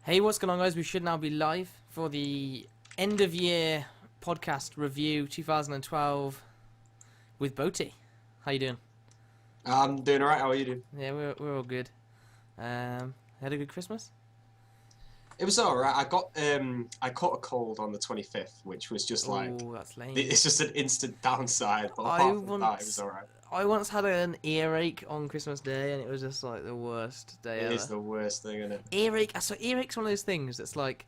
Hey, what's going on, guys? We should now be live for the end of year podcast review 2012 with B0aty. How you doing? I'm doing alright. How are you doing? Yeah, we're all good. Had a good Christmas? It was alright. I caught a cold on the 25th, which was just like That's lame. it's just an instant downside. But apart from that, it was alright. I once had an earache on Christmas Day, and it was just like the worst day ever. It is the worst thing, isn't it? Earache. So earache's one of those things that's like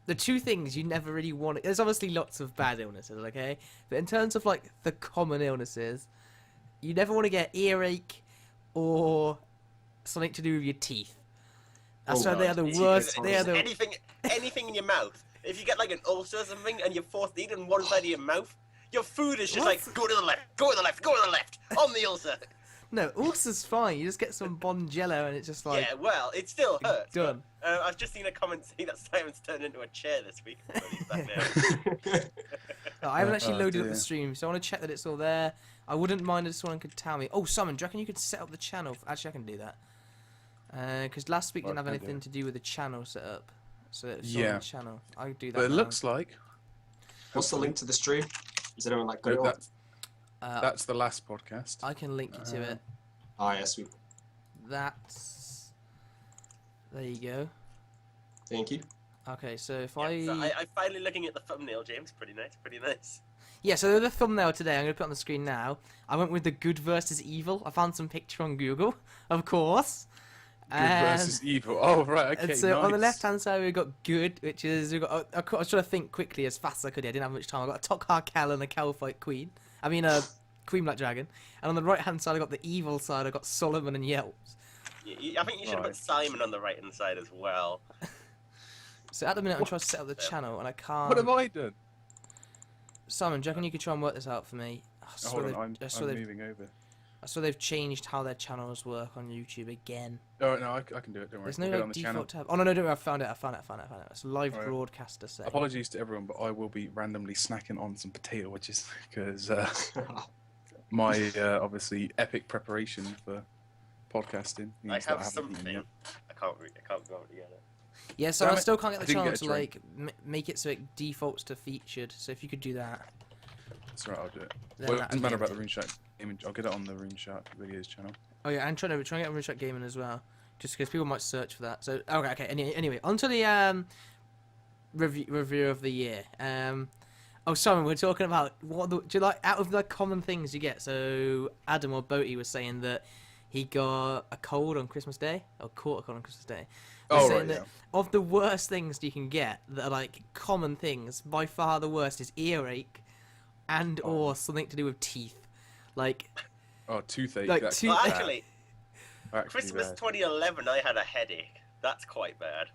the two things you never really want. There's obviously lots of bad illnesses, okay? But in terms of like the common illnesses, you never want to get earache or something to do with your teeth. So they are the worst. They are the anything in your mouth. If you get like an ulcer or something and you're forced to eat on one side of your mouth, your food is just like go to the left, go to the left, go to the left on the ulcer. No, ulcer's fine. You just get some Bonjello and it's just like yeah, well, it still hurts. Done. But, I've just seen a comment saying that Simon's turned into a chair this week. I haven't actually loaded up the stream, so I want to check that it's all there. I wouldn't mind if someone could tell me. Oh, Simon, do you reckon you could set up the channel? Actually, I can do that. Because last week didn't have anything to do with the channel set up. So it's on the channel. I can do that. But it looks like. What's the link to the stream? Is anyone like got it up? That's the last podcast. I can link you to it. Ah, yes, sweet. That's. There you go. Thank you. Okay, so if so I'm finally looking at the thumbnail, James. Pretty nice, pretty nice. Yeah, so the thumbnail today, I'm going to put on the screen now. I went with the good versus evil. I found some picture on Google, of course. Good versus evil. Oh, right, okay, and so nice. on the left-hand side, we've got good, which is... I was trying to think quickly as fast as I could. I didn't have much time. I got a Tok'ra Kel and a Kelfight Queen. I mean, a Queen Black Dragon. And on the right-hand side, I got the evil side. I got Solomon and Yelps. I think you should have put Simon on the right-hand side as well. So at the minute, I'm trying to set up the channel, and I can't... What have I done? Simon, do you reckon you could try and work this out for me? Hold on, I'm moving over. I saw they've changed how their channels work on YouTube again. Oh, no, I can do it, don't worry. There's no like, default tab. Oh, no, don't worry, I found it. It's live broadcaster set. Apologies to everyone, but I will be randomly snacking on some potato wedges, because my, obviously, epic preparation for podcasting means I have something. I can't go together. Yeah, so I still can't get the channel to, like, make it so it defaults to featured, so if you could do that. That's right, I'll do it. Well, it doesn't matter about the RuneShark image. I'll get it on the RuneShark videos channel. Oh yeah, and trying to get RuneShark gaming as well, just because people might search for that. So okay. Anyway, onto the review of the year. Oh, Simon, we're talking about do you like out of the common things you get? So Adam or B0aty was saying that he got a cold on Christmas Day, or caught a cold on Christmas Day. Oh, right, yeah. Of the worst things you can get that are like common things, by far the worst is earache and or something to do with teeth. Like toothache. Like Well, actually Christmas 2011 I had a headache. That's quite bad.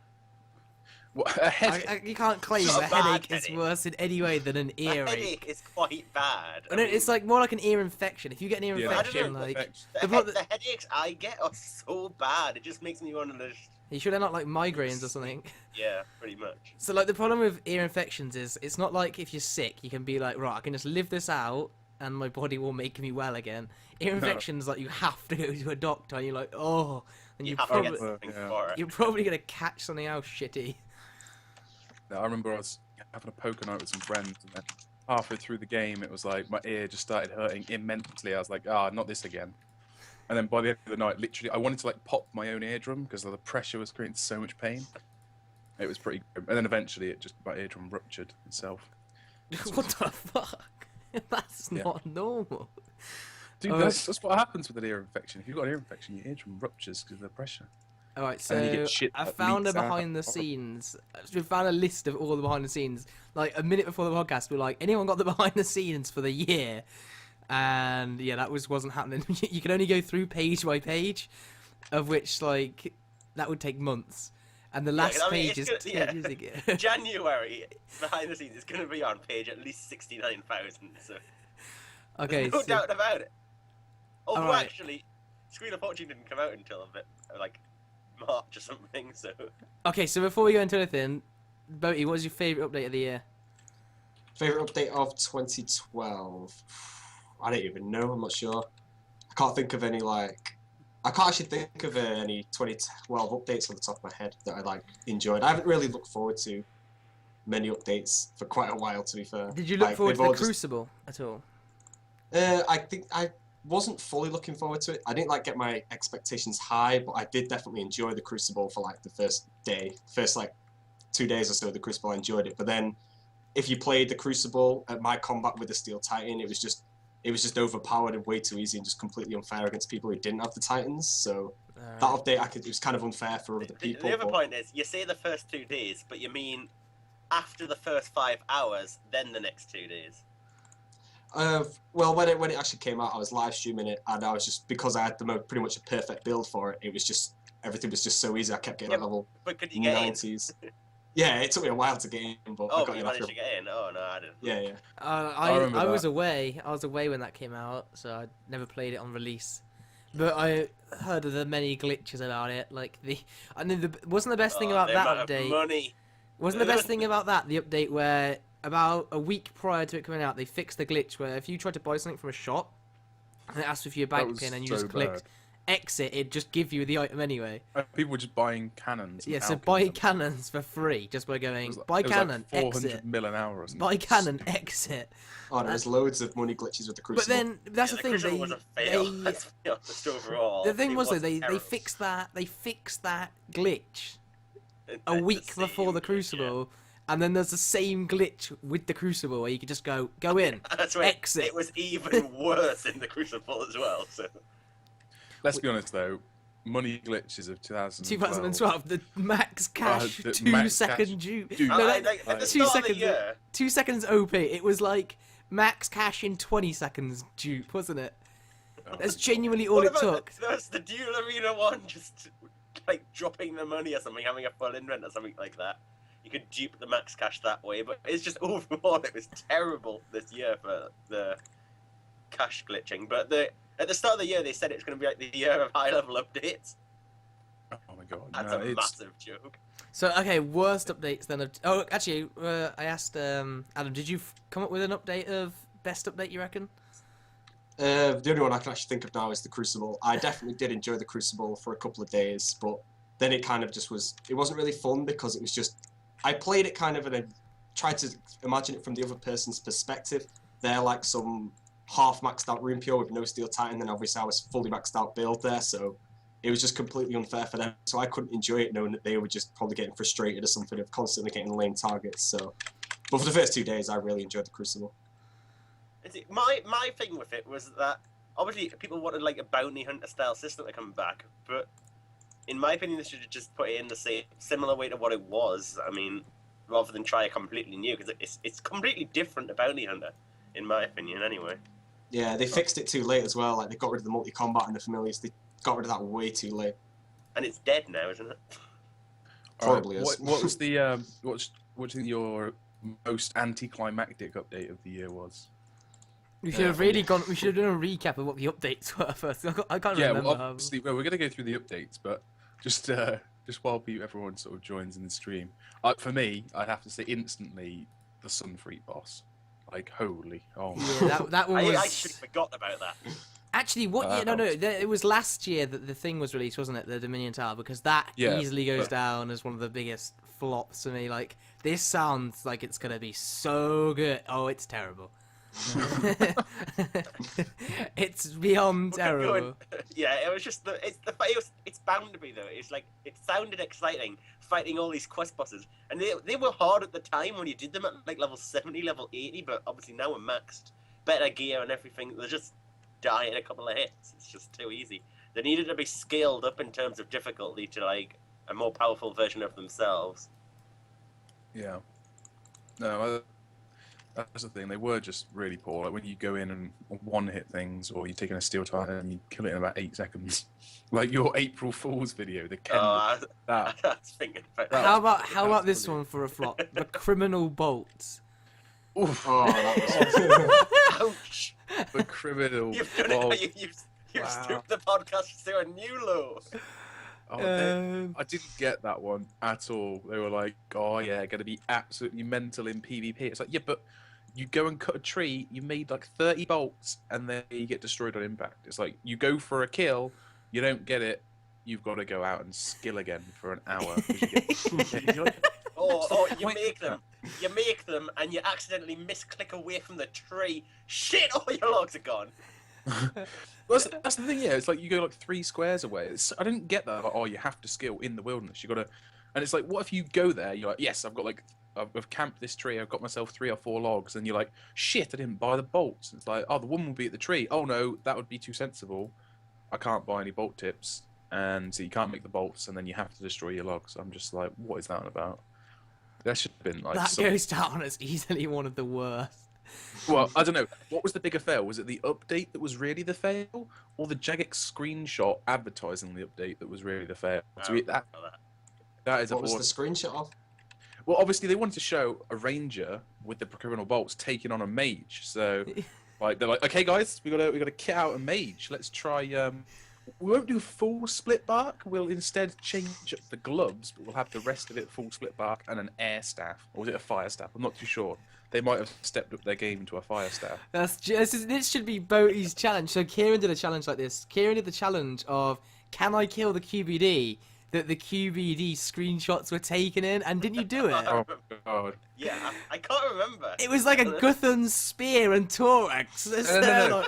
What, a headache? You can't claim a headache is worse in any way than an earache. A headache is quite bad. I mean, it's like more like an ear infection. If you get an ear infection, like the headaches I get are so bad. It just makes me want to. You sure they're not like migraines or something? Yeah, pretty much. So like the problem with ear infections is it's not like if you're sick you can be like, right, I can just live this out and my body will make me well again. Ear infections, like you have to go to a doctor and you're like, oh, and you're probably gonna catch something else shitty. I remember I was having a poker night with some friends, and then halfway through the game, it was like my ear just started hurting immensely. I was like, not this again. And then by the end of the night, literally, I wanted to like pop my own eardrum because the pressure was creating so much pain. It was pretty grim. And then eventually, my eardrum ruptured itself. What the fuck? That's not normal. Dude, that's what happens with an ear infection. If you've got an ear infection, your eardrum ruptures because of the pressure. Alright, so I found a behind the scenes. We found a list of all the behind the scenes. Like a minute before the podcast, we were like, anyone got the behind the scenes for the year? And yeah, that wasn't happening. You can only go through page by page, of which like that would take months. And the last page is January behind the scenes is going to be on page at least 69,000. So okay, no doubt about it. Although actually, Screen of Fortune didn't come out until a bit like March or something, so... Okay, so before we go into anything, B0aty, what was your favourite update of the year? Favourite update of 2012? I don't even know, I'm not sure. I can't think of any, like... I can't actually think of any 2012 updates on the top of my head that I like enjoyed. I haven't really looked forward to many updates for quite a while, to be fair. Did you look Like, forward to they've the all just- Crucible at all? I think I wasn't fully looking forward to it. I didn't like get my expectations high, but I did definitely enjoy the Crucible for like the first like 2 days or so of the Crucible. I enjoyed it, but then if you played the Crucible at my combat with the Steel Titan, it was just overpowered and way too easy and just completely unfair against people who didn't have the Titans. So that update, it was kind of unfair for other people. The other but- point is, you say the first 2 days, but you mean after the first 5 hours, then the next 2 days. Well, when it actually came out, I was live streaming it, and I was just, because I had pretty much a perfect build for it. It was just, everything was just so easy. I kept getting Yeah, at level But could you get in? 90s. Yeah, it took me a while to get in, but I Oh, got but in you after. managed to get in? Oh, no, I didn't. Yeah, yeah. I remember was that. away. I was away when that came out, so I never played it on release. But I heard of the many glitches about it. Like wasn't the best thing about the that amount of update. money. Wasn't the best thing about that the update where about a week prior to it coming out, they fixed the glitch where if you tried to buy something from a shop and it asked for your That bank was pin and you so just clicked exit, it'd just give you the item anyway. People were just buying cannons. and Yeah, so Falcons buy and- cannons for free just by it going was like- buy it was like cannon, 400 exit. mil an hour or something. Buy cannon, exit. Oh, there was loads of money glitches with the Crucible. But then that's Yeah, the thing. Crucible was a fail. They Let's be honest, overall. the thing It was though wasn't they terrible. fixed that glitch It's a the week same before the glitch, Crucible, and then there's the same glitch with the Crucible where you could just go in, yeah. That's right. exit. It was even worse in the Crucible as well. So. Let's be honest though, money glitches of 2012. 2012, the max cash the 2 max second cash- dupe. dude, No, I, that- like, at the 2 start of the seconds. year, 2 seconds OP. It was like max cash in 20 seconds dupe, wasn't it? Oh, That's God. genuinely all what it about took. There was the Duel Arena one, just like dropping the money or something, having a full invent or something like that. You could dupe the max cash that way, but it's just overall it was terrible this year for the cash glitching. But at the start of the year they said it was going to be like the year of high level updates. Oh my god. That's no, a it's, massive joke. So okay, worst updates then. Oh, actually, I asked Adam, did you come up with an update of best update you reckon? The only one I can actually think of now is the Crucible. I definitely did enjoy the Crucible for a couple of days, but then it kind of just was. It wasn't really fun because it was just. I played it kind of and I tried to imagine it from the other person's perspective. They're like some half maxed out Rune Pure with no Steel Titan, and obviously I was fully maxed out build there, so it was just completely unfair for them. So I couldn't enjoy it knowing that they were just probably getting frustrated or something of constantly getting lame targets. So, but for the first 2 days, I really enjoyed the Crucible. My thing with it was that obviously people wanted like a bounty hunter style system to come back, but in my opinion, they should have just put it in the same similar way to what it was. I mean, rather than try a completely new, because it's completely different to bounty hunter, in my opinion, anyway. Yeah, they fixed it too late as well. Like they got rid of the multi-combat and the familiars. They got rid of that way too late. And it's dead now, isn't it? Probably Alright, is. what was the what do you think your most anticlimactic update of the year was? We should have really gone. We should have done a recap of what the updates were first. I can't Yeah, remember. well, obviously, we're going to go through the updates, but just while everyone sort of joins in the stream, for me, I'd have to say instantly the Sunfreak boss. Like, holy, oh my Yeah, that one was. I should have forgotten about that. Actually, what year? No, it was last year that the thing was released, wasn't it? The Dominion Tower, because that Yeah, easily goes but- down as one of the biggest flops to me. Like, this sounds like it's gonna be so good. Oh, it's terrible. It's beyond We're terrible. going- yeah, it was just it's bound to be though. It's like it sounded exciting fighting all these quest bosses, and they were hard at the time when you did them at like level 70, level 80. But obviously now we're maxed, better gear and everything. They just die in a couple of hits. It's just too easy. They needed to be scaled up in terms of difficulty to like a more powerful version of themselves. Yeah. No, that's the thing. They were just really poor. Like when you go in and one-hit things, or you're taking a Steel Titan and you kill it in about 8 seconds. Like your April Fool's video, the Ken I that. was thinking about That- that. How about this brilliant. one for a flop? The Criminal Bolts. Oof, Oh, that was. Ouch! the criminal. You've done oh, it. You've Wow. stooped the podcast to a new low. oh, I didn't get that one at all. They were like, "Oh yeah, going to be absolutely mental in PvP." It's like, yeah, but you go and cut a tree, you made like 30 bolts, and then you get destroyed on impact. It's like you go for a kill, You don't get it, you've got to go out and skill again for an hour. 'cause you get- you're like, Or you Wait. make them. You make them and you accidentally misclick away from the tree. Shit, all your logs are gone. that's the thing, yeah. It's like you go like 3 squares away. I didn't get that. Like, oh, you have to skill in the wilderness. You got to, and it's like, what if you go there? You're like, yes, I've camped this tree. I've got myself 3 or 4 logs, and you're like, shit, I didn't buy the bolts. It's like, oh, the woman will be at the tree. Oh no, that would be too sensible. I can't buy any bolt tips, and so you can't make the bolts, and then you have to destroy your logs. I'm just like, what is that about? That should have been like. That goes down as easily one of the worst. Well, I don't know. What was the bigger fail? Was it the update that was really the fail, or the Jagex screenshot advertising the update that was really the fail? That is What was a the screenshot of? Well, obviously they wanted to show a ranger with the criminal bolts taking on a mage. So, like, they're like, okay, guys, we gotta kit out a mage. Let's try. We won't do full split bark. We'll instead change up the gloves, but we'll have the rest of it full split bark and an air staff. Or was it a fire staff? I'm not too sure. They might have stepped up their game to a fire staff. This should be B0aty's challenge. So Kieren did a challenge like this. Kieren did the challenge of, can I kill the QBD that the QBD screenshots were taken in? And didn't you do it? Oh god. Yeah, I can't remember. It was like a Guthan spear and Thorax. No.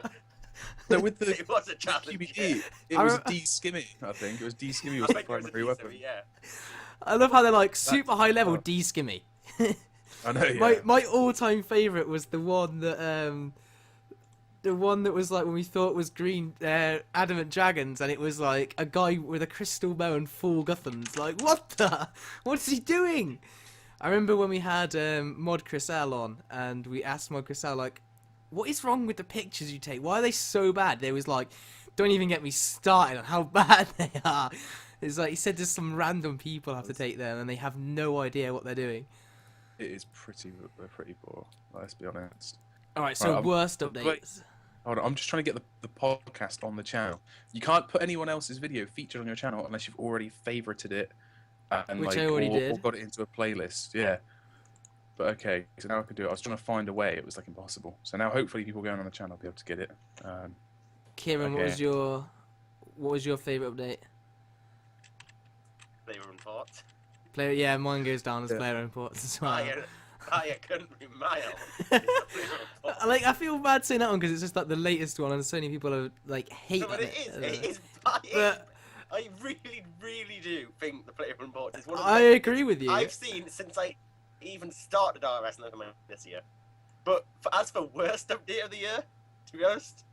No, with the It was a challenge. QBD, it I was re- D-skimmy, I think. It was D-skimmy I was the think it was a primary weapon. decent, yeah. I love how they're like super high level D-skimmy. I know, yeah. My all-time favorite was the one that was like when we thought was green adamant dragons, and it was like a guy with a crystal bow and full Guthans. Like, what's he doing? I remember when we had Mod Crisel on, and we asked Mod Crisel, like, what is wrong with the pictures you take? Why are they so bad? They was like, don't even get me started on how bad they are. It's like he said just some random people have to take them and they have no idea what they're doing. It is pretty poor, let's be honest. Alright, so Right, worst wait. updates. Hold on, I'm just trying to get the podcast on the channel. You can't put anyone else's video featured on your channel unless you've already favorited it. And Which like, I already or did. got it into a playlist, yeah. But okay, so now I can do it. I was trying to find a way, it was like impossible. So now hopefully people going on the channel will be able to get it. Kieren, Okay. what was your favourite update? Flavor and pot. Yeah, mine goes down as Yeah. player imports as well. I couldn't be my own. I feel bad saying that one because it's just like the latest one, and so many people are like hating No, but it is. It is. But- I really, really do think the Flavor and pot is one of I the agree with you. I've seen since I even started RS this year. But as for worst update of the year, to be honest,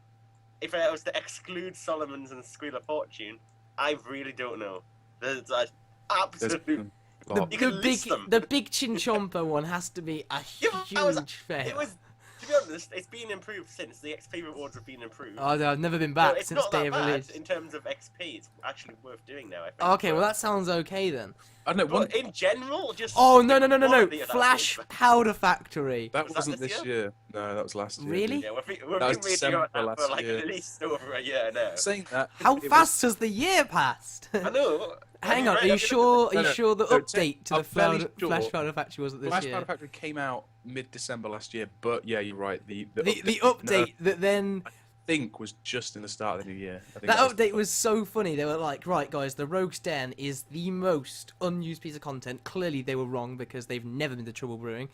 if I was to exclude Solomon's and Squeal of Fortune, I really don't know. There's There's absolute. a lot. You can list them. The big Chinchompa one has to be a Yeah, but that was- huge fail. It was, to be honest, it's been improved since the XP rewards have been improved. Oh, no, I've never been So back it's since not day that of bad release. in terms of XP. It's actually worth doing now. I think. Okay, well that sounds okay then. I don't know, one, But in general, just. Oh the no! quality of that Flash was- Powder Factory. that was that wasn't this this year. No, that was last year. Really? Yeah, we've That been was waiting December on that for last like year. at least over a year now. Saying that, How it was- fast has the year passed? I know. Hang on, Right, are you I'm sure? Are No, you no, sure the no, update to I'm the fairly Flash sure Powder Factory wasn't this Flash year? Powder Factory came out mid-December last year, but yeah, you're right. The The no, update that then I think was just in the start of the new year. I think that was- update was so funny. They were like, right guys, the Rogue's Den is the most unused piece of content. Clearly they were wrong because they've never been to Trouble Brewing.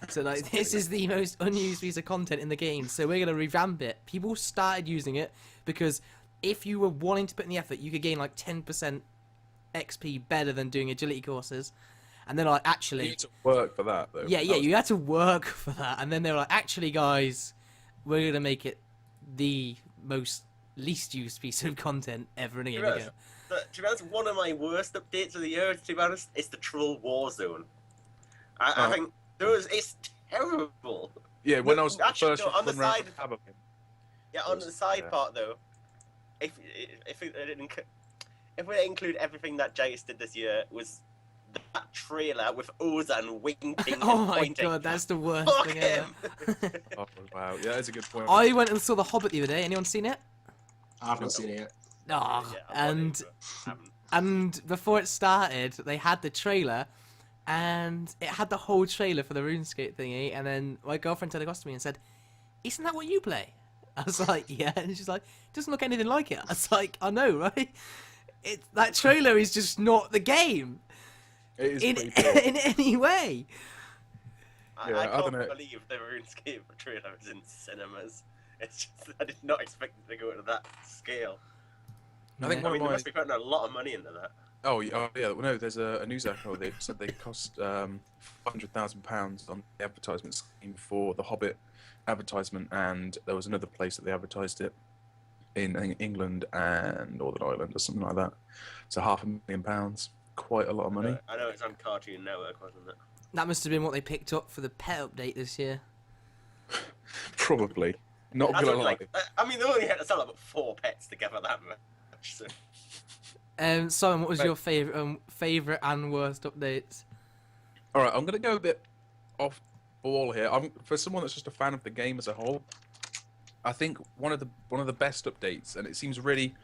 So like, this is the most unused piece of content in the game. So we're gonna revamp it. People started using it because if you were wanting to put in the effort, you could gain like 10% XP better than doing agility courses. And then like, You actually, need to work for that, though. yeah, That yeah, was- you had to work for that. And then they were like, actually, guys, we're gonna make it the most least used piece of content ever in a game. Yes. Again. To be honest, one of my worst updates of the year, to be honest, is the Troll War Zone. I Oh. think it's terrible. Yeah, when No, I was actually, first no, on the run around side- the tab of him. Yeah, on the side Yeah. part though, if we include everything that Jagex did this year, was that trailer with Ozan winking Oh and my pointing. god, that's the worst Fuck thing him! ever. Oh wow, yeah, that's a good point. I went and saw The Hobbit the other day. Anyone seen it? I haven't seen it yet. No. Yeah, I wanted and to, but haven't. and before it started, they had the trailer, and it had the whole trailer for the RuneScape thingy. And then my girlfriend turned across to me and said, "Isn't that what you play?" I was like, yeah. And she's like, doesn't look anything like it. I was like, I know, right? That trailer is just not the game It is in pretty poor. in any way. Yeah, I I don't can't know. believe the RuneScape trailer was in cinemas. It's just I did not expect it to go to that scale. I think Yeah. I one mean, of they my must be putting a lot of money into that. oh yeah, well, no, there's a news article that said they cost £500,000 on the advertisement scheme for the Hobbit advertisement, and there was another place that they advertised it in I think, England and Northern Ireland or something like that. So £500,000, quite a lot of money. I know it's on Cartoon Network, wasn't it? That must have been what they picked up for the pet update this year. Probably. Not That's gonna only lie. I mean, they only had to sell about 4 pets to gather that much. So. Simon, what was Right. your favorite and worst updates? All right, I'm gonna go a bit off ball here. For someone that's just a fan of the game as a whole, I think one of the best updates, and it seems really,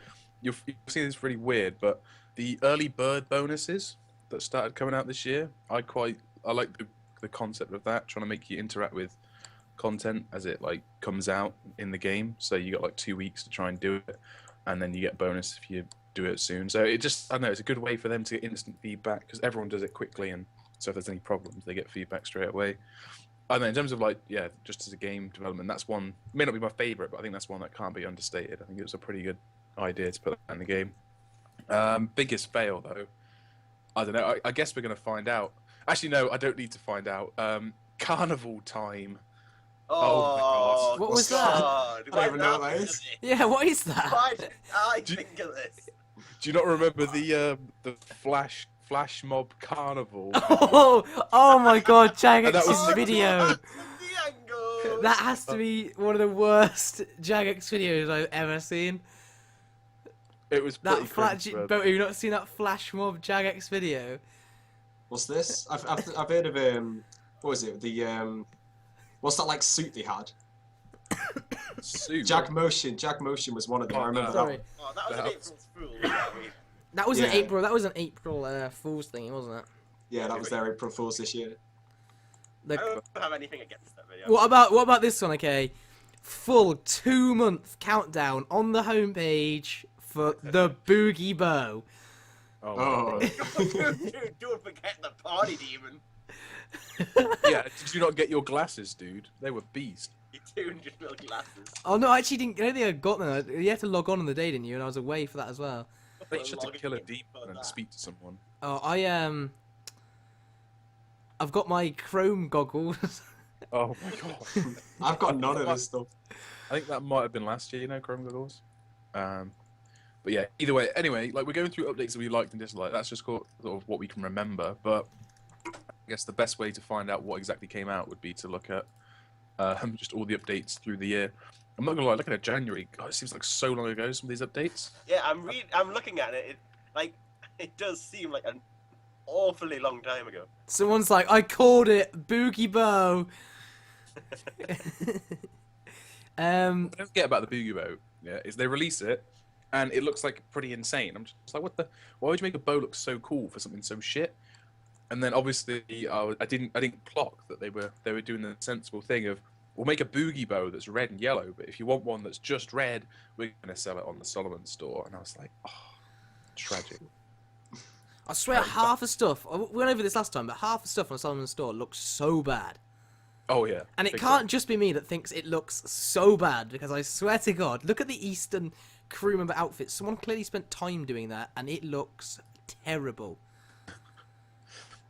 you'll see this really weird, but the early bird bonuses that started coming out this year, I like the concept of that, trying to make you interact with content as it like comes out in the game. So you got like 2 weeks to try and do it, and then you get bonus if you do it soon. So it just, I don't know, it's a good way for them to get instant feedback because everyone does it quickly, and so if there's any problems, they get feedback straight away. I don't know, in terms of like, yeah, just as a game development, that's one, may not be my favorite, but I think that's one that can't be understated. I think it was a pretty good idea to put that in the game. Biggest fail though, I don't know, I guess we're going to find out. Actually, no, I don't need to find out. Carnival time. Oh my God. What was that? God, I don't even know what that did is. Yeah, what is that? Why did I Do you- think of this? Do you not remember the flash mob carnival? Oh my God, That Jagex's was- video. The angle. That has to be one of the worst Jagex videos I've ever seen. It was pretty cringe, man. Have you not seen that flash mob Jagex video? What's this? I've heard of what was it? The what's that like suit they had? Suit. Jag Motion was one of them. I remember Sorry. that. Oh, that was an Perhaps. April's Fool. I mean, That was Yeah. an April Fool's thing, wasn't it? Yeah, that was their April Fools this year. The- I don't have anything against that video. What about this one? Okay, full 2-month countdown on the homepage for the Boogie Bow. Oh, Dude, don't forget the party demon. Yeah, did you not get your glasses, dude? They were beast. Your 200 mil glasses. Oh no, I actually didn't. I don't think I got them. You had to log on the day, didn't you? And I was away for that as well. They should have Log kill a in demon for and that. speak to someone. Oh, I've got my Chrome goggles. Oh my God. I've got none of this stuff. I think that might have been last year, Chrome goggles. But yeah, either way, anyway, like we're going through updates that we liked and disliked. That's just sort of what we can remember. But I guess the best way to find out what exactly came out would be to look at just all the updates through the year. I'm not gonna lie, looking at January, God, it seems like so long ago. Some of these updates. Yeah, I'm looking at it. It does seem like an awfully long time ago. Someone's like, I called it Boogie Bow. What I don't get about the Boogie Bow, yeah, is they release it and it looks like pretty insane. I'm just like, why would you make a bow look so cool for something so shit? And then obviously I didn't clock that they were doing the sensible thing of, we'll make a boogie bow that's red and yellow, but if you want one that's just red, we're gonna sell it on the Solomon store. And I was like, oh, tragic. I swear, half the stuff. We went over this last time, but half the stuff on Solomon's store looks so bad. Oh yeah. And it big can't time. just be me that thinks it looks so bad, because I swear to God, look at the Eastern crew member outfits. Someone clearly spent time doing that, and it looks terrible.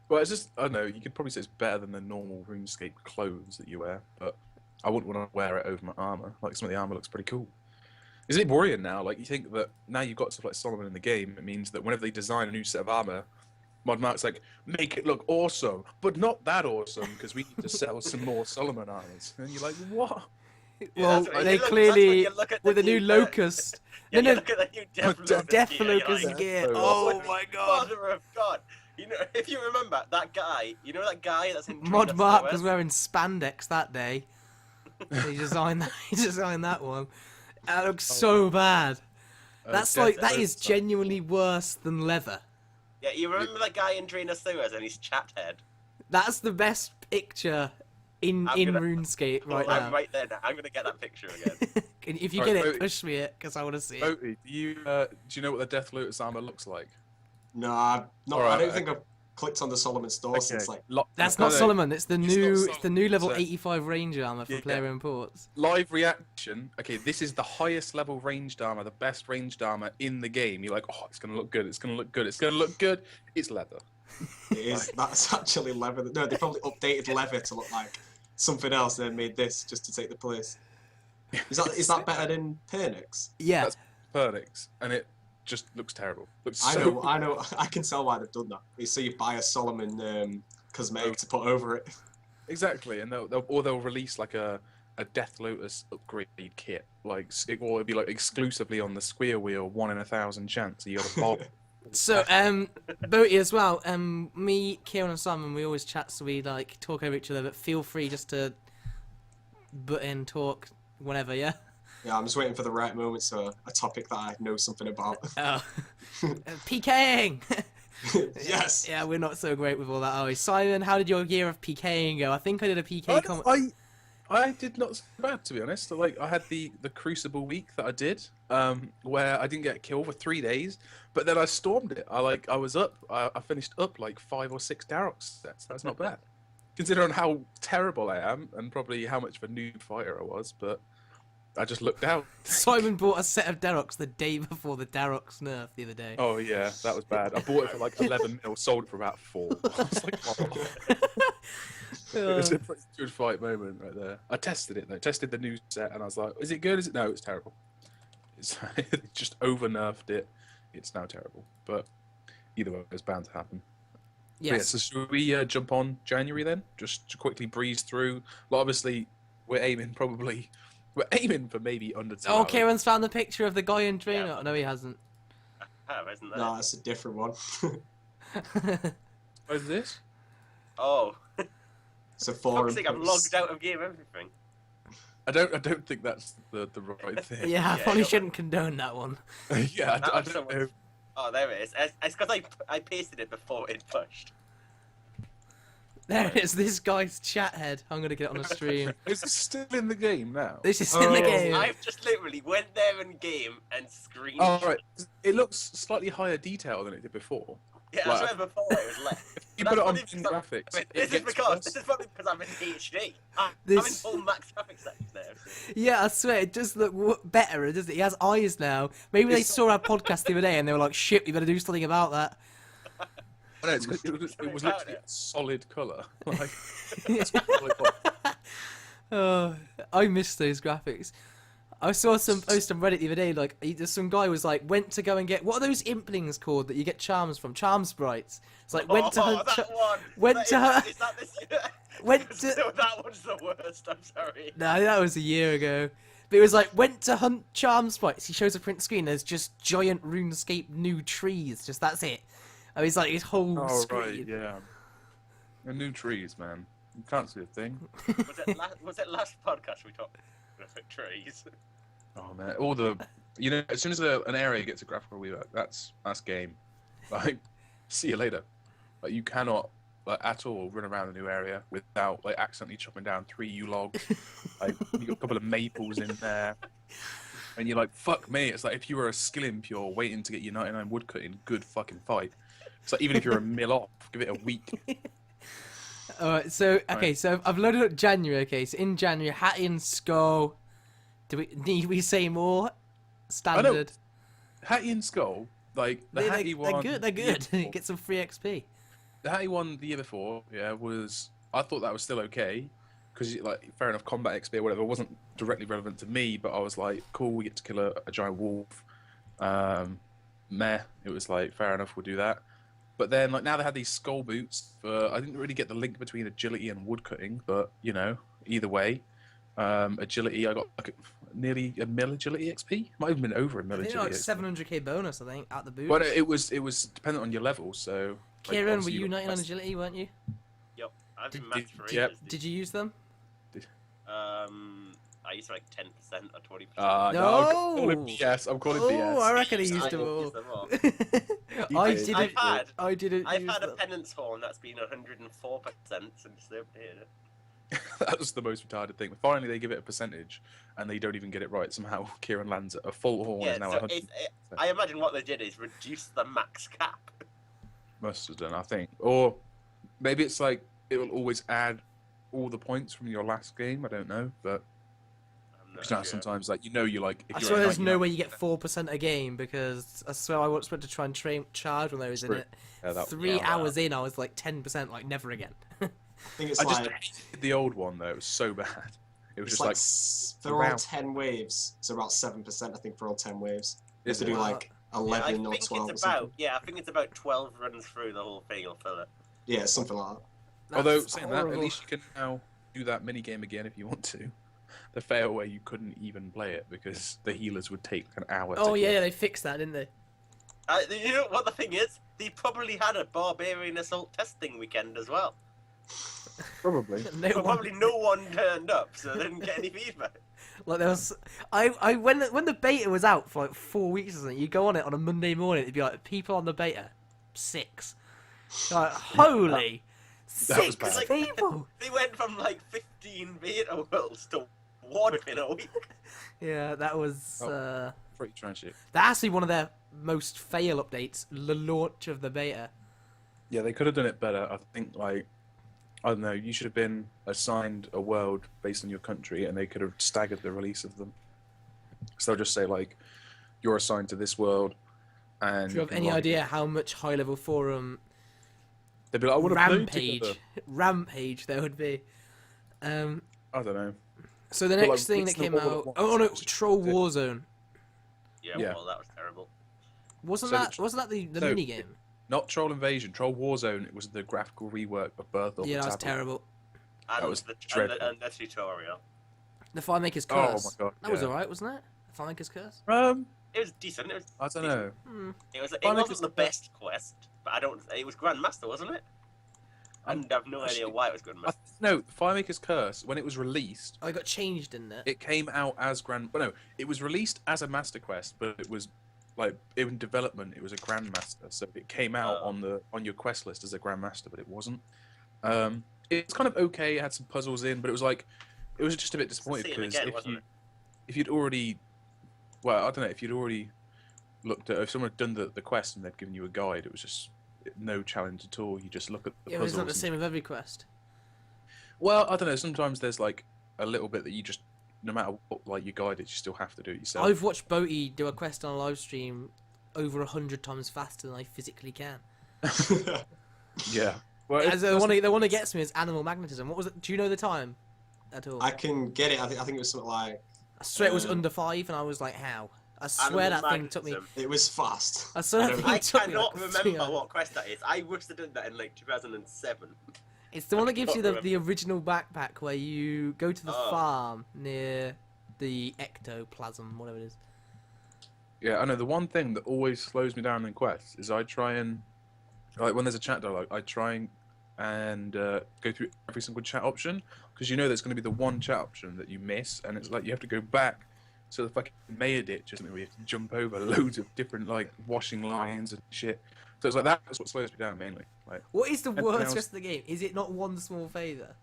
Well, it's just, I don't know, you could probably say it's better than the normal RuneScape clothes that you wear, but I wouldn't want to wear it over my armor. Like, some of the armor looks pretty cool. It's a bit worrying now. Like, you think that now you've got stuff like Solomon in the game, it means that whenever they design a new set of armor, Modmark's like, make it look awesome, but not that awesome, because we need to sell some more Solomon armors. And you're like, what? Well, that's what- they you look- clearly, that's when you look at with the new new, Locust. Yeah, No, you no, look at the new Death gear, you're Locust like, gear. so Oh awesome. my God. Mother of God. You know, if you remember that guy, that guy that's in Mod Mark was Dreamless wearing spandex that day. He designed that. He designed that one. That looks so bad. That's Death like that is Locust. genuinely worse than leather. Yeah, you remember that guy in Drainer Sewers and his chat head? That's the best picture in I'm gonna- RuneScape right I'm now. right there now. I'm gonna get that picture again. If you Alright, get it, B0aty. push me it, because I want to see it. B0aty, do you know what the Death Lotus armor looks like? No, I Alright, don't think I've clicked on the Solomon store since like. That's No, not no, Solomon. It's the it's new. not It's the new level So- 85 range armor from Yeah. Player Imports. live reaction. Okay, this is the highest level ranged armor, the best ranged armor in the game. You're like, oh, it's gonna look good. It's gonna look good. It's gonna look good. It's leather. It is. That's actually leather. No, they probably updated leather to look like something else, and then made this just to take the place. Is that better than Pernix? Yeah. That's Pernix, and it just looks terrible. Looks I so know. I can tell why they've done that. So you buy a Solomon cosmetic to put over it. Exactly, and they'll release like a Death Lotus upgrade kit, like or it'll be like exclusively on the square wheel, 1 in 1,000 chance. You got to bolt. So, B0aty as well. Me, Kieren, and Simon, we always chat, so we like talk over each other. But feel free just to butt in, talk whenever. Yeah. Yeah, I'm just waiting for the right moment. So a topic that I know something about. Oh. PKing. Yes. Yeah, we're not so great with all that, are we? Simon, how did your year of PKing go? I think I did a PK comment. I did not so bad, to be honest. Like I had the Crucible week that I did, where I didn't get a kill for 3 days, but then I stormed it. I was up. I finished up like 5 or 6 Darok sets. That's not bad, considering how terrible I am and probably how much of a noob fighter I was. But I just looked out. Simon bought a set of Daroks the day before the Daroks nerf the other day. Oh yeah, that was bad. I bought it for like 11 mil, sold it for about 4. I was like, oh. It was a pretty good fight moment right there. I tested it though. Tested the new set, and I was like, "Is it good? Is it no? It's terrible. It's it just over nerfed it. It's now terrible." But either way, it's bound to happen. But yeah, Yes. so should we jump on January then? Just to quickly breeze through. Well, obviously, we're aiming for maybe under 2 Oh, hours. Kieran's found the picture of the guy in Draenor. Yeah. No, he hasn't. Isn't that? No, that's a different one. What is this? Oh, It's a forum. toxic! I'm logged out of game everything. I don't think that's the right thing. Yeah, I Yeah, probably you're- shouldn't condone that one. Yeah, That I was don't know. someone's- Oh, there it is. It's because I pasted it before it pushed. There it is, this guy's chat head. I'm gonna get it on the stream. Is it still in the game now? This is in the Oh. game. I've just literally went there in game and screened. Oh, right. It looks slightly higher detail than it did before. Yeah, Like- I swear before it was less. If you That's put it on probably in because graphics, it This is gets because worse. probably because I'm in HD. I'm in This- full max graphics settings now. So. Yeah, I swear, it does look better, doesn't it? He has eyes now. Maybe they It's- saw our podcast the other day and they were like, shit, we better do something about that. I know, it was Something about literally it. a solid colour. Like, Oh, I miss those graphics. I saw some post on Reddit the other day, like, some guy was like, went to go and get, what are those implings called that you get charms from? Charm sprites. It's like, went to hunt, that one. went That- to her- Is that this year? went to, No, that one's the worst. I'm sorry. no, that was a year ago. But it was like, went to hunt charm sprites. He shows a print screen, there's just giant RuneScape new trees, just that's it. And he's like, his whole oh, screen. right, yeah. The new trees, man. You can't see a thing. Was it last podcast we talked about trees? Oh, man. All the... You know, as soon as an area gets a graphical rework, that's game. Like, see you later. Like, you cannot, like, at all run around a new area without, like, accidentally chopping down 3 U-logs. Like, you got a couple of maples in there. And you're like, fuck me. It's like if you were a skill impure waiting to get your 99 woodcutting, good fucking fight. It's like even if you're a mill off, give it a week. Alright, so, okay, Right. so I've loaded up January, okay, so in January, Hattie and Skull, need we say more? Standard. Hattie and Skull, like the Hattie one. They're good. Get some free XP. The Hattie one the year before, yeah, was I thought that was still okay because like fair enough, combat XP or whatever wasn't directly relevant to me, but I was like, cool, we get to kill a giant wolf. Meh, it was like fair enough, we'll do that. But then like now they had these skull boots. I didn't really get the link between agility and woodcutting, but you know, either way, agility I got like nearly a mil agility XP. Might have been over a mil I think agility. like XP. 700k bonus, I think, at the boot. But it was dependent on your level. So like, Kieran, were obviously you got 99 best- agility, weren't you? Yep, I've been Did- max for ages. yep. dude. Did you use them? I used like 10% or 20%. No, I'm calling No! BS. I'm calling Oh, BS. I reckon he I used them don't all. use them all. I did. didn't. I've I didn't I've use had a them. penance haul and that's been 104% since they updated it. That was the most retarded thing. Finally, they give it a percentage, and they don't even get it right. Somehow, Kieren lands at a full horn. Yeah, Is now so 100. I imagine what they did is reduce the max cap. Must have done, I think. Or maybe it's like it will always add all the points from your last game. I don't know, but I'm not you know, sure. sometimes like you like. If I you're swear at there's no 99 way you get 4% a game because I swear I was supposed to try and charge when there was in True. it. Yeah, that- 3 yeah, hours in, I was like 10%, like never again. I think it's I just like hated the old one though. It was so bad. It was it's just like like for all wow. 10 waves, it's about 7%. I think for all 10 waves, you have Is to it? do Wow. like 11 or 12 or something. I think it's about 12 runs through the whole thing. You'll fill it. Yeah, something like that. Although That's saying that, at horrible. least you can now do that mini game again if you want to. The fail where you couldn't even play it because the healers would take an hour. Oh to yeah, kill. they fixed that, didn't they? You know what the thing is? They probably had a barbarian assault testing weekend as well. Probably. No But one, probably no one turned up, so they didn't get any feedback. like there was, I when the beta was out for like 4 weeks or something, you go on it on a Monday morning, it'd be like people on the beta, 6. Like holy, That was 6 bad. people. They went from like 15 beta worlds to 1 in a week. Yeah, that was Oh. Pretty tragic. that's actually one of their most fail updates. The launch of the beta. Yeah, they could have done it better. I think, like, I don't know, you should have been assigned a world based on your country and they could have staggered the release of them. So they'll just say, like, you're assigned to this world and. Do you have can any log in. idea how much high level forum They'd be like, I want to play rampage together. there would be? I don't know. So the But, next like, thing that it's not came all at out, once, oh no, it's just Troll a bit. Warzone. Yeah, Yeah. well, that was terrible. Wasn't So that the so- mini game? Not Troll Invasion, Troll Warzone. It was the graphical rework of Birth of Yeah, the that was Tablet. terrible. And, was the, dreadful. and the tutorial. The Fire Maker's Oh Curse. my god. That was yeah. alright, wasn't it? The Fire Maker's Curse. It was decent. It was. I don't know. It was. It Fire wasn't Maker's the best quest, but I don't. It was Grandmaster, wasn't it? And I've no idea actually- why it was Grandmaster. No, Fire Maker's Curse, when it was released, Oh, it got changed, didn't it? it came out as Well, no, it was released as a Master Quest, but it was like in development. It was a Grandmaster, so it came out Oh. on your quest list as a Grandmaster, but it wasn't. It's kind of okay. It had some puzzles in, but it was just a bit disappointing Scene because again, wasn't it? if you'd already, well, I don't know, if you'd already looked at if someone had done the quest and they'd given you a guide, it was just no challenge at all. You just look at the Yeah, but puzzles. it's not the and- same with every quest. Well, I don't know. Sometimes there's like a little bit that you just, no matter what, like you guided, you still have to do it yourself. I've watched B0aty do a quest on a live stream over 100 times faster than I physically can. Yeah. Well, As the one that gets me is animal magnetism. What was it? Do you know the time at all? I can get it. I think it was something like I swear it was um, under 5, and I was like, how? I swear Animal that thing took me. magnetism. it was fast. I swear that don't thing know. I took me cannot like 3 remember hours. what quest that is. I wish they did that in like 2007. It's the one that gives you can't the original backpack where you go to the Oh. farm near the ectoplasm, whatever it is. Yeah, I know. The one thing that always slows me down in quests is I try and, like, when there's a chat dialogue, I try and go through every single chat option because you know there's going to be the one chat option that you miss, and it's like you have to go back to the fucking mayor ditch, isn't it? Where you have to jump over loads of different like washing lines and shit. So it's like that's what slows me down mainly. Like, What is the Everything worst else- quest of the game? Is it not one small favour?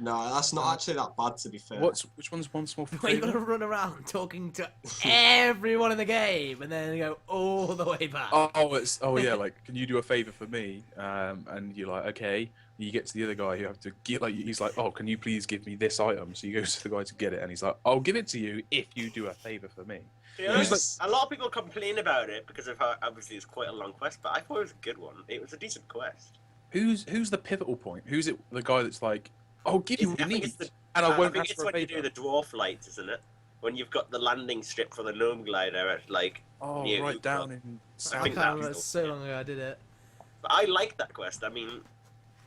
No, that's not actually that bad to be fair. which one's one small Where you favour? gotta run around talking to everyone in the game and then go all the way back. Yeah, like, can you do a favor for me? And you're like, okay. You get to the other guy, you have to get like, he's like, oh, can you please give me this item? So you go to the guy to get it, and he's like, I'll give it to you if you do a favor for me. You know, Yes. a lot of people complain about it because of how obviously it's quite a long quest, but I thought it was a good one. It was a decent quest. Who's the pivotal point? Who's it? The guy that's like, I'll give you what I you think need, it's the- and I won't think ask it's for a when you favor. do the dwarf lights, isn't it? When you've got the landing strip for the gnome glider at like. Oh, Yeah, right you down got- in. I I can't think South. that remember, was it's so long ago I did it. But I like that quest. I mean,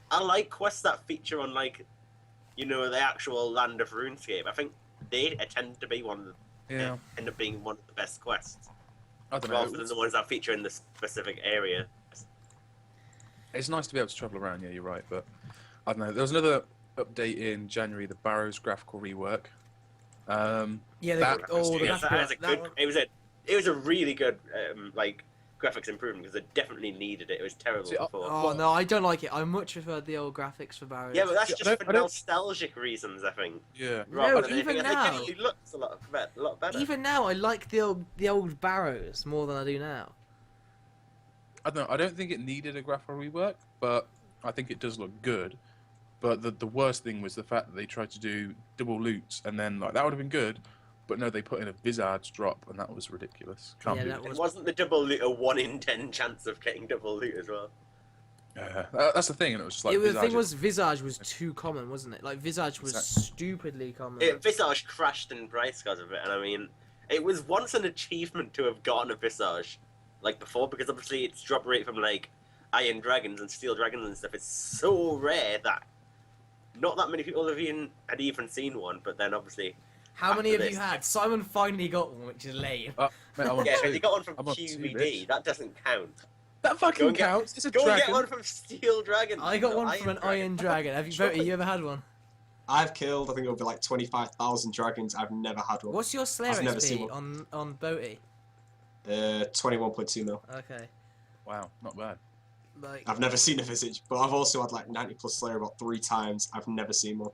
I like quests that feature on like, you know, the actual land of RuneScape. I think they tend to be one of the, Yeah, end up being one of the best quests, I don't rather know. than the ones that feature in the specific area. It's nice to be able to travel around. Yeah, you're right, but I don't know. There was another update in January, the Barrows graphical rework. Yeah, they That got was- all the Yes, that graphical- is a that good. one- It was a really good like graphics improvement because they definitely needed it. It was terrible See, before. Oh no, I don't like it. I much prefer the old graphics for Barrows. Yeah, but that's I just don't- for I don't- nostalgic reasons, I think. Yeah. Rather No, than even anything else. It now. genuinely looks a lot better. Even now, I like the old Barrows more than I do now. I don't know. I don't think it needed a graphical rework, but I think it does look good. But the worst thing was the fact that they tried to do double loots, and then like that would have been good, but no, they put in a Visage drop, and that was ridiculous. Can't Yeah, do that it. was- Wasn't the double loot a 1 in 10 chance of getting double loot as well? That's the thing, and it was just like the Visage thing was Visage was too common, wasn't it? Like Visage was Exactly. stupidly common. Visage crashed in price because of it, and I mean, it was once an achievement to have gotten a Visage, like before, because obviously its drop rate from like Iron Dragons and Steel Dragons and stuff is so rare that not that many people had even seen one, but then obviously... How many after of you this- had? Simon finally got one, which is lame. Mate, I'm on Yeah, two. but you got one from I'm on two, QVD, bitch. that doesn't count. That Go fucking and get- counts. It's a Go and dragon. get one from Steel Dragon. I got No, one from an Iron Dragon. Have you B0aty, you ever had one? I've killed, I think, over like 25,000 dragons. I've never had one. What's your Slayer I've never seen XP on B0aty? 21.2 mil. Okay. Wow, not bad. Like, I've never seen a Visage, but I've also had like 90 plus Slayer about 3 times. I've never seen one.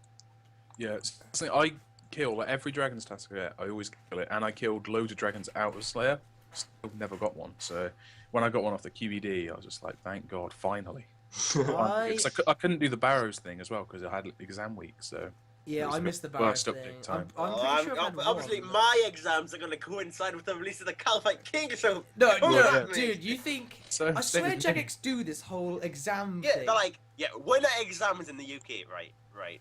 Yeah, so I kill like, every dragon's task I get. I always kill it, and I killed loads of dragons out of Slayer. Still never got one. So when I got one off the QED, I was just like, thank God, finally. I, Because I couldn't do the Barrows thing as well because I had exam week. So yeah, it was I a missed the bit Barrows worst thing. update I'm time. pretty sure I've had obviously one. my exams are going to coincide with the release of the Calphite King, so... No, Come no, at me. dude, you think... so I swear same as me. Jagex do this whole exam Yeah, thing. they're like, yeah, winter exams in the UK, right.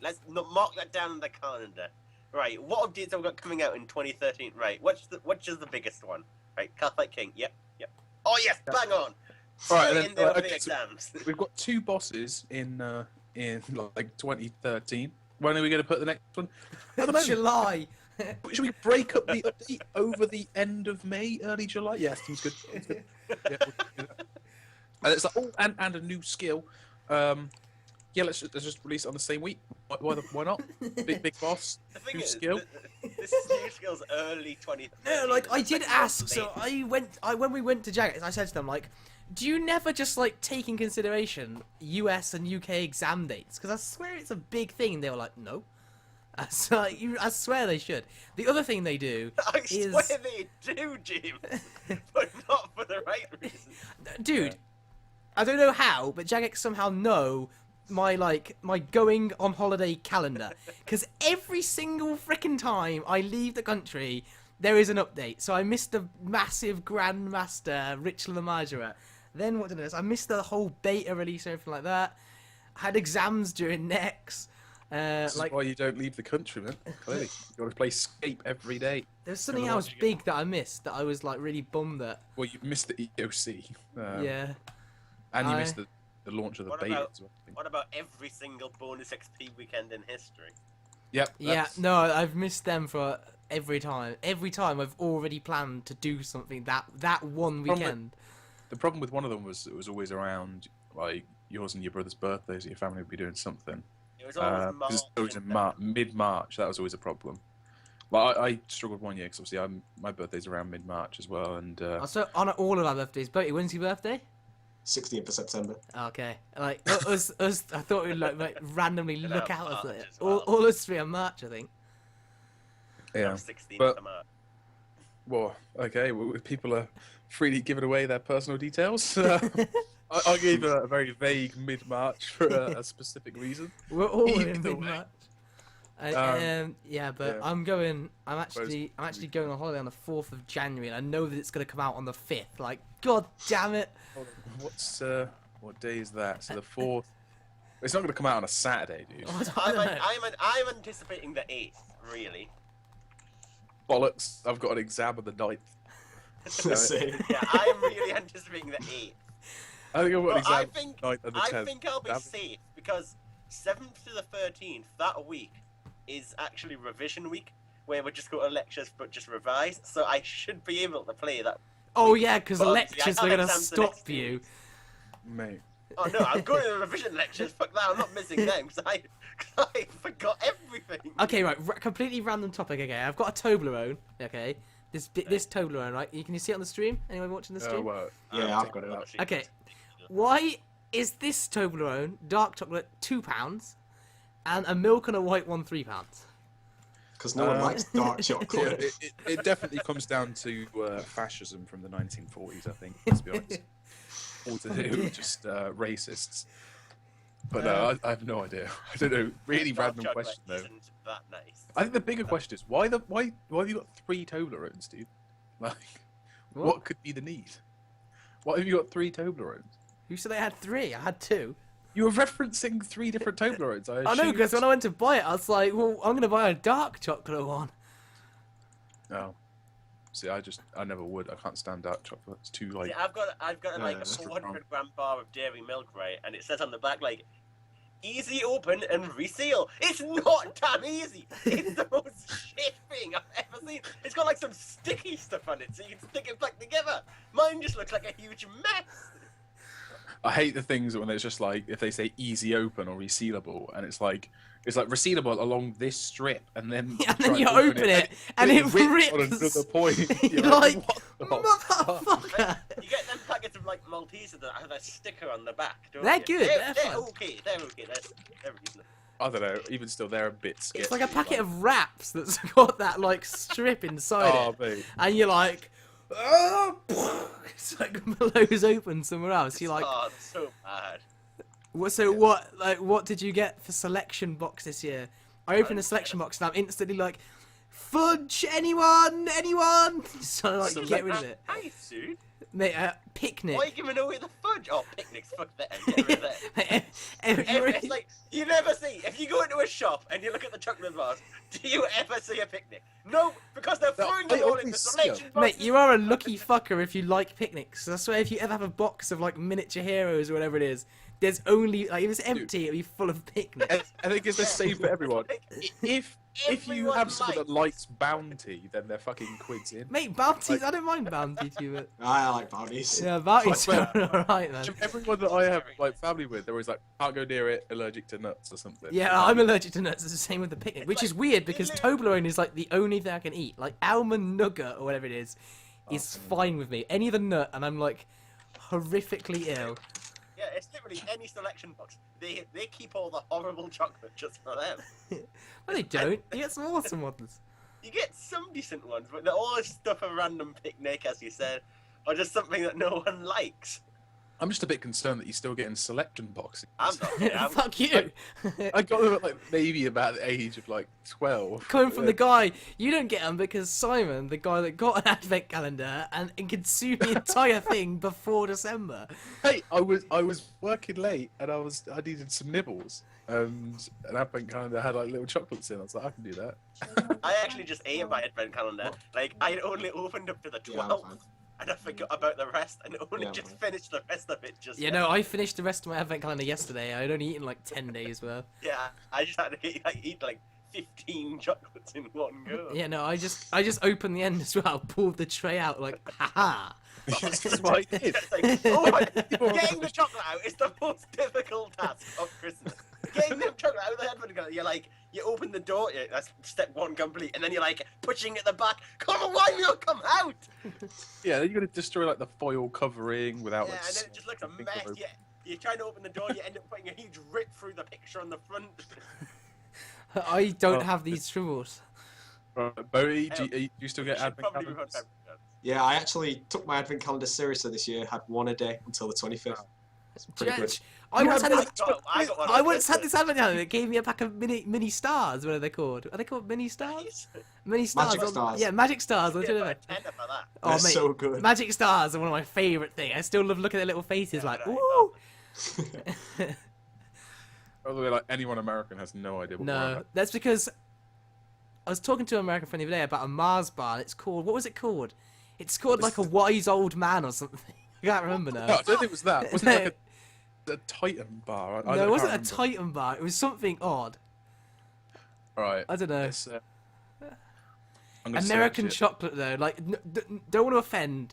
Let's mark that down in the calendar. Right, what updates have we got coming out in 2013? Right, which is the biggest one? Right, Calphite King, yep. Oh yes, bang on! All right, Straight then, in there with okay, the so exams. we've got 2 bosses in like 2013. When are we going to put the next one? At the moment. July. Should we break up the update over the end of May, early July? Yes, seems good. Seems good. Yeah, we'll do that. And it's like, oh, and a new skill. Yeah, let's just release it on the same week. Why not? Big boss. The thing New is, skill. this new skill's early 2013. No, like I did It's ask. So late. when we went to Jagex, I said to them like, "Do you never just like take in consideration US and UK exam dates? Because I swear it's a big thing." And they were like, "No." So I swear they should. The other thing they do I is, swear they do, Jim, but not for the right reason. dude, I don't know how, but Jagex somehow know my going on holiday calendar, because every single freaking time I leave the country there is an update. So I missed the massive Grandmaster Rich Lamajara. Then what did I miss? I missed the whole beta release and everything like that. I had exams during next. This Like is why you don't leave the country, man. Clearly, you got to play Scape every day. there's something Never else watch it. big that I missed that I was like really bummed at. Well, you missed the EOC. Yeah. And you I- missed the launch of the What beta about- as well. I think. What about every single bonus XP weekend in history? Yep. Yeah, that's- no, I've missed them for every time. Every time I've already planned to do something that one Problem with- weekend. The problem with one of them was it was always around like yours and your brother's birthdays. Your family would be doing something. It was always March. Because it was in and- mid-March. That was always a problem. Well, I struggled one year because obviously my birthday's around mid-March as well, and Also, on all of our birthdays. B0aty, when's your birthday? 16th of September. Okay. Like, us, I thought we'd like randomly And look I'm out of March it. as well. All us three are March, I think. yeah. 16th But- of March. Well, okay. Well, people are freely giving away their personal details. I gave a very vague mid-March for a specific reason. We're all Either in way. mid-March. Yeah, but yeah. I'm actually going on holiday on the 4th of January, and I know that it's gonna come out on the 5th. Like, god damn it! Hold on, what day is that? So the 4th. It's not going to come out on a Saturday, dude. I don't know. I'm anticipating the 8th, really. Bollocks! I've got an exam on the 9th. Same. Yeah, I am really anticipating the 8th. I think I've got an But exam I think 9th and the 10th. I think I'll be Damn. safe because 7th to the 13th that week is actually revision week, where we just go to lectures but just revise. So I should be able to play that. Oh yeah, because But obviously, lectures I are have gonna exams the stop next you. week. Mate. Oh no, I'm going to the revision lectures. Fuck that, I'm not missing them because I forgot everything. Okay, right, completely random topic. Okay, I've got a Toblerone. Okay, This Toblerone, right? Can you see it on the stream? Anyone watching the stream? Well, Yeah, I've got it up. Okay. Why is this Toblerone dark chocolate £2 and a milk and a white one £3? Because no one likes dark yeah, chocolate. it definitely comes down to fascism from the 1940s, I think. Let's be honest. All to do with just racists. But no, I have no idea. I don't know. Really random question though. Isn't that nice? I think the bigger question is why have you got 3 Toblerones, dude? Like, what could be the need? Why have you got 3 Toblerones? Who said I had 3? I had 2. You were referencing 3 different Toblerones. I know, because when I went to buy it, I was like, well, I'm going to buy a dark chocolate one. No. See, I never would. I can't stand dark chocolate. It's too like. See, I've got like a that's 400-gram bar of dairy milk, right? And it says on the back like, easy open and reseal. It's not damn easy. It's the most shit thing I've ever seen. It's got like some sticky stuff on it, so you can stick it back together. Mine just looks like a huge mess. I hate the things when it's just like if they say easy open or resealable, and it's like resealable along this strip, and then And then you open it, and it rips. on another point. You're like, motherfucker. You get them packets of like Maltesers that have a sticker on the back. Don't They're you? good, they're They're fun. okay. They're okay. They're reasonable. I don't know. Even still, they're a bit sketchy. It's like a packet of wraps that's got that like strip inside Oh, it, mate. and you're like, oh, it's like blows open somewhere else. You're like, Oh, it's so bad. what did you get for selection box this year? I opened a selection box and I'm instantly like, fudge, anyone? So like, get rid of it. Nice, dude. Mate, picnic. Why are you giving away the fudge? Oh, picnics, fuck that. Get rid of that. It's like, you never see, if you go into a shop and you look at the chocolate bars, do you ever see a picnic? No, because they're throwing them I all always in the see selection 'em. boxes. Mate, you are a lucky fucker if you like picnics. I swear, if you ever have a box of like miniature heroes or whatever it is, there's only like if it's empty, it'll be full of picnics. I think it's the same for everyone. If you Everyone have someone that likes- likes bounty, then they're fucking quids in. Mate, bounties, I don't mind bounty to you, but I like bounties. yeah, bounties Like, are alright then. Everyone that I have like family with, they're always like, can't go near it, allergic to nuts or something. Yeah, I'm allergic to nuts. It's the same with the picnic, which like, is weird because you Toblerone is like the only thing I can eat. Like almond nougat or whatever it is fine with me. Any other nut, and I'm like horrifically ill. Yeah, it's literally any selection box. They keep all the horrible chocolate just for them. No, they don't. You get some awesome ones. You get some decent ones, but they're all stuff a random picnic, as you said, or just something that no one likes. I'm just a bit concerned that you're still getting selection boxes. I'm not. Fuck you. I got them at like maybe about the age of like 12. Coming from the guy, you don't get them because Simon, the guy that got an advent calendar and consumed the entire thing before December. Hey, I was working late and I needed some nibbles, and an advent calendar had like little chocolates in. I was like, I can do that. I actually just ate my advent calendar. Like, I had only opened up to the Yeah, I'm 12th, fine. and I forgot about the rest, and only Yeah, just fine. finished the rest of it just Yeah, no, I finished the rest of my advent calendar yesterday. I'd only eaten like 10 days worth. Yeah, I just had to eat like 15 chocolates in one go. Yeah, no, I just opened the end as well, pulled the tray out like, haha. That's what I did. It's like, oh my, getting the chocolate out is the most difficult task of Christmas. Getting the chocolate out of the advent calendar, you're like, you open the door, that's step 1 complete, and then you're like, pushing at the back, come on, why will come out? Yeah, then you're gonna destroy like the foil covering without. Yeah, like, and then it just looks a something mess. over- Yeah, you're trying to open the door, you end up putting a huge rip through the picture on the front. I don't Oh. have these troubles. Right, B0aty, do you still You get should advent probably move on calendars? to Yeah, I actually took my advent calendar seriously this year. Had one a day until the 25th. It's pretty good. I once had this. one I on once had Christmas. this advent calendar that gave me a pack of mini stars. What are they called? Are they called mini stars? Nice. Mini stars. Magic stars. Yeah, magic stars. Yeah, I don't know. but a tenner for that. Oh, They're mate, so good. magic stars are one of my favourite things. I still love looking at their little faces, Yeah, like, I ooh. By the way, like anyone American has no idea what we're No, about. that's because I was talking to an American friend the other day about a Mars bar. And it's called, what was it called? It's called like a wise old man or something. I can't remember now. No, I don't think it was that. Wasn't it like a Titan bar? I No, don't it wasn't a remember. Titan bar. It was something odd. Right. I don't know. Let's, I'm gonna American search it. chocolate though, like don't want to offend,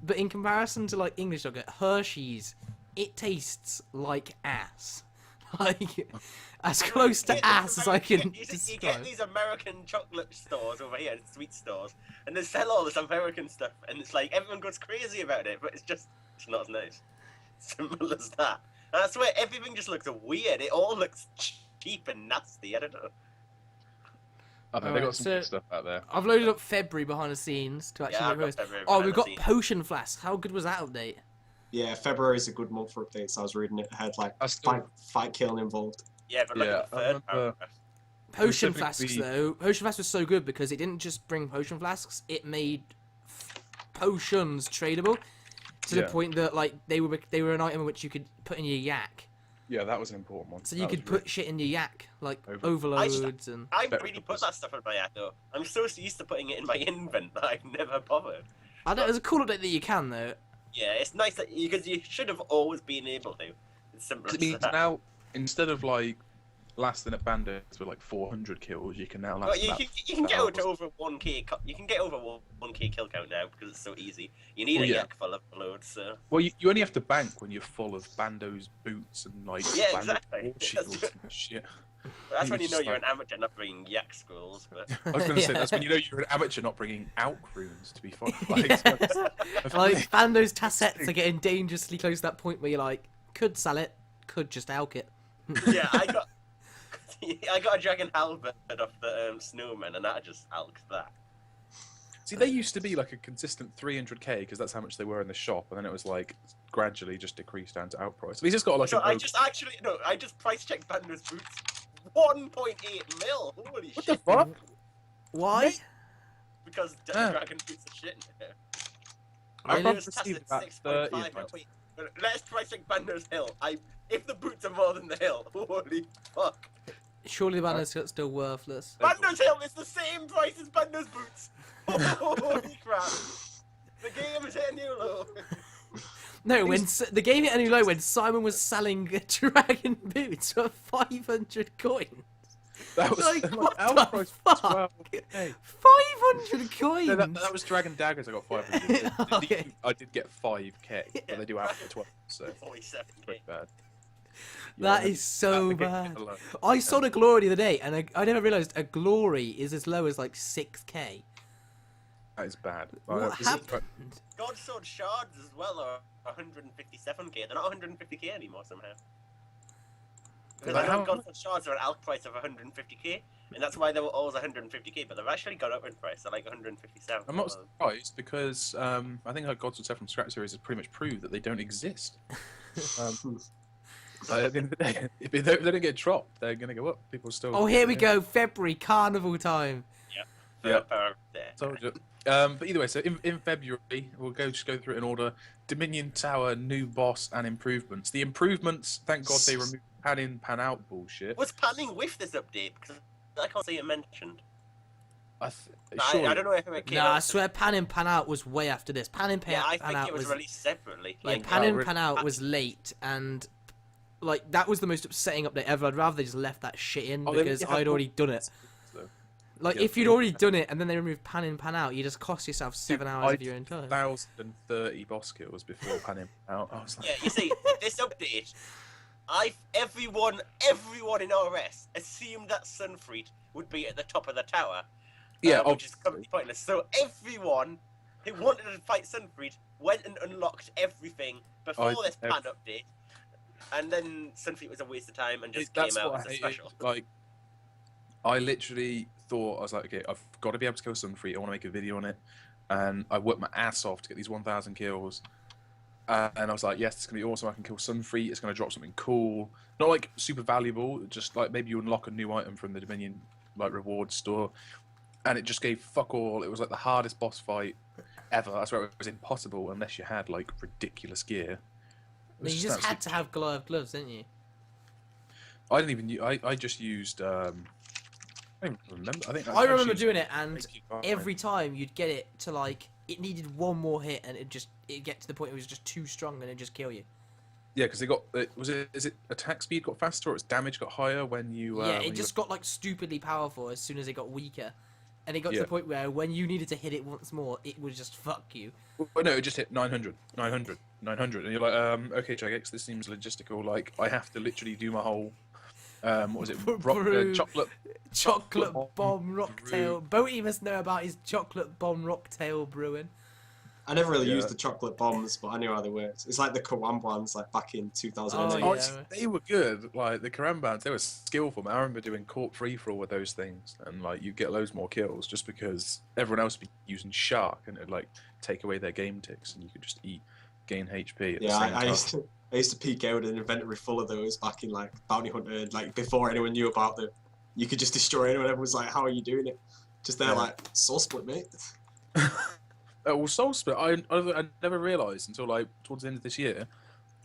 but in comparison to like English chocolate, Hershey's, it tastes like ass. like as close to ass as I can You describe. get these American chocolate stores over here, sweet stores, and they sell all this American stuff, and it's like everyone goes crazy about it, but it's not as nice. Simple as that. And I swear, everything just looks weird. It all looks cheap and nasty. I don't know. I don't know, they Alright, got some so- good stuff out there. I've loaded up February behind the scenes to actually Yeah, I've make got post. February Oh, behind we've the got scenes. potion flasks. How good was that update? Yeah, February is a good month for updates. I was reading it. It had like I still- fight killing involved. Yeah, but look Yeah, at the I third remember- paragraph. Potion Specifically- flasks though. Potion flasks was so good because it didn't just bring potion flasks. It made potions tradable to the Yeah. point that like they were an item which you could put in your yak. Yeah, that was an important one. So you That could was put shit in your yak like Over- overloads and. I Better really put purpose. that stuff in my app though. I'm so used to putting it in my invent that I've never bothered. I don't. It's a cool update that you can though. Yeah, it's nice that because you should have always been able to. It's simple It as means that. now, instead of like lasting at bandits with like 400 kills, you can now last. Well, you about can get hours. to over 1k. You can get over 1k kill count now because it's so easy. You need Oh, a yeah. yak full of loads. So Well, you only have to bank when you're full of Bando's boots and like Yeah, Bando exactly. war shields and shit. that's when you It's know just you're like- an amateur, not bringing yak scrolls. But I was going to say Yeah. that's when you know you're an amateur, not bringing out runes. To be fine, like, Yeah. Like Bando's tassets are getting dangerously close to that point where you're like, could sell it, could just alk it. yeah, I got a dragon halberd off the snowman, and that just alked that. see, they used to be like a consistent 300k because that's how much they were in the shop, and then it was like gradually just decreased down to outprice. But he's just got like So an I oak- just price checked Bando's boots. 1.8 mil. Holy What shit! the fuck? Why? Because Ah. dragon boots are shit. I Really? must Bando's receive test about at 30 6.5. of my- Wait, let's price check Bando's hill. If the boots are more than the hill, holy fuck! Surely the Bando's still worthless. Bando's hill is the same price as Bando's boots. Holy crap! The game is hitting you low. No, when the game hit a new low when Simon was selling dragon boots for 500 coins. That was Like, my what the outprice fuck? 12k. 500 coins. No, that was Dragon Daggers. I got 500. Okay. I did get 5k, but they do have for 12, so 47k. pretty bad. That Yeah, is so the game bad. alone. I sold a glory the other day, and I never realised a glory is as low as like 6k. That is bad. What This is- happened? God Sword shards as well are 157k. They're not 150k anymore somehow. Because Like I know how- God Sword shards are an alk price of 150k, and that's why they were always 150k. But they've actually gone up in price. They're like 157. I'm not surprised because I think our Gods Will from Scrap series has pretty much proved that they don't exist. Like, at the end of the day, if they don't get dropped, they're going to go up. People still. Oh, here we go. February carnival time. Yeah. There. Told you. But either way, so in February, we'll just go through it in order. Dominion Tower, new boss, and improvements. The improvements, thank God they removed pan in, pan out bullshit. Was panning with this update? Because I can't see it mentioned. I I don't know if it came Nah, out. I swear pan in, pan out was way after this. Pan in, pan, Yeah, I pan think out it was released separately. Yeah, Like, pan Oh, in, really? pan out was late, and like that was the most upsetting update ever. I'd rather they just left that shit in Oh, they- because yeah, I'd already done it. so- Like Yeah, if you'd yeah. already done it and then they removed pan in, pan out, you just cost yourself 7 hours of your own time. 1,030 boss kills before pan in, pan out. I was like, yeah, you see, this update, everyone in RS assumed that Sunfreet would be at the top of the tower. yeah, Which is completely pointless. So everyone who wanted to fight Sunfreet went and unlocked everything before this pan update, and then Sunfreet was a waste of time and just that's came out what as I a hated. special. Like, I literally thought, I was like, okay, I've got to be able to kill Sunfreet. I want to make a video on it. And I worked my ass off to get these 1,000 kills. And I was like, yes, it's going to be awesome. I can kill Sunfreet. It's going to drop something cool. Not like super valuable, just like maybe you unlock a new item from the Dominion like reward store. And it just gave fuck all. It was like the hardest boss fight ever. I swear it was impossible unless you had like ridiculous gear. It was You just had absolute- to have Goliath gloves, didn't you? I didn't even. I just used. I don't even remember. I think I remember used doing it, and Reiki every time you'd get it to like it needed one more hit, and it'd get to the point it was just too strong, and it'd just kill you. Yeah, because they got. Is it attack speed got faster or its damage got higher when you? Yeah, when it just got like stupidly powerful as soon as it got weaker. And it got to Yeah. the point where when you needed to hit it once more, it would just fuck you. Well, no, it just hit 900, 900, 900, and you're like, okay, Jagex, this seems logistical. Like, I have to literally do my whole, what was it, Brew. chocolate Chocolate bomb bomb rocktail. B0aty must know about his chocolate bomb rocktail brewing. I never really Yeah. used the chocolate bombs, but I knew how they worked. It's like the Kawambwans, like back in 2008. Oh, Oh, yeah. they were good. Like the Karambans, they were skillful. Man. I remember doing court free for all with those things, and like you get loads more kills just because everyone else would be using shark, and it'd like take away their game ticks, and you could just gain HP at the Yeah, same I time. used to peek out an inventory full of those back in like Bounty Hunter, like before anyone knew about them. You could just destroy anyone. Everyone was like, "How are you doing it?" Just there, Yeah. like soul split, mate. Well, Soul Split, I never realised until like towards the end of this year.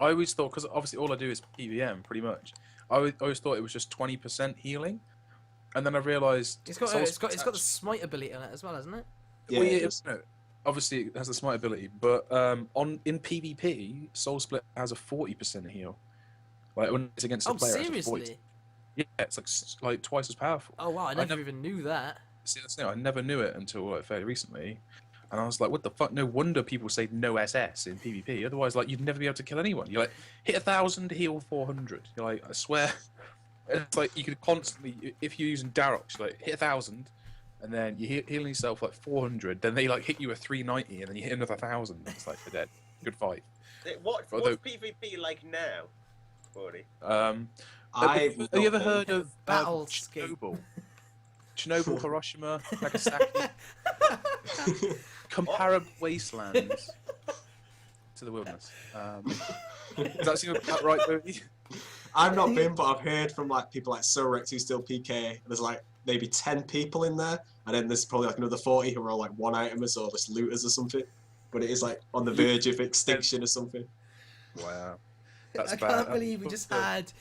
I always thought, because obviously all I do is PVM pretty much. I always thought it was just 20% healing, and then I realised It's got Soul it's got Split's the smite ability on it as well, hasn't it? Yeah, Well, it yeah, is. no, obviously it has the smite ability, but in PvP, Soul Split has a 40% heal. Like when it's against a Oh, player, it's a 40. seriously? Yeah, it's like twice as powerful. Oh wow, I never even knew that. See, that's the thing, I never knew it until like fairly recently, and I was like, what the fuck? No wonder people say no SS in PvP. Otherwise, like you'd never be able to kill anyone. You're like hit 1,000, heal 400. You're like, I swear, it's like you could constantly, if you're using Darox, you're like hit 1,000. And then you healing yourself like 400, then they like hit you a 390, and then you hit another 1,000. It's like you're dead. Good fight. What's Although- PvP like now, Buddy? I've Have you ever not heard of Battlescape. Chernobyl? Chernobyl, Hiroshima, Nagasaki, comparable wastelands to the wilderness. Does that seem about right, B0aty? I've not been, but I've heard from like people like Sorex who still PK. There's like maybe 10 people in there, and then there's probably like another 40 who are all like one-itemers or just looters or something. But it is like on the verge of extinction or something. Wow, that's I bad. can't believe we just had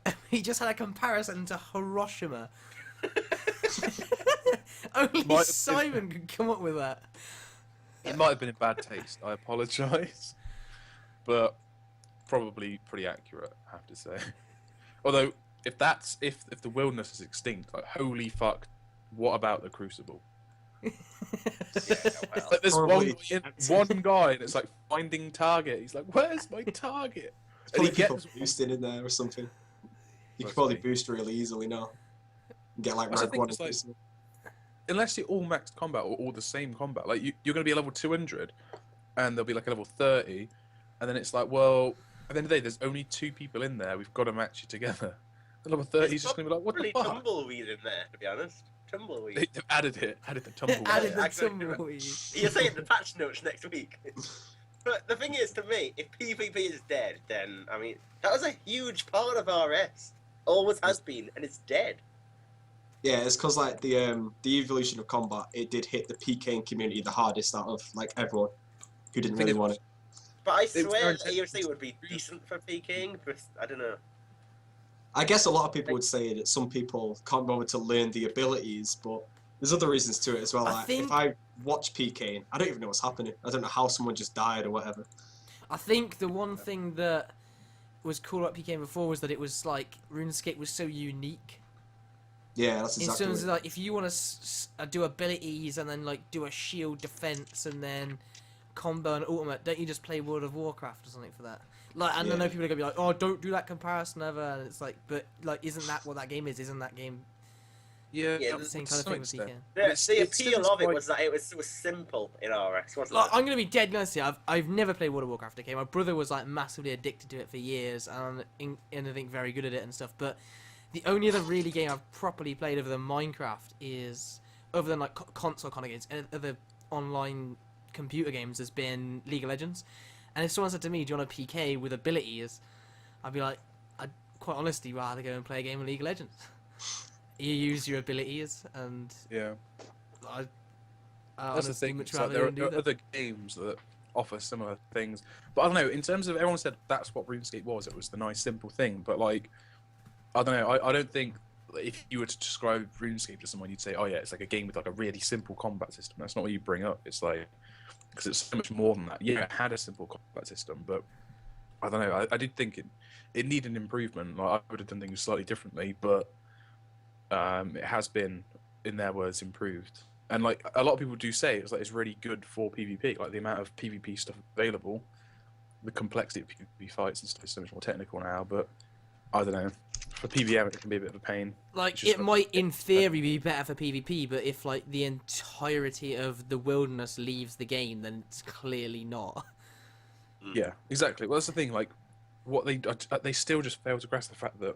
a comparison to Hiroshima. Only Might have Simon could come up with that. It might have been in bad taste. I apologise, but probably pretty accurate, I have to say. Although, if the wilderness is extinct, like holy fuck, what about the Crucible? It's like there's Probably one guy, and it's like finding target. He's like, "Where's my target?" There's And probably he people gets boosting in there or something. You could Must probably be. boost really easily now. Get like That's the rank thing, 1 it's or like- something. unless you're all maxed combat or all the same combat. Like you're going to be a level 200, and there'll be like a level 30, and then it's like, well, at the end of the day, there's only 2 people in there. We've got to match you together. The level 30 is just going to be like, what the Really fuck? tumbleweed in there, to be honest. Tumbleweed. They've added the tumbleweed. Added the Actually, tumbleweed. You're saying the patch notes next week. But the thing is, to me, if PvP is dead, then, I mean, that was a huge part of RS. Always has been, and it's dead. Yeah, it's because like the evolution of combat, it did hit the PKing community the hardest out of like everyone who didn't Thing really is, want it. But I They were swear very AOC would be decent for PKing, but I don't know. I guess a lot of people would say that some people can't bother to learn the abilities, but there's other reasons to it as well. I Like think- if I watch PKing, I don't even know what's happening. I don't know how someone just died or whatever. I think the one thing that was cool about PK before was that it was like RuneScape was so unique. Yeah, that's In exactly. terms of It. like, if you want to do abilities and then like do a shield defense and then combo and ultimate, don't you just play World of Warcraft or something for that? Like, and I know Yeah. people are gonna be like, "Oh, don't do that comparison ever," and it's like, but like, isn't that what that game is? Isn't that game Yeah, Yeah, the to same to kind of some thing with extent. PK? The, It's- the it appeal seems of it like- was that it was simple in RS, wasn't Like, it? I'm gonna be dead honest here. I've never played World of Warcraft. Okay, my brother was like massively addicted to it for years, and I think very good at it and stuff. But the only other really game I've properly played other than Minecraft is, other than like console kind of games, and other online computer games, has been League of Legends. And if someone said to me, "Do you want a PK with abilities?" I'd be like, I'd quite honestly rather go and play a game of League of Legends. You use your abilities, and Yeah. I That's the honestly thing. much It's like rather there go and do are that. other games that offer similar things, but I don't know. In terms of everyone said that's what RuneScape was. It was the nice simple thing, but like I don't know. I don't think if you were to describe RuneScape to someone, you'd say, oh yeah, it's like a game with like a really simple combat system. That's not what you bring up. It's like because it's so much more than that. Yeah, it had a simple combat system, but I don't know. I did think it needed improvement. Like I would have done things slightly differently, but it has been in their words, improved. And like a lot of people do say, it's really good for PvP. Like the amount of PvP stuff available, the complexity of PvP fights and stuff is so much more technical now. But I don't know. For PvM, it can be a bit of a pain. Like, it might, in theory, be better for PvP, but if, like, the entirety of the wilderness leaves the game, then it's clearly not. Yeah, exactly. Well, that's the thing. Like, what they still just fail to grasp the fact that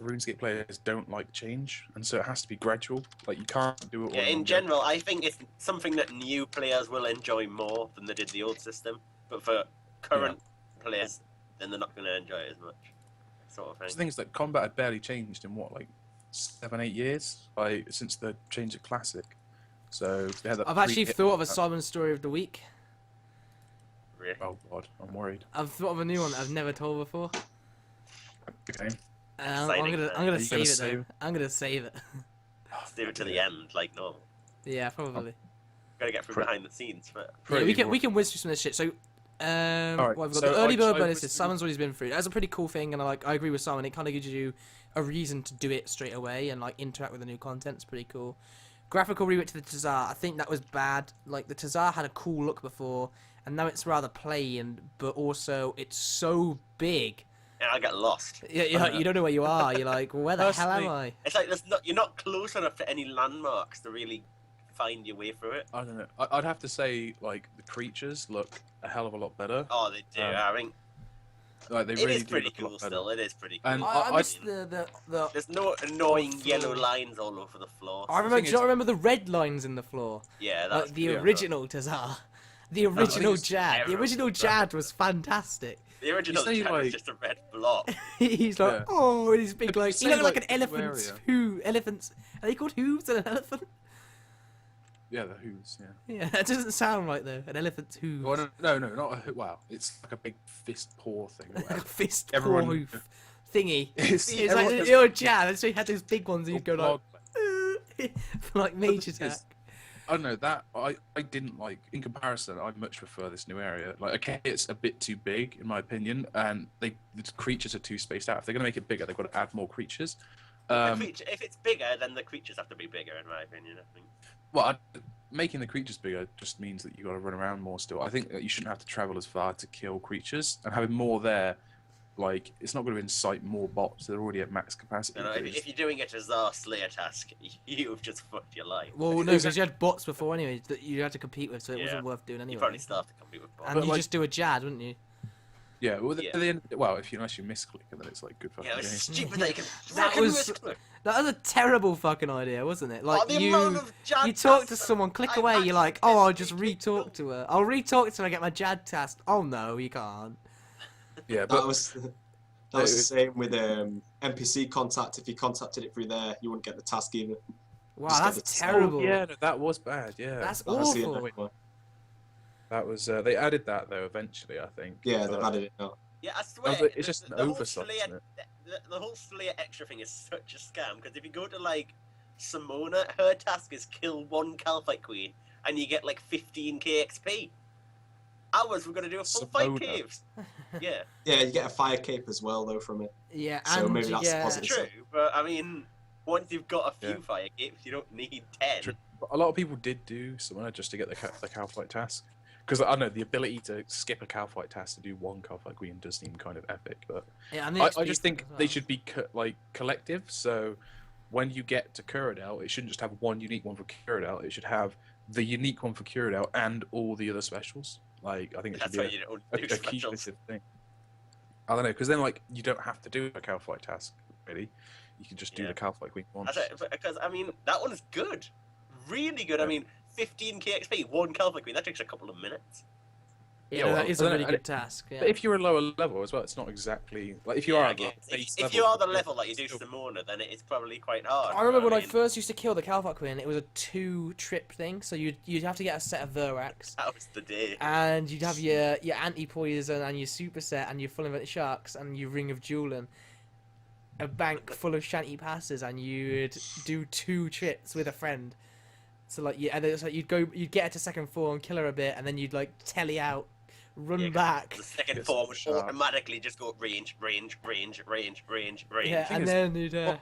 RuneScape players don't like change, and so it has to be gradual. Like, you can't do it all Yeah, in one go. general, I think it's something that new players will enjoy more than they did the old system. But for current players, then they're not going to enjoy it as much. Sort of thing. The thing is that combat had barely changed in what, like 7-8 years, like since the change of Classic. So they had that. I've actually thought of a Simon story of the week. Really? Oh god, I'm worried. I've thought of a new one that I've never told before. Okay. I'm Exciting, gonna Are you save gonna it save though. it? I'm gonna save it. Save it to the end, like normal. Yeah, probably. Gotta get through Pre- behind the scenes. But Yeah, Pretty we can whiz through some of this shit. So, Alright, what have we got? so The early bird I bonuses. was- Simon's already been through. That's a pretty cool thing, and I agree with Simon. It kind of gives you a reason to do it straight away and like interact with the new content. It's pretty cool. Graphical rewrite to the Tazar. I think that was bad. Like the Tazar had a cool look before, and now it's rather plain, but also it's so big. yeah, I get lost. Yeah, you don't know where you are. You're like, well, where the hell am I? It's like you're not close enough to any landmarks to really find your way through it. I don't know. I'd have to say like the creatures look a hell of a lot better. Oh, they do. I mean, Like they it really is do pretty look a lot cool better. still. It is pretty cool. And I I miss the. There's no annoying floor. yellow lines all over the floor. I remember. thing Do you is- remember the red lines in the floor? Yeah, that's Like the cool. original Tazar. The think original it's Jad. The terrible. original Jad was fantastic. The original say, chat was like- just a red blob. He's like, Yeah. oh, and he's big like, Say, he looked like like, an the elephant's area. hoo. Elephants. Are they called hooves and an elephant? Yeah, the Who's. Yeah. Yeah, that doesn't sound right though. An elephant's hooves. Well, no, not a hoo. Wow, it's like a big fist paw thing. Or Like a whatever. fist Everyone- paw hoof thingy. It's, It's everyone like does your Jad, and so he had those big ones, and you'd go blog- like, for like mage It's- attack. I don't know that I didn't like. In comparison, I much prefer this new area. Like, okay, it's a bit too big in my opinion, and the creatures are too spaced out. If they're gonna make it bigger, they've got to add more creatures. If it's bigger, then the creatures have to be bigger, in my opinion. I think. Well, making the creatures bigger just means that you got to run around more. Still, I think that you shouldn't have to travel as far to kill creatures, and having more there, like it's not going to incite more bots. They're already at max capacity. You know, if you're doing it as a Slayer task, you've just fucked your life. Well, no, because you had bots before anyway that you had to compete with, so it Yeah. wasn't worth doing You anyway. probably still have to compete with bots. And But, you like- just do a Jad, wouldn't you? Yeah, well, Yeah. At the end, well, unless you misclick, and then it's like good fucking Yeah, it game. was stupid that you can. That freaking was- misclick. That was a terrible fucking idea, wasn't it? Like Oh, the amount you of Jad talk to tasks someone, click I away, you're actually like, oh, I'll just physically re-talk clicked to her. I'll re-talk to her and get my Jad task. Oh no, you can't. Yeah, That but was the same with NPC contact. If you contacted it through there, you wouldn't get the task either. Wow, Just get that's the- terrible. yeah, no, that was bad. Yeah, That's That's the awful. annoying one. that was. They added that though eventually, I think. Yeah, but- they've added it now. Yeah, I swear. but it's just an the whole oversight, Slayer- isn't it? The whole Slayer extra thing is such a scam because if you go to like Simona, her task is kill one Calphite Queen and you get like 15k XP. Ours, we're gonna do a full fight Simona. caves. Yeah, Yeah, you get a fire cape as well though from it. Yeah, So and maybe that's yeah, positive. true. But I mean, once you've got a few Yeah. fire caves, you don't need 10. True. But a lot of people did do Simona just to get the cow fight task. Because I know the ability to skip a cow fight task to do one cow fight queen does seem kind of epic, but yeah, and the I XP just stuff think as they well. should be like collective. So when you get to Kuradel, it shouldn't just have one unique one for Kuradel. It should have the unique one for Kuradel and all the other specials. Like I think it should That's be why you don't a do specials. cumulative thing. I don't know, because then like you don't have to do a cow fight task really. You can just do Yeah. the cow fight queen once. Because I mean, that one's good, really good. I Yeah. mean, 15k XP, one Calphite Queen. That takes a couple of minutes. Yeah, Yeah, no, well, that is a and really then- good task. Yeah. But if you're a lower level as well, it's not exactly like if you Yeah, are I at the guess. base If level, you are the level that you do still- Simona, then it's probably quite hard. I remember when I mean, first used to kill the Calphite Queen, it was a 2-trip thing, so you'd have to get a set of Verax, That was the day. and you'd have your anti-poison and your super set and your full invented sharks and your ring of Julian, a bank full of shanty passes, and you'd do 2 trips with a friend. So like, yeah, and it's like you'd get her to second form, kill her a bit, and then you'd like telly out, run Yeah, 'cause back, The second Yes, form would sharp. automatically just go range. yeah, thing and is, then you'd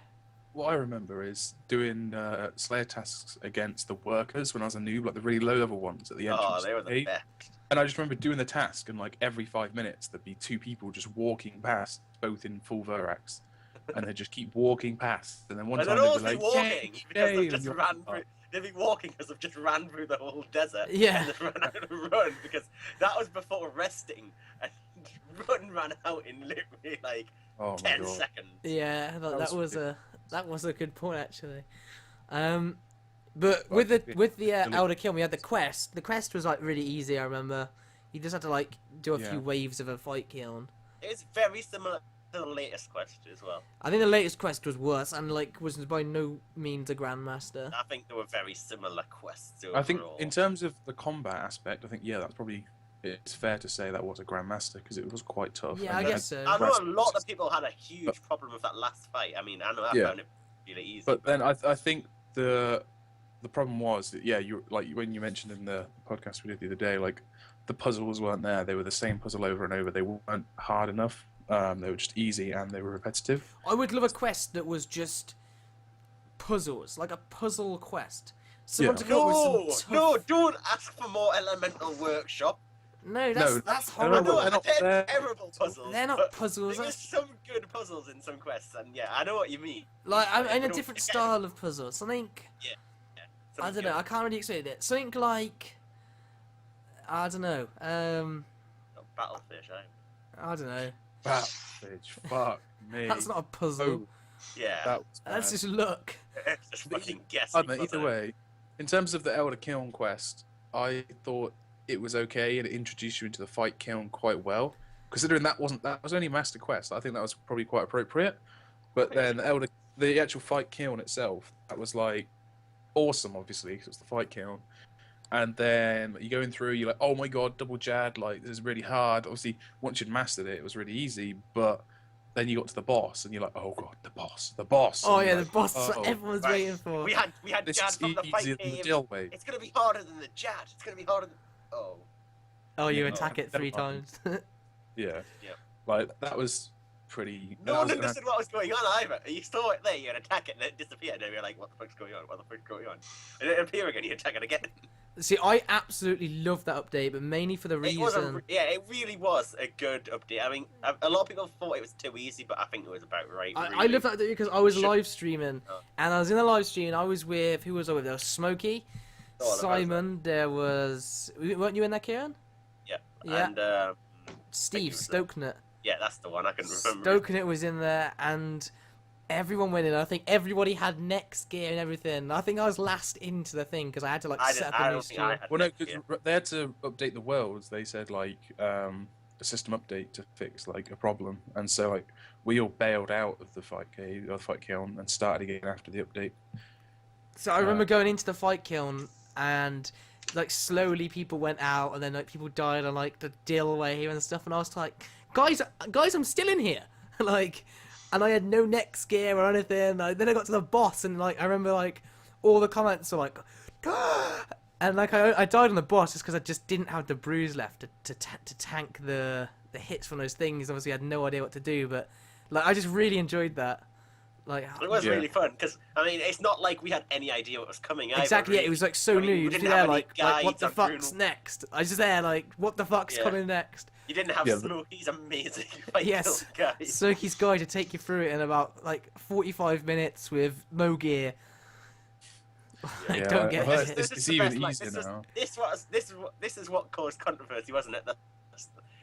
what I remember is doing Slayer tasks against the workers when I was a noob, like the really low-level ones at the entrance. Oh, they were the best. And I just remember doing the task, and like every 5 minutes there'd be 2 people just walking past, both in full Verax, and they'd just keep walking past. And then one And time they'd they'd always be be like, walking "Yay, because yay," they've and just you're ran like, through. They'd be walking because they've just ran through the whole desert. Yeah. And they've run out of run because that was before resting. And run ran out in literally like "Oh my 10 god." seconds. Yeah, was that was a good point actually. But with Right, the delete. Elder Kill, we had the quest. The quest was like really easy. I remember. You just had to like do a Yeah. few waves of a fight kiln. It's very similar to the latest quest as well. I think the latest quest was worse and like was by no means a grandmaster. I think they were very similar quests overall. I think in terms of the combat aspect, I think that's probably, it's fair to say that was a grandmaster because it was quite tough. Yeah, and I then guess so. I know rest- a lot of people had a huge problem with that last fight. I mean, I know I Yeah. found it really easy. But then I think the problem was that you like when you mentioned in the podcast we did the other day, like the puzzles weren't there. They were the same puzzle over and over. They weren't hard enough. They were just easy and they were repetitive. I would love a quest that was just puzzles, like a puzzle quest. Someone Yeah. to come up with some No, tough... don't ask for more elemental workshop. No, No, that's I horrible. know they're not they're there. terrible puzzles. They're not but puzzles. There's That's some good puzzles in some quests, and yeah, I know what you mean. like I'm in a Don't different forget style of puzzle. Something some I don't good- know. I can't really explain it. Something like I don't know. Battlefish, I don't know. Battlefish, fuck me. That's not a puzzle. Oh, yeah. that was That's bad. just luck. It's just fucking guessing. I don't know, wasn't either it? way, in terms of the Elder Kiln quest, I thought it was okay and it introduced you into the fight kiln quite well. Considering that was only Master Quest, I think that was probably quite appropriate. But then the actual fight kiln itself, that was like awesome, obviously, because it's the fight kiln. And then you're going through, you're like, oh my god, double jad, like this is really hard. Obviously, once you'd mastered it, it was really easy. But then you got to the boss, and you're like, oh god, the boss. Oh And yeah, you're the like, boss is oh, what everyone's Right. waiting for. We had this Jad is from the easier fight than the cave. Dill way. It's gonna be harder than the Jad. It's gonna be harder than. Oh. Oh, you No, attack it 3 never mind. times. Yeah. Yeah. Like that was pretty. No that one was- understood what was going on either. You saw it there, you'd attack it, and it disappeared, and you're like, what the fuck's going on? What the fuck's going on? And it appear again, you attack it again. See, I absolutely love that update, but mainly for the It was reason. it really was a good update. I mean, a lot of people thought it was too easy, but I think it was about right. I really. love that update because I was Should- live streaming, Oh. and I was in a live stream. I was with who was I with? There was Smokey, Oh, that Simon. There was weren't you in there, Kieran? Yeah. Yeah. And Steve was there. Stokenut. yeah, that's the one I can remember. Stokenut was in there, and everyone went in. I think everybody had next gear and everything. I think I was last into the thing because I had to like I set didn't. up a I new don't think stream. I had. Well, no, next because year. they had to update the worlds. They said like a system update to fix like a problem, and so like we all bailed out of the fight cave or the fight kiln and started again after the update. So I remember going into the fight kiln and like slowly people went out and then like people died on like the Dill wave and stuff and I was like, guys, I'm still in here. Like, and I had no next gear or anything. Like, then I got to the boss and like I remember like all the comments were like, and like I died on the boss just because I just didn't have the bruise left to tank the hits from those things. Obviously, I had no idea what to do, but like I just really enjoyed that. Like It was Yeah. really fun because I mean, it's not like we had any idea what was coming. Either, exactly, yeah, really. it was like so I mean, new. we You're just didn't there have any like what guides the on fuck's Rune- next? I was just there like what the fuck's Yeah. coming next? You didn't have Yeah, Smokey's amazing fight Yes. kill guys. Soki's guide to take you through it in about like 45 minutes with no gear. Like, Yeah, don't I get heard it. it's the even best, like, easier now. This is what caused controversy, wasn't it?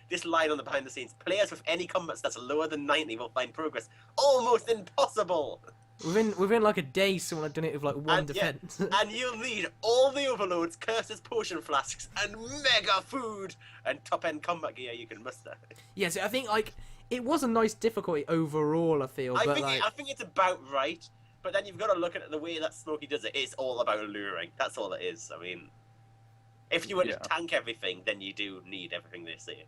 This line on the behind the scenes: players with any combat stats lower than 90 will find progress almost impossible, Within like a day, someone had done it with like one And, yeah, defense. and you'll need all the overloads, curses, potion flasks, and mega food and top-end combat gear you can muster. Yes, I think like it was a nice difficulty overall. I feel, but like I think it's about right, but then you've got to look at it the way that Smokey does it. It's all about luring. That's all it is. I mean, if you were Yeah. to tank everything, then you do need everything they say.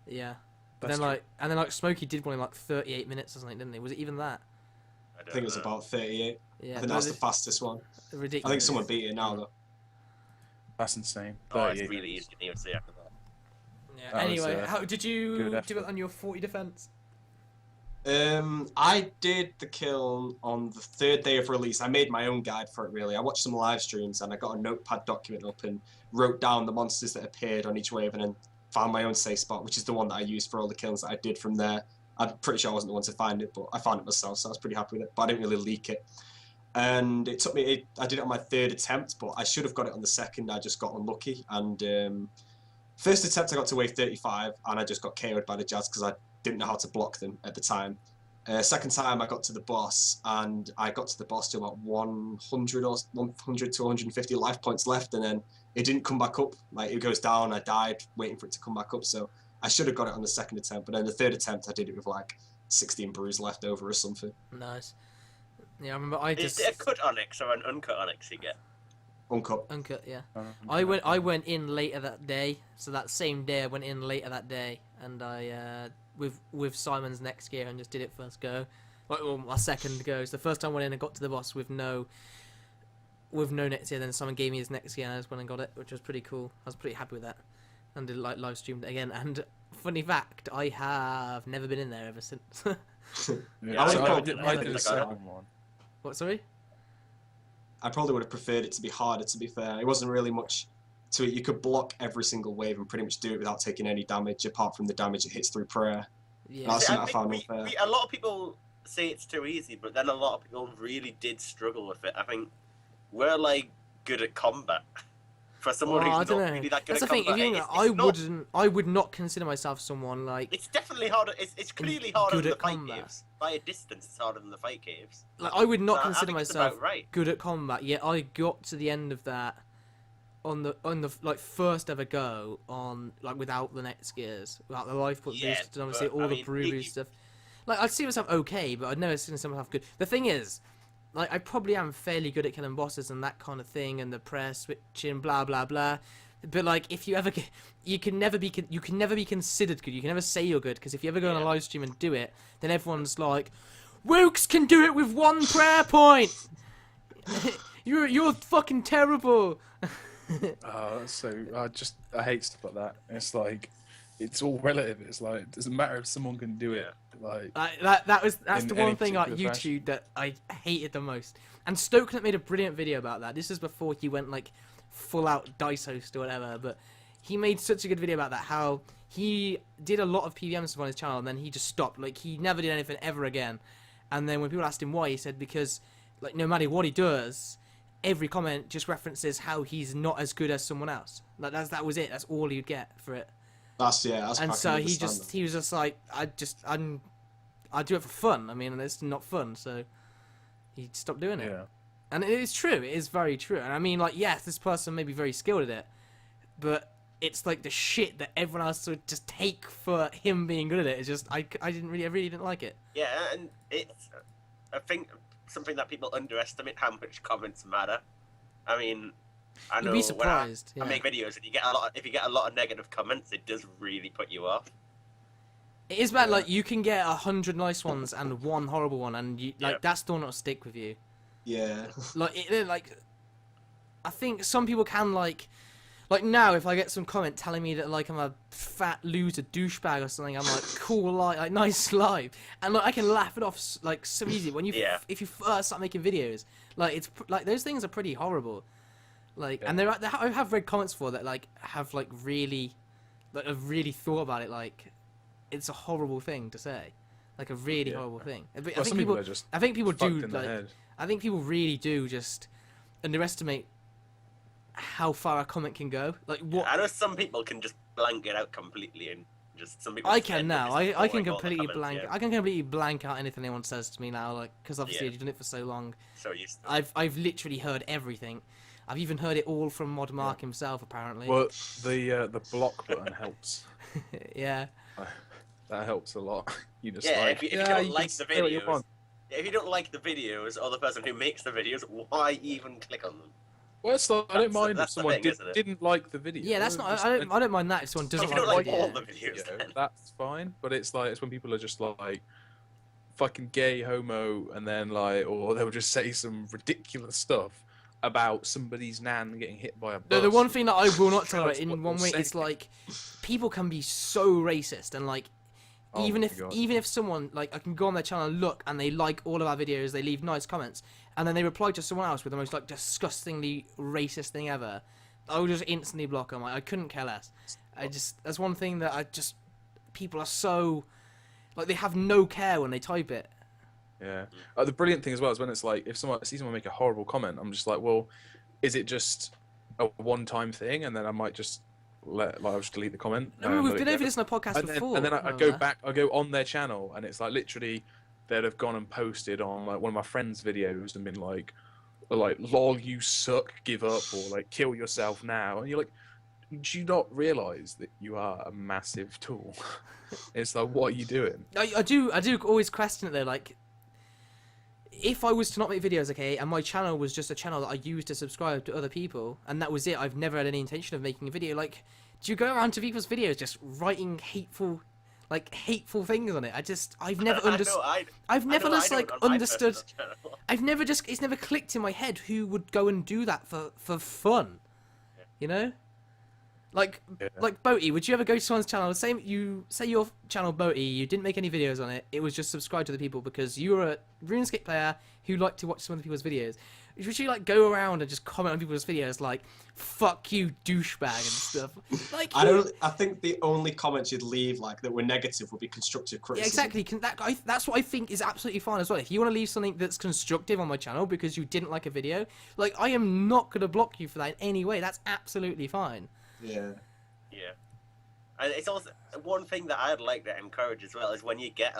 yeah. But That's then true. like and then like Smokey did one in like 38 minutes or something, didn't he? Was it even that? I think it was about 38. Yeah. I think that's the fastest one. ridiculous. I think someone beat it now though. That's insane. Oh, it's 38 really minutes. easy to even say after that. Yeah. That was, Anyway, how did good you do effort. it on your 40 defense? I did the kiln on the 3rd day of release. I made my own guide for it, really. I watched some live streams and I got a notepad document up and wrote down the monsters that appeared on each wave and then found my own safe spot, which is the one that I used for all the kilns that I did from there. I'm pretty sure I wasn't the one to find it, but I found it myself, so I was pretty happy with it. But I didn't really leak it. And it took me, I did it on my 3rd attempt, but I should have got it on the 2nd. I just got unlucky. And first attempt I got to wave 35 and I just got KO'd by the Jazz because I didn't know how to block them at the time. Second time I got to the boss and I got to the boss to about 100 or 100 to 150 life points left, and then it didn't come back up. Like, it goes down, I died waiting for it to come back up, so I should have got it on the 2nd attempt, but then the 3rd attempt I did it with like 16 brews left over or something. Nice. Yeah, I remember I just... Is it a cut onyx or an uncut onyx you get? Uncut. Uncut, yeah. Okay. I went in later that day, so that same day I went in later that day, and I with Simon's next gear and just did it first go. Well, my second go. So the first time I went in and got to the boss with no next gear, then someone gave me his next gear and I just went and got it, which was pretty cool. I was pretty happy with that, and did like live streamed it again. And funny fact, I have never been in there ever since. Yeah, so I did the like second one. What? Sorry. I probably would have preferred it to be harder, to be fair. It wasn't really much to it. You could block every single wave and pretty much do it without taking any damage, apart from the damage it hits through prayer. Yeah. That's See, something I found unfair. a lot of people say it's too easy, but then a lot of people really did struggle with it. I think we're like good at combat. For someone I who's don't not know. really that good That's the at thing. combat, If you it's not, I would not consider myself someone like. it's definitely harder. It's clearly harder good than at the fight combat. caves. By a distance, it's harder than the fight caves. Like, I would not I consider think it's myself about right. good at combat. Yet I got to the end of that on the like first ever go on like without the next gears, without the life put Yeah, boost, and obviously but, all I the mean, brew you- boost stuff. Like, I'd see myself okay, but I'd never seen myself good. The thing is, like, I probably am fairly good at killing bosses and that kind of thing, and the prayer switching, blah blah blah. But like, if you ever get, you can never be considered good. You can never say you're good, because if you ever go on a Yeah. live stream and do it, then everyone's like, Wooks can do it with 1 prayer point. You're fucking terrible. I hate stuff like that. It's like, it's all relative. It's like, it doesn't matter if someone can do it. Like, That's In the any one thing about particular YouTube that I hated the most. And Stokenut made a brilliant video about that. This is before he went like full out dice host or whatever, but he made such a good video about that, how he did a lot of PVM stuff on his channel and then he just stopped. Like, he never did anything ever again. And then when people asked him why, he said because like no matter what he does, every comment just references how he's not as good as someone else. Like, that was it. That's all he'd get for it. That's And I can so he understand that. was just like, I do it for fun. I mean, and it's not fun, so he stopped doing it. yeah. And it is true. It is very true. And I mean, like, yes, this person may be very skilled at it, but it's like the shit that everyone else would just take for him being good at it. It's just, I really didn't like it. Yeah, and it's, I think, something that people underestimate how much comments matter. I mean, I know You'd be surprised. when I Yeah. make videos and if you get a lot of negative comments, it does really put you off. It is bad. Yeah. Like, you can get 100 nice ones and 1 horrible one, and you like Yeah. that's still not stick with you. Yeah. Like, I think some people can like now if I get some comment telling me that like I'm a fat loser douchebag or something, I'm like, cool, like nice live, and like I can laugh it off like so easy when you Yeah. if you first start making videos. Like, it's like those things are pretty horrible. Like, and I have read comments for that like have like really have really thought about it. Like, it's a horrible thing to say, like a really Yeah. horrible thing. I Well, think some people are just I think people fucked do in the like. head. I think people really do just underestimate how far a comment can go. Like, what I know some people can just blank it out completely and just some people. I just can end up now. just I can ignoring all the completely comments, blank. yeah. I can completely blank out anything anyone says to me now. Like, because obviously Yeah. I've done it for so long. So used to. I've literally heard everything. I've even heard it all from Mod Mark himself, apparently. Well, the block button helps. Yeah. That helps a lot. You just Yeah, like, if you yeah, don't you like can the say what you videos, want. if you don't like the videos or the person who makes the videos, why even click on them? Well, it's like, I don't That's the- mind if that's the someone thing, isn't it? didn't like the video. Yeah, that's not. Just- I don't mind that if someone doesn't If you don't like like the all video. the videos, video, then that's fine. But it's like, it's when people are just like fucking gay, homo, and then like, or they'll just say some ridiculous stuff about somebody's nan getting hit by a bus. The one thing that I will not tolerate That's in what one they'll way say. is like people can be so racist and like Oh even my if God. even if someone like I can go on their channel and look and they like all of our videos, they leave nice comments, and then they reply to someone else with the most like disgustingly racist thing ever, I would just instantly block them. Like, I couldn't care less. That's one thing that people are so like they have no care when they type it. Yeah. The brilliant thing as well is when it's like, if I see someone make a horrible comment, I'm just like, well, is it just a one-time thing, and then I might just I'll just delete the comment. No, we've been over this on a podcast before. And then I go back, I go on their channel, and it's like literally they'd have gone and posted on like one of my friends' videos and been like, lol, you suck, give up, or like kill yourself now, and you're like, do you not realise that you are a massive tool? It's like, what are you doing? I do always question it though, like if I was to not make videos, okay, and my channel was just a channel that I used to subscribe to other people, and that was it, I've never had any intention of making a video, like, do you go around to people's videos just writing hateful things on it? I've never understood. I've never just like understood. It's never clicked in my head who would go and do that for fun, you know? Like B0aty, would you ever go to someone's channel? Say your channel B0aty, you didn't make any videos on it. It was just subscribed to the people because you were a RuneScape player who liked to watch some of the people's videos. Would you like go around and just comment on people's videos like "fuck you, douchebag" and stuff? Like I think the only comments you'd leave like that were negative would be constructive criticism. Yeah, exactly. That's what I think is absolutely fine as well. If you want to leave something that's constructive on my channel because you didn't like a video, like I am not gonna block you for that in any way. That's absolutely fine. Yeah. Yeah. And it's also one thing that I'd like to encourage as well is when you get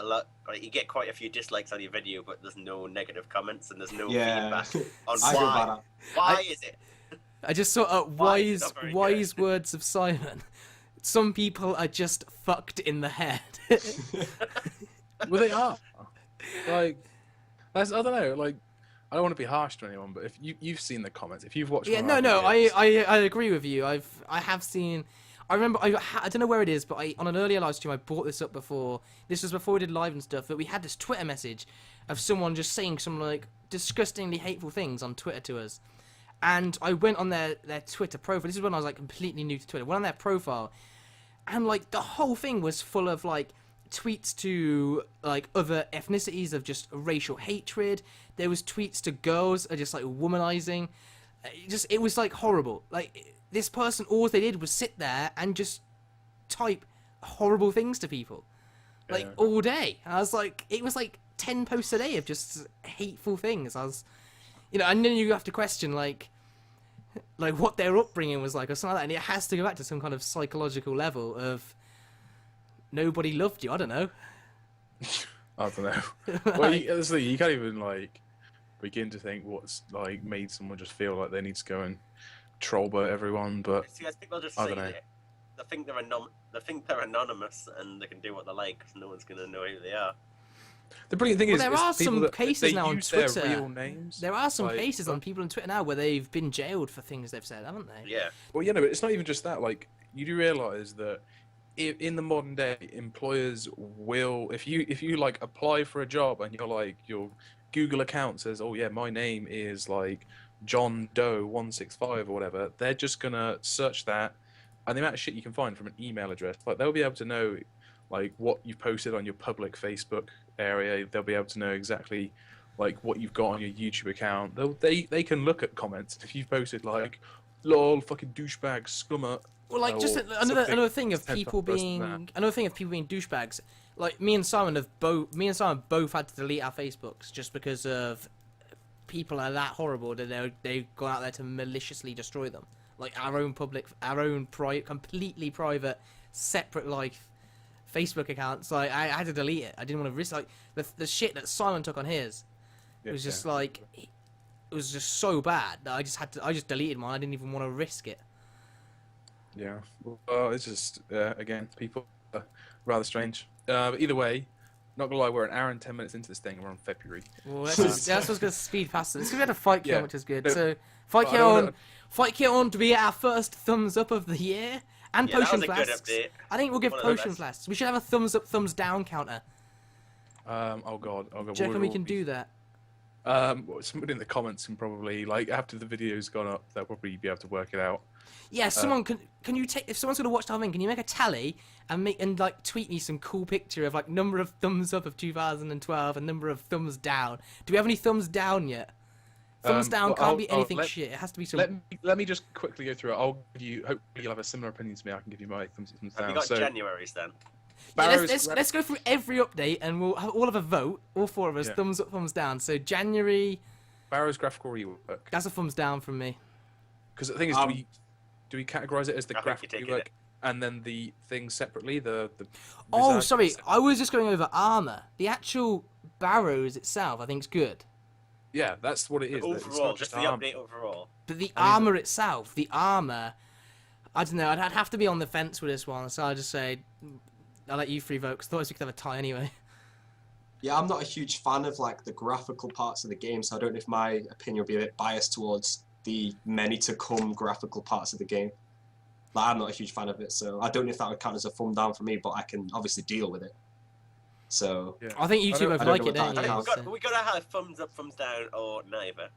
you get quite a few dislikes on your video, but there's no negative comments and there's no feedback on why is it. I just saw wise words of Simon. Some people are just fucked in the head. Well, they are. Like, I don't know. Like, I don't want to be harsh to anyone, but if you've seen the comments, if you've watched, yeah, one of our I videos, agree with you. I have seen. I remember I don't know where it is, but on an earlier live stream I brought this up before. This was before we did live and stuff. But we had this Twitter message of someone just saying some like disgustingly hateful things on Twitter to us, and I went on their Twitter profile. This is when I was like completely new to Twitter. Went on their profile, and like the whole thing was full of like tweets to like other ethnicities of just racial hatred. There was tweets to girls are just like womanizing. It was like horrible. Like this person, all they did was sit there and just type horrible things to people, like all day. And I was like, it was like 10 posts a day of just hateful things. I was, and then you have to question like what their upbringing was like or something like that. And it has to go back to some kind of psychological level of nobody loved you. I don't know. I don't know. Well, you can't even like begin to think what's like made someone just feel like they need to go and trollbot everyone. But see, as people just I say don't know. They think they're anonymous and they can do what they like because no one's gonna know who they are. The brilliant thing is, there are some cases now on Twitter. Their real names. There are some cases on people on Twitter now where they've been jailed for things they've said, haven't they? Yeah. Well, but it's not even just that. Like, you do realise that in the modern day, employers will, if you like apply for a job and your Google account says, oh yeah, my name is like John Doe 165 or whatever, they're just gonna search that, and the amount of shit you can find from an email address, like they'll be able to know like what you've posted on your public Facebook area. They'll be able to know exactly like what you've got on your YouTube account. They can look at comments if you've posted like lol fucking douchebag scummer. Well, like just another thing of people being douchebags. Like me and Simon both had to delete our Facebooks just because of people are that horrible that they've gone out there to maliciously destroy them. Like our own completely private, separate life Facebook accounts. Like I had to delete it. I didn't want to risk like the shit that Simon took on his. It was just like it was just so bad that I just deleted mine. I didn't even want to risk it. Yeah, well, it's just again, people are rather strange. But either way, not gonna lie, we're an hour and 10 minutes into this thing, and we're on February. Well, that's what's gonna speed past it. It's gonna be a fight kill, which is good. No, so fight kill on to be our first thumbs up of the year, and potion flasks. Good update. I think we'll give potion flasks. We should have a thumbs up, thumbs down counter. Oh god. Do you reckon we can do that? Somebody in the comments can probably, like, after the video's gone up, they'll probably be able to work it out. Yeah, someone can you take if someone's gonna watch the whole thing, can you make a tally and like tweet me some cool picture of like number of thumbs up of 2012 and number of thumbs down? Do we have any thumbs down yet? Thumbs down well, can't be anything let- shit. It has to be some. Let me just quickly go through it. I'll give you. Hopefully, you'll have a similar opinion to me. I can give you my thumbs Have down. you got So, January's then? Yeah, Barrow's let's go through every update and we'll all have a vote. All four of us, Yeah. thumbs up, thumbs down. So January, Barrow's graphical rework. that's a thumbs down from me. Because the thing is, do we categorize it as the I think graphical you're taking rework and then the things separately? The Oh, visage sorry, separate? I was just going over armor. The actual barrows itself, I think, is good. Yeah, that's what it is. It's Overall, not just the armor. update overall. But the I mean, armor itself, the armor, I don't know. I'd have to be on the fence with this one, so I'll just say I'll let you three vote. Cause otherwise we could have a tie anyway. Yeah, I'm not a huge fan of like the graphical parts of the game, so I don't know if my opinion will be a bit biased towards the many to come graphical parts of the game. Like, I'm not a huge fan of it, so I don't know if that would count as a thumb down for me, but I can obviously deal with it. So Yeah. I think you I two don't- both I don't like know it, what don't that you? I think counts. So- we gotta have thumbs up, thumbs down, or neither.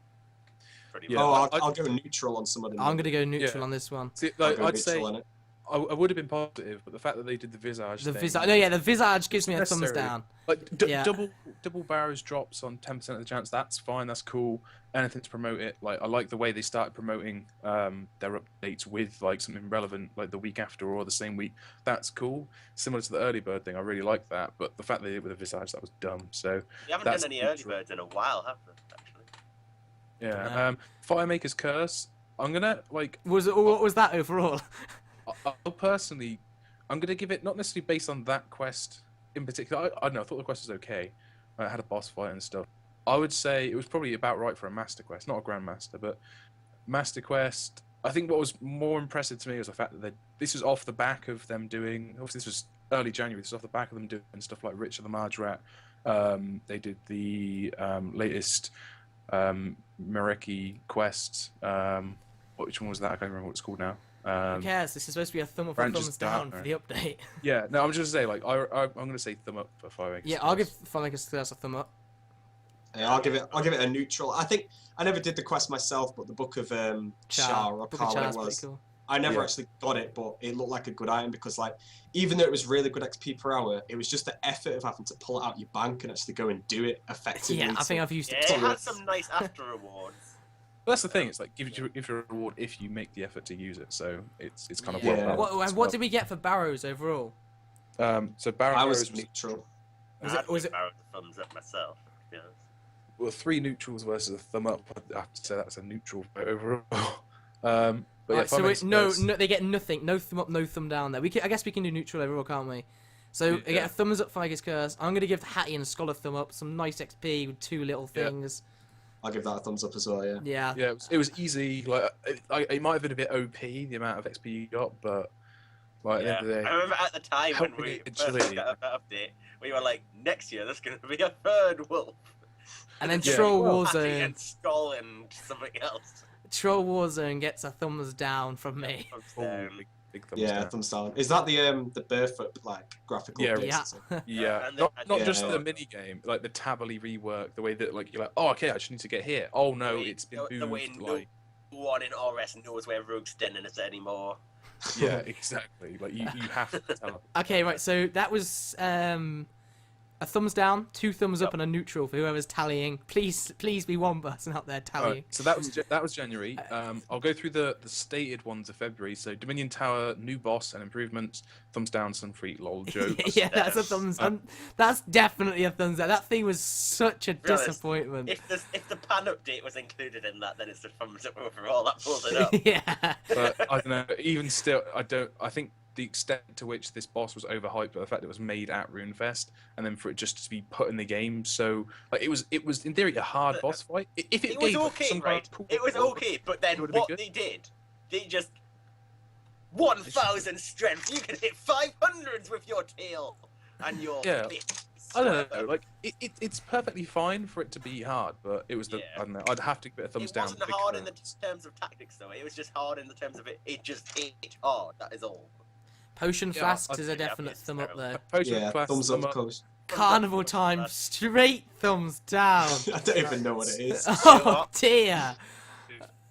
Pretty Yeah, much. I'll go neutral on some of them. I'm gonna go neutral Yeah. on this one. See, I'll like, go I'd neutral say on it. I would have been positive, but the fact that they did the visage The thing, visage, no, yeah, the visage gives me a thumbs necessary. down. like Yeah. double barrows drops on 10% of the chance. That's fine. That's cool. Anything to promote it. Like, I like the way they started promoting their updates with like something relevant, like the week after or the same week. That's cool. Similar to the early bird thing. I really like that. But the fact they did it with a visage, that was dumb. So You haven't that's done any early neutral. birds in a while, have you? Actually. yeah. Yeah. Firemaker's Curse. I'm gonna like. What was that overall? I'll personally, I'm gonna give it not necessarily based on that quest in particular. I don't know. I thought the quest was okay. I had a boss fight and stuff. I would say it was probably about right for a master quest, not a grandmaster, but master quest. I think what was more impressive to me was the fact that this was off the back of them doing. Obviously, this was early January. This was off the back of them doing stuff like Rich of the Marge Rat. They did the latest Mereki quest. Which one was that? I can't remember what it's called now. Who cares? This is supposed to be a thumb up or Branches thumbs down down, for the update. Yeah, no, I'm just gonna say like I'm gonna say thumb up for Firemaker's Yeah, I'll give Filmmakers Curse a thumb up. Yeah, I'll give it a neutral. I think I never did the quest myself, but the Book of Char or Book of Car, what Char's it was. pretty cool. I never Yeah. actually got it, but it looked like a good item because, like, even though it was really good XP per hour, it was just the effort of having to pull it out your bank and actually go and do it effectively. Yeah, I think to- I've used Yeah, it it twice. had some nice after rewards. But that's the thing. It's like give you a reward if you make the effort to use it. So it's kind of Yeah. well balanced as What well. did we get for barrows overall? So Barrow I was was neutral. Was I'd it- was give it- Barrow the thumbs up myself. To be honest. well 3 neutrals versus a thumb up. I have to say that's a neutral vote overall. But yeah, Right, so Firemaker's no, Curse- they get nothing. No thumb up, no thumb down there. I guess we can do neutral overall, can't we? So I get a thumbs up for Filmmakers Curse. I'm gonna give Hattie and Scholar thumb up. Some nice XP with 2 little Yeah. things. I'll give that a thumbs up as well. Yeah. Yeah. Yeah, it was easy. Like it might have been a bit OP the amount of XP you got, but like at the Yeah. end of the day, I remember at the time when helping we it first agility. got that update, we were like, next year there's going to be a third wolf. And then Yeah. Troll Hattie Warzone. and Skull and something else. Troll Warzone gets a thumbs down from me. Thumbs oh, down. big thumbs Yeah, down. thumbs down. Is that the barefoot like graphical? Yeah. bits, Yeah. is it? Yeah, and not the- just yeah. the mini game, like the tably rework, the way that like you're like, oh okay, I just need to get here. Oh no, it's been the way moved. no Like one in RS knows where Rogue Stennin is anymore. yeah, exactly. Like you have to tell them. Okay, right. So that was a thumbs down, 2 thumbs up, Yep. and a neutral for whoever's tallying. Please be one person out there tallying. Alright, so that was January. I'll go through the stated ones of February. So Dominion Tower, new boss and improvements. Thumbs down, some free lol jokes. Yeah, that's a thumbs. That's definitely a thumbs up. That thing was such a Be honest, disappointment. If the pan update was included in that, then it's a thumbs up overall. That pulls it up. Yeah. But I don't know. Even still, I think the extent to which this boss was overhyped by the fact it was made at RuneFest, and then for it just to be put in the game, so like it was in theory a hard boss fight. If it It was gave like, okay, some kind right? of cool It was reward, okay, but then it would've been what good. they did, they just 1,000 strength. You can hit 500s with your tail and your Yeah. fists. I don't know. Like it's perfectly fine for it to be hard, but it was the Yeah. I don't know. I'd have to give it a thumbs It down. wasn't hard in the terms of tactics, though. It was just hard in the terms of it just hit hard. That is all. Potion Yeah, flasks I is a think definite it's thum up terrible. there. Potion Yeah, class, thumbs up, thumb coach. Carnival time, straight thumbs down. I don't even know what it is. Oh dear.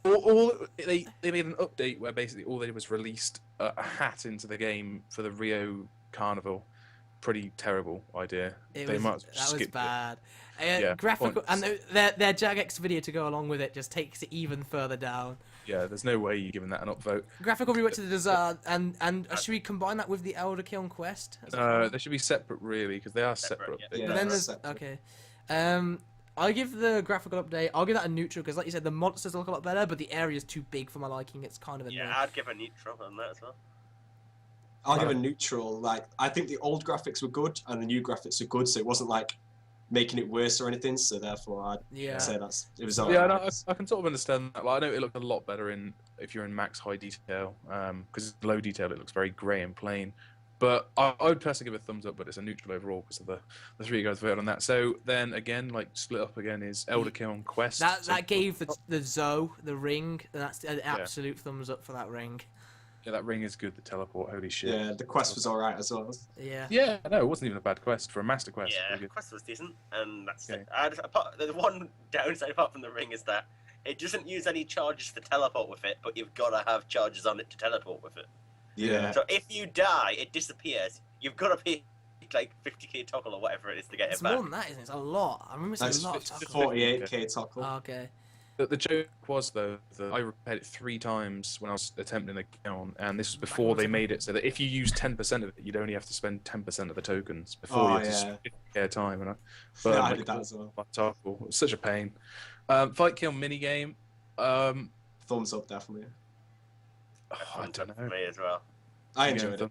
They made an update where basically all they did was released a hat into the game for the Rio Carnival. Pretty terrible idea. It They was, might as well that was skip it. bad. Yeah, Graphical, points. and their Jagex video to go along with it just takes it even further down. Yeah, there's no way you're giving that an upvote. Graphical rewatch to the Desert, and should we combine that with the Elder Kiln quest? They should be separate, really, because they are separate. Separate, yeah. But then that's there's separate. okay. I'll give the graphical update. I'll give that a neutral because, like you said, the monsters look a lot better, but the area's too big for my liking. It's kind of annoying. Yeah, I'd give a neutral on that as well. I'll give a neutral. Like, I think the old graphics were good and the new graphics are good, so it wasn't like making it worse or anything. So therefore, I'd Yeah. say it was Yeah, alright. no, I can sort of understand that. Like, I know it looked a lot better if you're in max high detail, because low detail it looks very grey and plain. But I would personally give it a thumbs up, but it's a neutral overall because of the three guys voted on that. So then again, like split up again is Elder Kiln Quest. That gave the Zoe the ring, and that's an absolute thumbs up for that ring. Yeah, that ring is good. The teleport, holy shit. Yeah, the quest was alright as well. Yeah. Yeah, no, it wasn't even a bad quest for a master quest. Yeah, Really the good. quest was decent, and that's Okay. it. The one downside apart from the ring is that it doesn't use any charges to teleport with it, but you've got to have charges on it to teleport with it. Yeah. So if you die, it disappears. You've got to pay like 50k toggle or whatever it is to get It's it back. more than that, isn't it? It's a lot. I remember it's a lot of That's toggle. 48k toggle. Oh, okay. The joke was though that I repaired it 3 times when I was attempting the count, and this was before they made it so that if you use 10% of it, you'd only have to spend 10% of the tokens before Oh, you had to yeah. spend 50k time. And Yeah, I did that as well. It was such a pain. Fight kill minigame. Thumbs up, definitely. I don't know. For me as well. I Yeah, enjoyed it.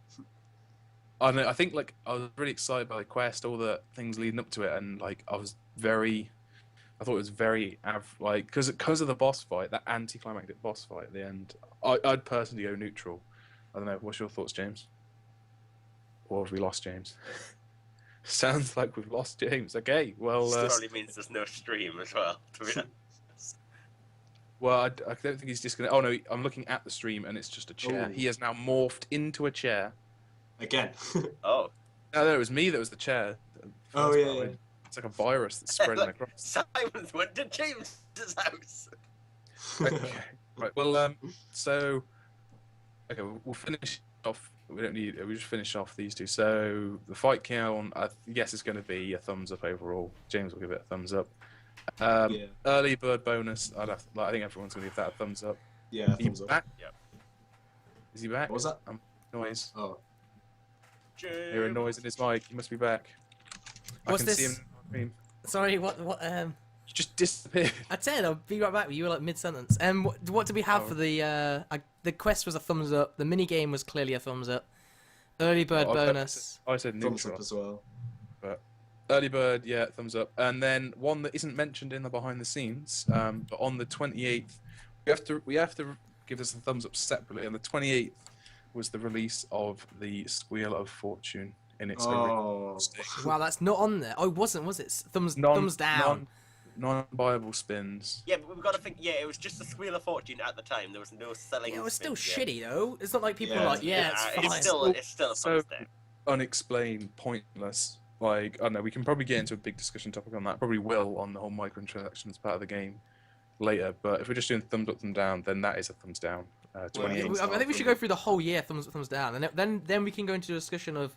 I don't know. I think like I was really excited by the quest, all the things leading up to it, and like I thought it was very like because of the boss fight, that anticlimactic boss fight at the end. I'd personally go neutral. I don't know. What's your thoughts, James? Or have we lost James? Sounds like we've lost James. Okay, well, This probably means there's no stream as well. To be honest. well, I don't think he's just gonna. Oh no, I'm looking at the stream and it's just a chair. Ooh. He has now morphed into a chair. Again. Oh, No, it was me that was the chair. Oh, yeah. It's like a virus that's spreading Look. across. Simon's went to James's house. Okay. Right. Well, so okay, we'll finish off. We don't need. We just finish off these two. So the fight count, I guess, it's going to be a thumbs up overall. James will give it a thumbs up. Yeah. Early bird bonus. I think everyone's going to give that a thumbs up. Yeah, Are you thumbs up. back? Yep. Is he back? What was that? Noise. Oh. Hear a noise in his mic. He must be back. What's I can see this? him. on the screen. Sorry, what? He just disappeared. I said I'll be right back. You were like mid-sentence. What did we have Oh. for the quest was a thumbs up. The mini game was clearly a thumbs up. Early bird Oh, bonus. I said Thumbs neutral. up as well. Early bird, yeah, thumbs up. And then one that isn't mentioned in the behind the scenes, but on the 28th, we have to give this a thumbs up separately. On the 28th was the release of the Squeal of Fortune in its original Oh. state. Wow, that's not on there. Oh, it wasn't, was it? Thumbs down. Non-viable spins. Yeah, but we've got to think. Yeah, it was just a Squeal of Fortune at the time. There was no selling. Yeah, it was still spins yet. shitty though. It's not like people Yeah. are like, yeah, it's fine. It's still a So- fun step. Unexplained, pointless. Like, I don't know, we can probably get into a big discussion topic on that. Probably will on the whole microtransactions part of the game later. But if we're just doing thumbs up, thumb down, then that is a thumbs down. 28. Yeah, I think we should go through the whole year, thumbs up, thumbs down, and then we can go into a discussion of,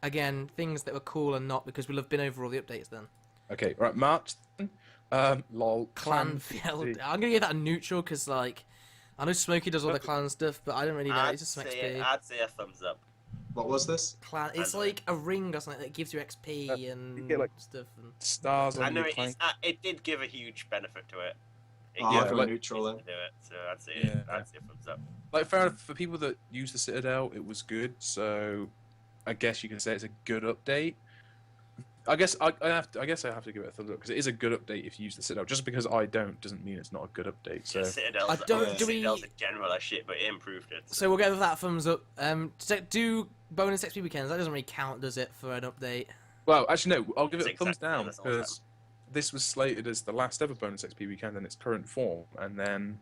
again, things that were cool and not, because we'll have been over all the updates then. Okay, right, March. Lol. Clanfield. I'm gonna give that a neutral because like, I know Smokey does all the clan stuff, but I don't really know. I'd It's just some say, XP. I'd say a thumbs up. What was this? Clan. It's I know. like a ring or something that gives you XP You and get, like, stuff. And... Stars I on know your plank. it did give a huge benefit to it. Oh, Yeah, I'll go like- neutral then. To do it, so I'd say Yeah. I'd say a thumbs up. Like, fair enough, for people that use the Citadel, it was good. So, I guess you can say it's a good update. I guess I have to give it a thumbs up because it is a good update if you use the Citadel. Just because I don't doesn't mean it's not a good update. So, Citadel's, I don't- do we- Citadel's in general are shit, but it improved it. So we'll go with that thumbs up. Do bonus XP weekends? That doesn't really count, does it, for an update? well, actually no, I'll give it a It's thumbs exactly down that's all that. because this was slated as the last ever bonus XP weekend in its current form, and then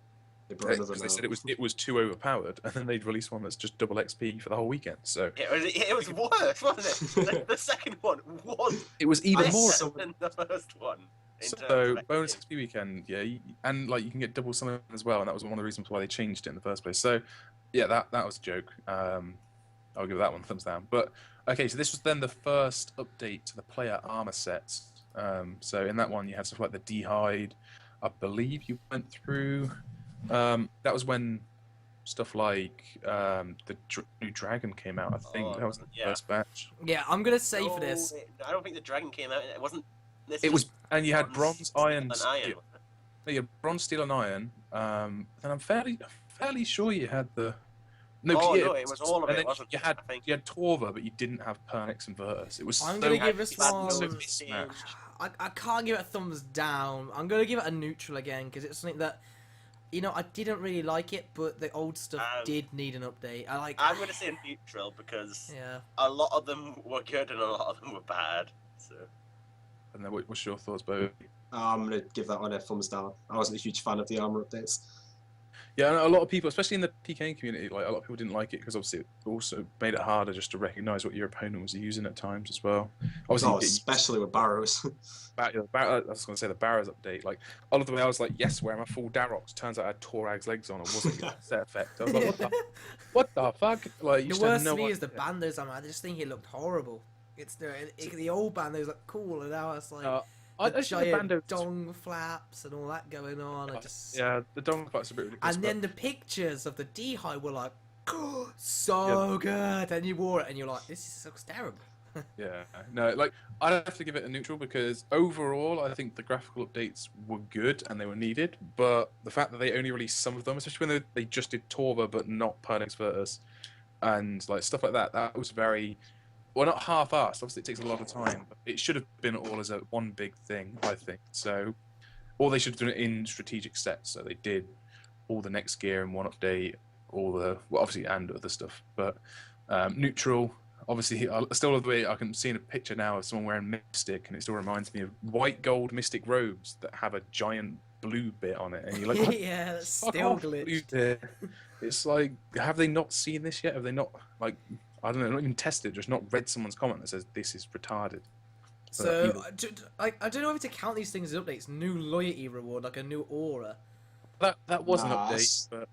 They brought another Because they said note. it was too overpowered, and then they'd release one that's just double XP for the whole weekend. So It was worse, wasn't it? The second one was it was even more. better than the first one. in terms So of bonus XP. XP weekend, yeah, and like you can get double summon as well, and that was one of the reasons why they changed it in the first place. So yeah, that was a joke. I'll give that one a thumbs down. But okay, so this was then the first update to the player armor sets. So in that one, you had stuff like the D-hide. I believe you went through. That was when stuff like the new dragon came out. I think that was the yeah. first batch. Yeah, I'm gonna say for No, this. I don't think the dragon came out. It wasn't. This It was, and you had bronze, iron, and iron. steel. No, you had bronze, steel, and iron. And I'm fairly sure you had the. No, Oh, yeah, no, it was all of and it, then wasn't you it? had I think. you had Torva, but you didn't have Pernix and Virtus. It was I'm so gonna give this Bad one. so notes. mismatched. I can't give it a thumbs down. I'm gonna give it a neutral again because it's something that, you know, I didn't really like it, but the old stuff did need an update. I'm going to say neutral because Yeah. a lot of them were good and a lot of them were bad. So And then what's your thoughts, Bo? I'm gonna give that one a thumbs down. I wasn't a huge fan of the armor updates. Yeah, and a lot of people, especially in the PK community, like a lot of people didn't like it because obviously it also made it harder just to recognise what your opponent was using at times as well. Obviously, Oh, especially with barrows. I was going to say the Barrows update. Like all of the way, I was like, yes, wearing my full Darox. Turns out I had Torag's legs on. I wasn't getting set effect. I was like, what the fuck? Like, you The just had worst no to me is the idea. bandos. I just think it looked horrible. It's the old bandos look cool, and now it's like I the think the giant Bandos- dong flaps and all that going on. I just Yeah, the dong flaps are a bit ridiculous. And then the pictures of the D-high were like, so good, and you wore it, and you're like, this looks terrible. Yeah, no, like I'd have to give it a neutral because overall I think the graphical updates were good and they were needed, but the fact that they only released some of them, especially when they just did Torva but not Pernix Virtus, and like stuff like that, that was very, well, not half-assed. Obviously, it takes a lot of time, but it should have been all as a one big thing, I think. So, or they should have done it in strategic sets. So they did all the next gear in one update, all the obviously and other stuff, but neutral. Obviously, I still love the way I can see in a picture now of someone wearing Mystic, and it still reminds me of white gold Mystic robes that have a giant blue bit on it, and you're like, Yeah, that's fuck still off, blue glitched. bit. It's like, have they not seen this yet? Have they not, like, I don't know, not even tested, just not read someone's comment that says this is retarded? So, I don't know if to count these things as updates. New loyalty reward, like a new aura. That was an Nah, update, but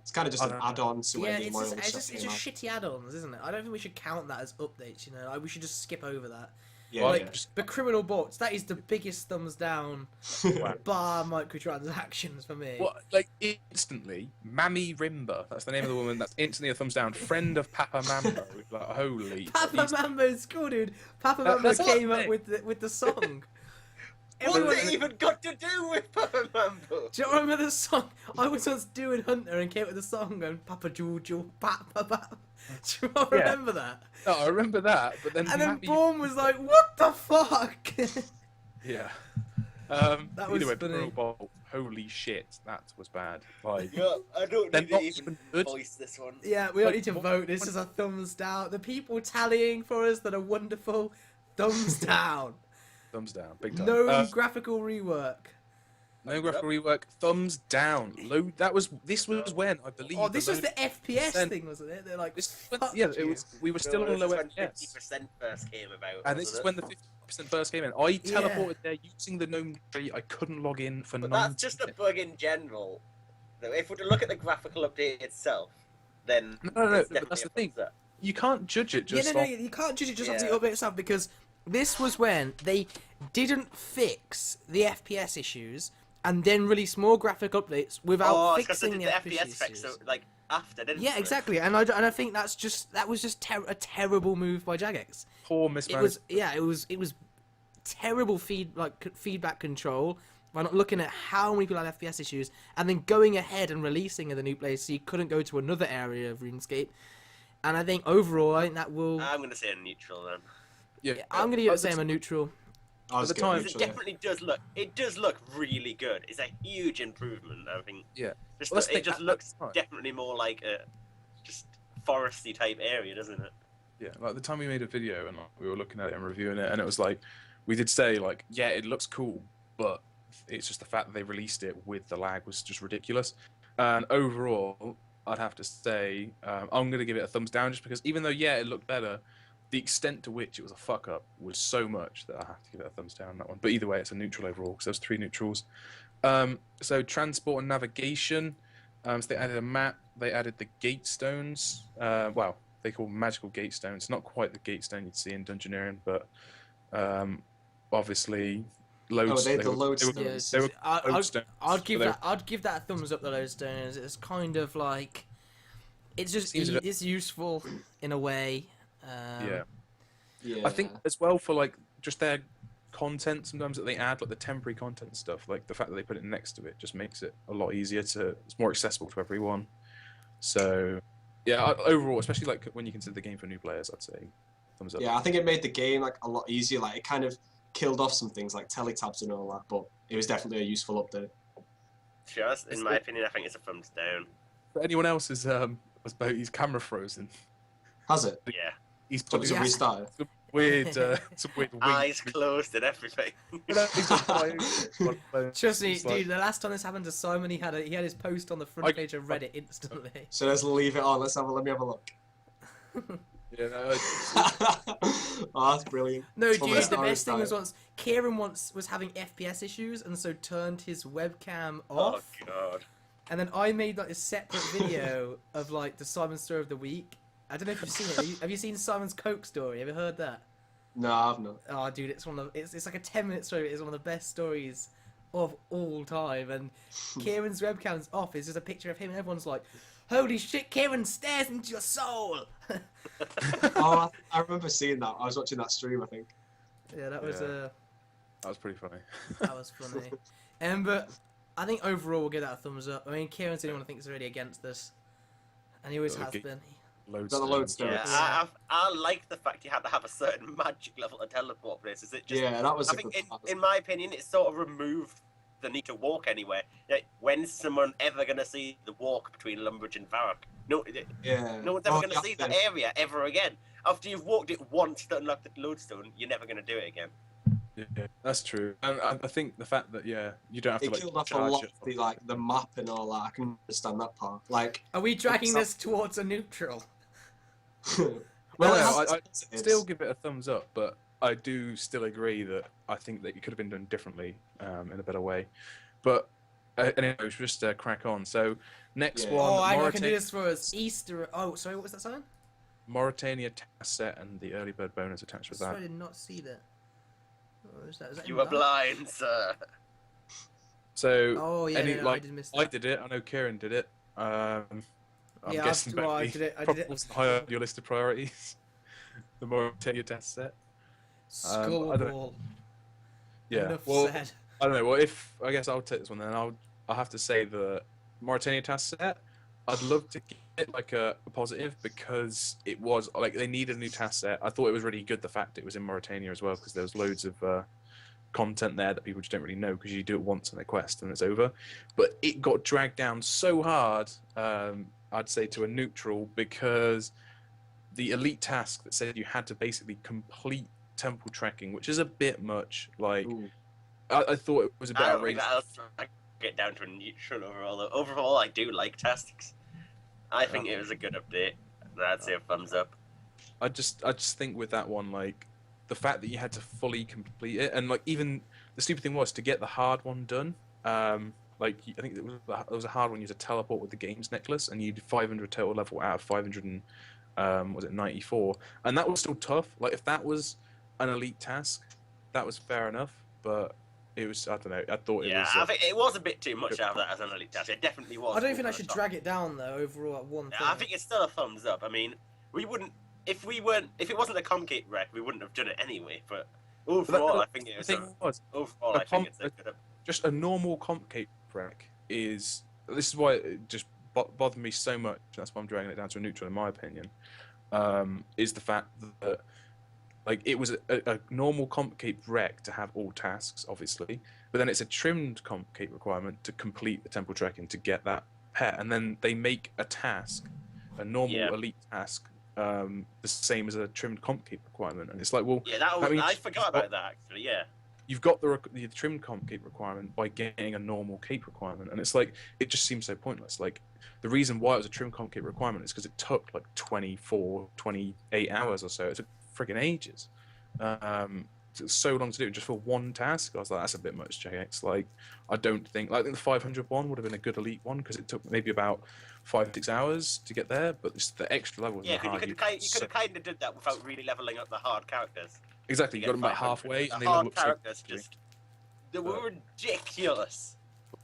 It's kind of just I an don't know. add-on to Yeah, where the Royal it's stuff just came out. shitty add-ons, isn't it? I don't think we should count that as updates. You know, like, we should just skip over that. Yeah, like yeah. the criminal bots, that is the biggest thumbs down, Wow. bar microtransactions for me. What, like instantly, Mammy Rimba, that's the name of the woman, that's instantly a thumbs down, friend of Papa Mambo, like, holy. Papa he's- Mambo's cool, dude. Papa Mambo that's came what up I with the song. what's Everyone, it even got to do with Papa Mambo? do you remember the song? I was once doing Hunter and came up with the song going Papa Juju, Papa Papa. Do you not Yeah. remember that? No, I remember that, but then And then Mammy- Bourne was like, "What the fuck?" Yeah. That was Anyway, funny. Criminal Bolt, holy shit, that was bad. Like, Yeah, I don't They're need not to even even good. voice this one. Yeah, we don't Like, need to what- vote. This is a thumbs down. The people tallying for us that are wonderful. Thumbs down. thumbs down, big time. No graphical rework. No graphical rework, thumbs down. This was when, I believe... Oh, this was low- the FPS 50%. thing, wasn't it? They're like, When- fuck yeah, you. we were still No, on this low is when FPS. 50% first came about. And this is wasn't when it? the 50% first came in. I teleported there using the gnome tree. I couldn't log in for But 9 that's just a bug in general. Though, if we were to look at the graphical update itself, then No, it's but that's definitely the a thing. thumbs up. You can't judge it just no, off... you can't judge it just off the Yeah. update itself because this was when they didn't fix the FPS issues and then release more graphic updates without Oh, it's because they fixing did the the FPS FPS fix, issues. so, like, after, didn't Yeah, they? exactly, and I think that was just a terrible move by Jagex. Poor It mismanagement. was it was terrible feedback control by not looking at how many people had FPS issues and then going ahead and releasing in the new place so you couldn't go to another area of RuneScape. And I think overall, I think that will. I'm going to say a neutral then. Yeah, I'm gonna give it at the same a neutral. I was At the going time- Because it neutral, yeah. definitely does look. It does look really good. It's a huge improvement. I think. Yeah. Just Well, let's it take just that looks time. definitely more like a just foresty type area, doesn't it? Yeah, like the time we made a video and like, we were looking at it and reviewing it, and it was like, we did say like, yeah, it looks cool, but it's just the fact that they released it with the lag was just ridiculous. And overall, I'd have to say I'm going to give it a thumbs down just because even though, yeah, it looked better, the extent to which it was a fuck up was so much that I have to give it a thumbs down on that one. But either way, it's a neutral overall because there's 3 neutrals. So transport and navigation. So they added a map. They added the gate stones. Well, they call them magical gate stones. Not quite the gate stone you'd see in Dungeoneering, but obviously loads. Oh, the lodestone. Yes, they were lodestones, I'd give but they that. I'd give that a thumbs up. The lodestones. It's kind of like, it's just Seems a bit- it's useful in a way. Yeah. Yeah. I think as well for like just their content sometimes that they add, like the temporary content and stuff, like the fact that they put it next to it just makes it a lot easier it's more accessible to everyone. So yeah, overall, especially like when you consider the game for new players, I'd say thumbs up. Yeah, I think it made the game like a lot easier. Like it kind of killed off some things like teletabs and all that, but it was definitely a useful update. Just in my opinion, I think it's a thumbs down. But anyone else is about his camera frozen. Has it? Yeah, He's So it's Yeah. restarted. some weird wink. eyes closed and everything. You know, he's just like- Trust me, it's like- dude. The last time this happened to Simon, he had his post on the front page of Reddit instantly. So let's leave it on. Let me have a look. Yeah, no, Oh, that's brilliant. No, It's dude. probably The how best thing was it's Kieren once was having FPS issues, and so turned his webcam Oh off. god. And then I made like a separate video of like the Simon story of the week. I don't know if you've seen it. Have you seen Simon's Coke story? Have you heard that? No, I've not. Oh, dude, it's it's like a 10-minute story. It's one of the best stories of all time. And Kieran's webcam's off. It's just a picture of him, and everyone's like, "Holy shit, Kieren stares into your soul." Oh, I remember seeing that. I was watching that stream, I think. Yeah, that was Yeah. That was pretty funny. that was funny. But I think overall we'll give that a thumbs up. I mean, Kieran's the only one I think is really against this, and he always has Okay. been. Loads. Got the lodestone. Yeah, Yeah. I like the fact you had to have a certain magic level to teleport places. It just, Yeah, that was I a think, good part. in my opinion, it sort of removed the need to walk anywhere. Like, when's someone ever gonna see the walk between Lumbridge and Varrock? Yeah. No one's ever Oh, gonna yeah, see that area ever again. After you've walked it once to unlock the lodestone, you're never gonna do it again. Yeah, that's true. And I think the fact that you don't have to It like killed off a charge lot it. of the map and all that. I can understand that part. Like, Are we dragging It's- this towards a neutral? well, No, it no, has I its still give it a thumbs up, but I do still agree that I think that it could have been done differently in a better way. But anyway, we'll just crack on. So next Yeah. one, Oh, I can do Mauritania, this for us. Easter. Oh, sorry, what was that, Simon? Mauritania task set and the early bird bonus attached I with swear I that. did not see that. What was that? Was that You in were that? blind, sir. So Oh yeah, any, no, I like, did miss I that. did it. I know Kieran did it. I'm Yeah, guessing well, I maybe did it. I did probably it. wasn't high on your list of priorities. The Mauritania test set. I don't- Scullball. Yeah. Enough Well, said. I don't know. Well, I guess I'll take this one then. I'll have to say the Mauritania task set. I'd love to give it like a positive because it was like they needed a new task set. I thought it was really good the fact it was in Mauritania as well because there was loads of content there that people just don't really know because you do it once on a quest and it's over. But it got dragged down so hard. I'd say to a neutral because the elite task that said you had to basically complete temple trekking, which is a bit much. Like Ooh. I thought it was a bit I don't think outrageous. that'll get down to a neutral overall. Though. Overall, I do like tasks. I think it was a good update. I'd say a thumbs up. I just think with that one, like the fact that you had to fully complete it, and like even the stupid thing was to get the hard one done. Like I think it was a hard one. You had to teleport with the games necklace, and you did 500 total level out of 500 and was it 94? And that was still tough. Like if that was an elite task, that was fair enough. But it was I don't know. I thought it Yeah, was. I think it was a bit too much out of that as an elite task. It definitely was. I don't think I over should the top. drag it down though. Overall, at one thing. I think it's still a thumbs up. I mean, we wouldn't if it wasn't a Comgate wreck, we wouldn't have done it anyway. But overall, I think it the was. thing was, Overall, I think it's a good. just a normal complicate wreck is. This is why it just bothered me so much. That's why I'm dragging it down to a neutral, in my opinion. Is the fact that like it was a normal complicate wreck to have all tasks, obviously, but then it's a trimmed complicate requirement to complete the temple trekking to get that pet, and then they make a task, a normal elite task, the same as a trimmed complicate requirement, and it's like, well, Yeah, that means- I forgot about that actually. Yeah. you've got the trim comp cape requirement by getting a normal cape requirement, and it's like it just seems so pointless. Like the reason why it was a trim comp cape requirement is because it took like 24, 28 hours or so. It took friggin' ages. It's so long to do just for one task. I was like, that's a bit much, JX. Like, I don't think. Like, I think the 500 one would have been a good elite one because it took maybe about 5-6 hours to get there. But it's the extra levels. Yeah, because you could have kind of did that without really leveling up the hard characters. Exactly, you got them about 500. halfway, The and they hard level up. characters just they were ridiculous.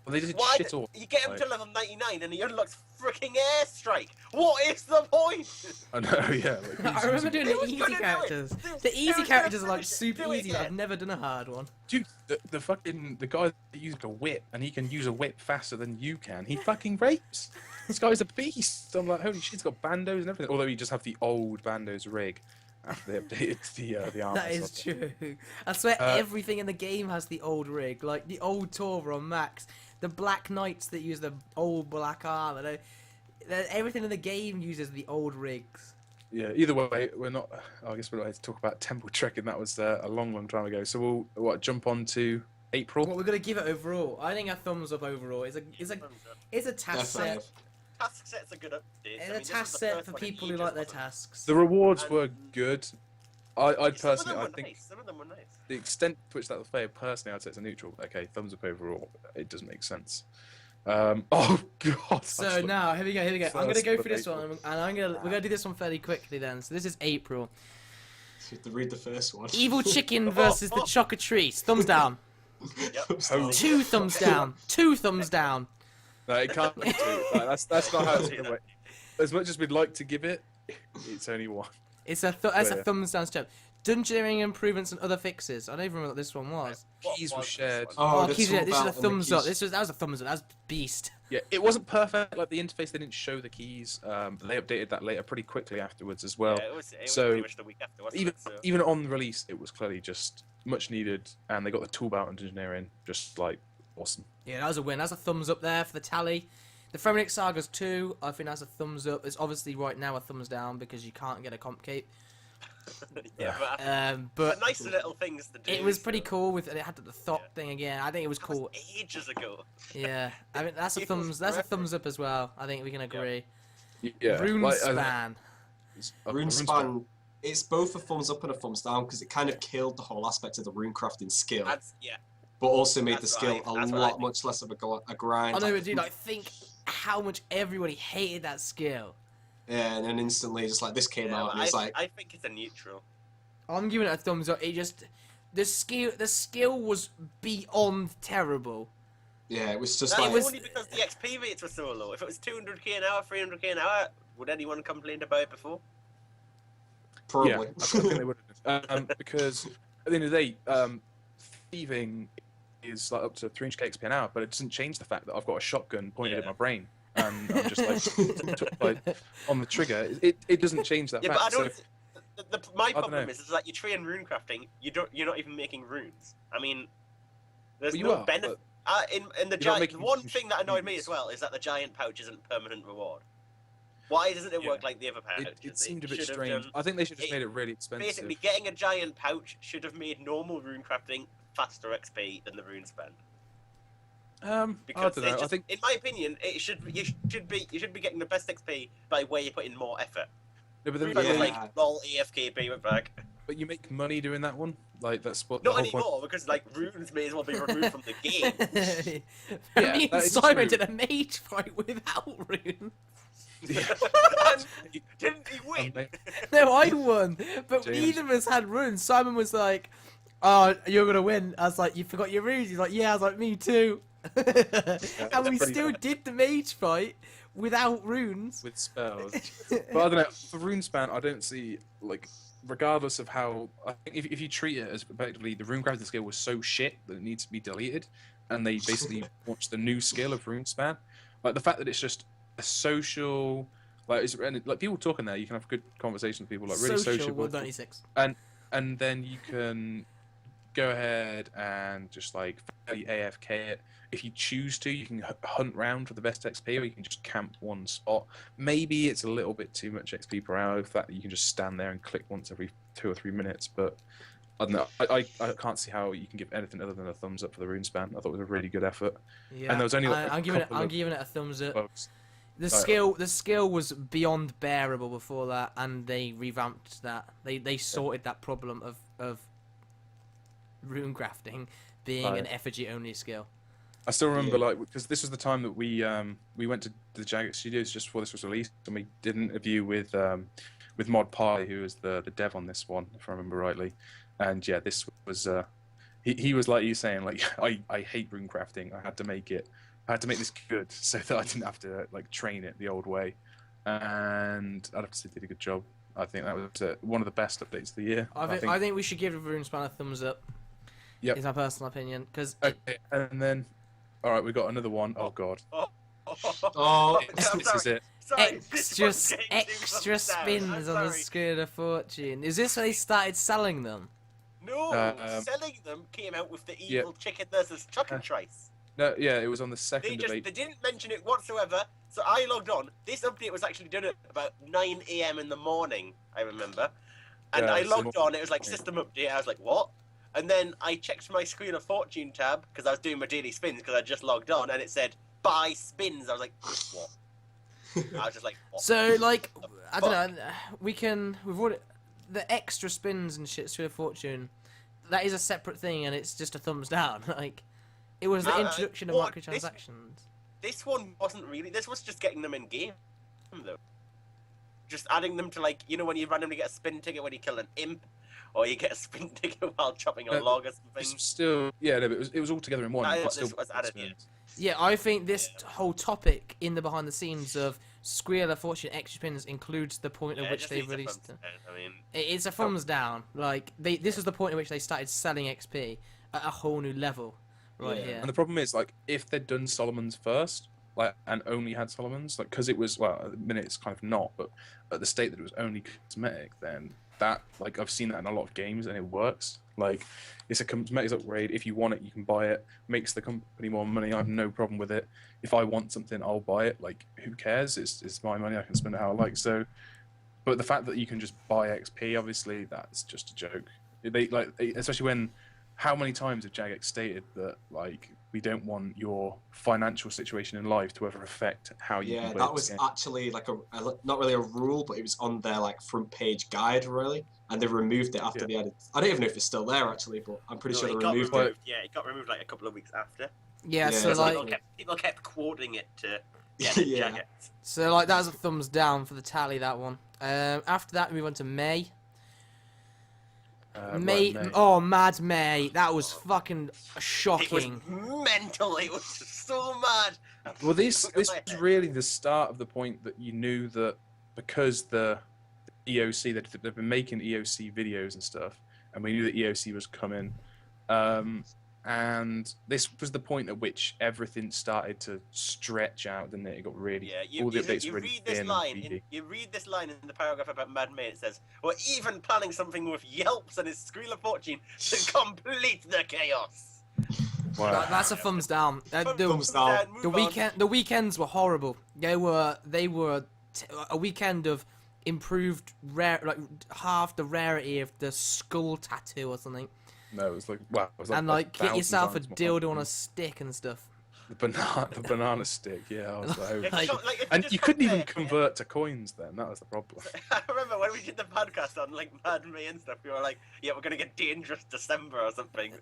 Well, they did Why shit all. you get him like- to level 99 and he unlocks freaking airstrike? What is the point? I know, yeah. Like, I remember doing the Who's easy gonna do it? characters. Who's- The easy who's characters are gonna like super do it easy. But I've again? never done a hard one. Dude, the guy that used a whip, and he can use a whip faster than you can. He fucking rapes. This guy's a beast. I'm like, holy shit, he's got bandos and everything. Although he just have the old bandos rig after they updated the armor. That is stuff. true. I swear Uh, everything in the game has the old rig, like the old Torva on Max, the Black Knights that use the old black armor. Everything in the game uses the old rigs. Yeah. Either way, we're not. I guess we're not here to talk about Temple Trek, and that was a long, long time ago. So we'll jump on to April. What we're gonna give it overall? I think a thumbs up overall. It's a task set. Definitely. Task set's a good update. It's I mean, a this task was the set first for one in people who ages, like their wasn't it? tasks. The rewards And- were good. I'd Some of them personally, I were think nice. Some of them were nice. the extent to which that failed, personally, I'd say it's a neutral. Okay, thumbs up overall. It doesn't make sense. Oh god. So now here we go. I'm gonna First go of through this April. one, and we're gonna do this one fairly quickly then. So this is April. So you have to read the first one. Evil Chicken versus the Chocatrice. Thumbs down. Yep. Sorry. 2 thumbs down. 2 thumbs down. No, it can't be two. Like, that's not how it's gonna work. As much as we'd like to give it, it's only one. It's that's a Yeah. thumbs down step. Dungeoneering improvements and other fixes. I don't even remember what this one was. What Keys were was this shared. one? Oh, the this tool is a belt and the thumbs up. keys. That was a thumbs up. That was beast. Yeah, it wasn't perfect. Like the interface, they didn't show the keys. They updated that later, pretty quickly afterwards as well. Yeah, it was so pretty much the week after, wasn't Even it? So, even on release, it was clearly just much needed, and they got the tool belt and engineering just like awesome. Yeah, that was a win. That's a thumbs up there for the tally. The Fremenic Saga's 2. I think that's a thumbs up. It's obviously right now a thumbs down because you can't get a comp cape. yeah, But but nice little things to do. it was pretty so- cool with it had the thought thing again. I think it was That was cool. ages ago. Yeah, I mean that's a It was thumbs. That's a perfect. thumbs up as well. I think we can agree. Yeah, RuneSpan. RuneSpan, it's both a thumbs up and a thumbs down because it kind of killed the whole aspect of the runecrafting skill, Yeah, but also made the That's skill what I- a that's what I lot think. much less of a grind. I know, but dude, like think how much everybody hated that skill. Yeah, and then instantly, just like this came yeah, out, and it's like, I think it's a neutral. I'm giving it a thumbs up. It just the skill was beyond terrible. yeah, it was just That's like, was- only because the XP rates were so low. If it was 200k an hour, 300k an hour, would anyone complained about it before? probably. Yeah, I think they would have. Because at the end of the day, thieving is like up to 300k XP an hour, but it doesn't change the fact that I've got a shotgun pointed at Yeah. my brain, and I'm just like on the trigger. It doesn't change that Yeah, fact. but I don't. So, My don't problem know. is that you train runecrafting, you're not even making runes. I mean, there's Well, you no are, benefit. In the you're not giant, making one runes. thing that annoyed me as well is that the giant pouch isn't permanent reward. Why doesn't it work Yeah. like the other pouches? it seemed a bit should have strange. done- I think they should have just it- made it really expensive. Basically, getting a giant pouch should have made normal runecrafting faster XP than the rune spend. I Because don't know. it's I just, think in my opinion, you should be getting the best XP by where you put in more effort. no, but, then, Runes Yeah. like roll AFK, be right back. but you make money doing that one. Like that's what the Not whole point. anymore because like runes may as well be removed from the game. Yeah, Me and that is Simon true. did a mage fight without runes. And didn't he win? No, I won, but James. neither of us had runes. Simon was like, "Oh, you're gonna win." I was like, "You forgot your runes." He's like, "Yeah." I was like, "Me too." And we pretty still bad. did the mage fight without runes. With spells. But I don't know. For RuneSpan, I don't see like, regardless of how. I think if you treat it as effectively the runecrafting skill was so shit that it needs to be deleted, and they basically launched the new skill of RuneSpan, like the fact that it's just a social, like like people talking there, you can have good conversations with people, like really Social sociable, 196. and then you can go ahead and just like fairly AFK it. If you choose to, you can hunt round for the best XP, or you can just camp one spot. Maybe it's a little bit too much XP per hour, the fact that you can just stand there and click once every 2 or 3 minutes, but I don't know. I can't see how you can give anything other than a thumbs up for the Runespan. I thought it was a really good effort. Yeah, And there was only like I'm giving it a thumbs up. bugs. The Like, skill was beyond bearable before that, and they revamped that. They sorted that problem of rune grafting being Right. an effigy only skill. I still remember, Yeah. like, because this was the time that we went to the Jagex Studios just before this was released, and we did an interview with Mod Pie, who was the dev on this one, if I remember rightly. And yeah, this was he was like you saying, like, I hate rune crafting. I had to make this good so that I didn't have to like train it the old way. And I'd have to say they did a good job. I think that was one of the best updates of the year. I think we should give RuneSpan a thumbs up. Yep. Is my personal opinion, because Okay, and then all right, we got another one. Oh god, Oh, this is it. Sorry, extra spins on the Scale of Fortune. Is this where they started selling them? No, selling them came out with the evil chicken versus chicken choice. No, yeah, it was on the 2nd of They April. didn't mention it whatsoever. So I logged on. This update was actually done at about 9 a.m. in the morning, I remember. And Yeah, I so logged on. It was like yeah. system update. I was like, what? And then I checked my Screen of Fortune tab because I was doing my daily spins because I just logged on, and it said buy spins. I was like, what? I was just like, what? So like, I don't know. We've already the extra spins and shit. Scale of Fortune, that is a separate thing, and it's just a thumbs down. Like, it was the introduction of microtransactions. This one wasn't really. This was just getting them in game, though. Just adding them to, like, you know, when you randomly get a spin ticket when you kill an imp, or you get a spin ticket while chopping a log or something. It's still, yeah, no, but it was all together in one. I You thought could still this was added in. Yeah, I think this whole topic in the behind the scenes of Square of Fortune extra spins includes the point at which they released it. I mean, It's a thumbs down. Like, this was the point at which they started selling XP at a whole new level, right Yeah. here. And the problem is, like, if they'd done Solomon's first, like, and only had Solomon's, like, because it was, well, at the minute it's kind of not, but at the state that it was only cosmetic, then that, like, I've seen that in a lot of games and it works. Like, it's a cosmetics upgrade. If you want it, you can buy it. Makes the company more money. I have no problem with it. If I want something, I'll buy it. Like, who cares? It's my money. I can spend it how I like. So, but the fact that you can just buy XP, obviously, that's just a joke. Especially when, how many times have Jagex stated that, like, we don't want your financial situation in life to ever affect how you can play that this was game. actually like not really a rule, but it was on their like front page guide really, and they removed it after they added. I don't even know if it's still there actually, but I'm pretty sure they removed it. Yeah, it got removed like a couple of weeks after. Yeah, Yeah, so it's like, People kept quoting it to Yeah. Jagex. so like that was a thumbs down for the tally, that one. After that, we went to May. May. Oh, Mad May. That was fucking shocking. It was mental. It was so mad. Well, this was really the start of the point that you knew that because the EOC, they've been making EOC videos and stuff, and we knew that EOC was coming. And this was the point at which everything started to stretch out, didn't it? It got really, all the updates were really thin and beefy. You read this line in the paragraph about Mad May. It says, "We're even planning something with Yelps and his Screen of Fortune to complete the chaos." Wow. That's a thumbs down. Thumbs down. The weekends were horrible. They were a weekend of improved like half the rarity of the skull tattoo or something. No, it was like, wow. It was like And like get 1,000 yourself a times more dildo on fun. a stick and stuff. The banana stick, yeah. I was like, Like- and you couldn't even convert to coins then. That was the problem. I remember when we did the podcast on like Mad May and stuff. We were like, "Yeah, we're gonna get Dangerous December or something."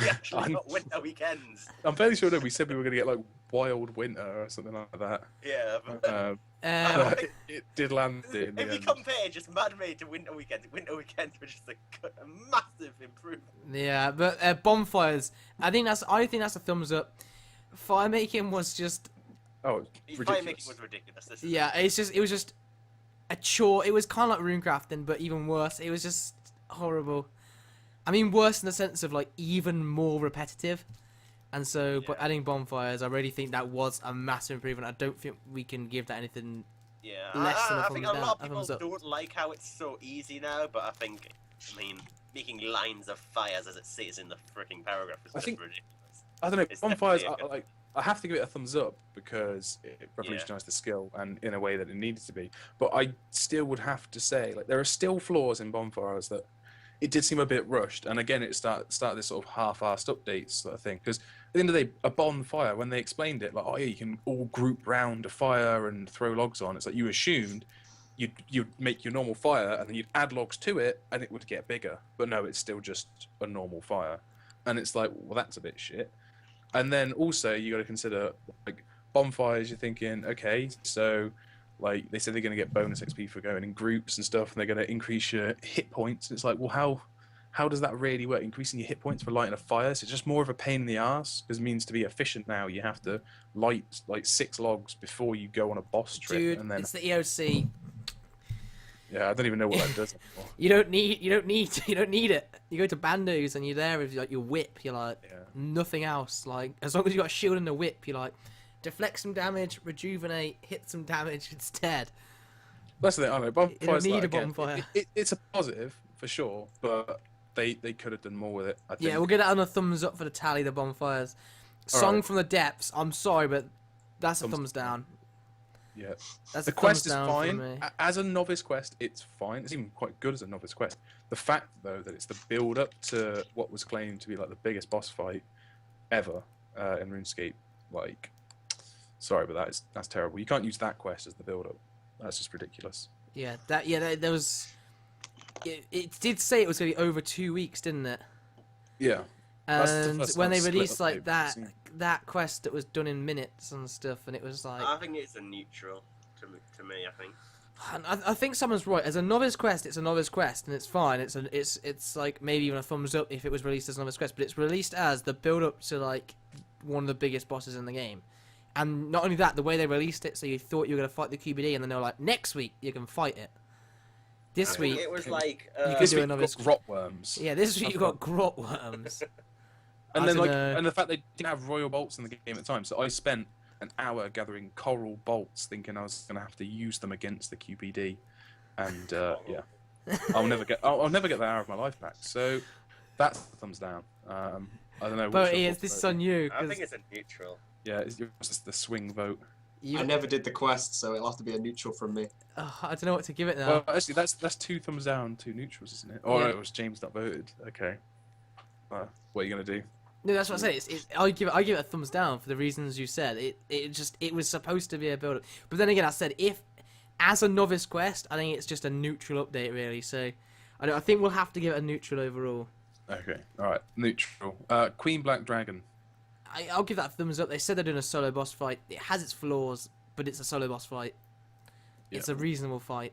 We actually got winter weekends. I'm fairly sure that we said we were going to get like Wild Winter or something like that. Yeah. It did land it in the If you end. compare just Mad May to Winter Weekends were just a massive improvement. Yeah, but bonfires. I think that's a thumbs up. Fire making was just Oh, Fire ridiculous. making was ridiculous. This is yeah. It was just a chore. It was kind of like runecrafting, but even worse. It was just horrible. I mean, worse in the sense of like even more repetitive. And so, by adding bonfires, I really think that was a massive improvement. I don't think we can give that anything. Yeah, less than a I think a thumbs lot down- of a thumbs people up. don't like how it's so easy now, but I mean, making lines of fires as it says in the freaking paragraph is I just think- ridiculous. I don't know. It's Bonfires, definitely a I have to give it a thumbs up because it revolutionised the skill and in a way that it needed to be. But I still would have to say, like, there are still flaws in Bonfires that it did seem a bit rushed. And again, it started this sort of half-assed updates sort of thing. Because at the end of the day, a bonfire, when they explained it, like, oh yeah, you can all group round a fire and throw logs on. It's like you assumed you'd make your normal fire and then you'd add logs to it and it would get bigger. But no, it's still just a normal fire. And it's like, well, that's a bit shit. And then also you got to consider like bonfires. You're thinking, okay, so like they said they're going to get bonus XP for going in groups and stuff, and they're going to increase your hit points. It's like, well, how does that really work? Increasing your hit points for lighting a fire? So it's just more of a pain in the ass, because it means to be efficient now you have to light like 6 logs before you go on a boss trip. Dude, and then it's the EOC. yeah, I don't even know what that does anymore. You don't need it. You go to Bandos and you're there with like your whip. You're like nothing else. Like as long as you got a shield and a whip, you're like deflect some damage, rejuvenate, hit some damage instead. That's the thing. I don't know. Bonfires, need like, a again, bonfire. It's a positive for sure, but they could have done more with it. I think. Yeah, we'll get it on a thumbs up for the tally, the bonfires. All Song right. from the depths. I'm sorry, but that's a Thumbs thumbs down. Yeah. That's The a quest thumbs is down fine. for me. As a novice quest, it's fine. It's even quite good as a novice quest. The fact, though, that it's the build-up to what was claimed to be like the biggest boss fight ever in RuneScape, like, sorry, but that's terrible. You can't use that quest as the build-up. That's just ridiculous. Yeah, there was. It did say it was going to be over 2 weeks, didn't it? Yeah. That's the And first when they split released update like we've that seen. that quest that was done in minutes and stuff, and it was like. I think it's a neutral to me. I think. And I think someone's right. As a novice quest, it's a novice quest, and it's fine. It's like maybe even a thumbs up if it was released as a novice quest, but it's released as the build up to like one of the biggest bosses in the game. And not only that, the way they released it, so you thought you were gonna fight the QBD, and then they were like, next week you can fight it. This I think week, it was like. could This do week another you've got grot worms. yeah, this week you got grot worms. And I then dunno. and the fact they didn't have royal bolts in the game at the time, so I spent an hour gathering coral bolts, thinking I was going to have to use them against the QPD, and yeah, I'll never get that hour of my life back. So that's a thumbs down. I don't know. But what's your Ian, thoughts this is about it? on you. I 'cause think it's a neutral. Yeah, it's just the swing vote. you, I never did the quest, so it'll have to be a neutral from me. I don't know what to give it now. Well, actually, that's 2 thumbs down, 2 neutrals, isn't it? Oh, Yeah. no, it was James that voted. Okay. What are you gonna do? No, that's what I say. I give it a thumbs down for the reasons you said. It was supposed to be a build up, but then again, I said if as a novice quest, I think it's just a neutral update really. So I think we'll have to give it a neutral overall. Okay. All right. Neutral. Queen Black Dragon. I'll give that a thumbs up. They said they're doing a solo boss fight. It has its flaws, but it's a solo boss fight. It's a reasonable fight.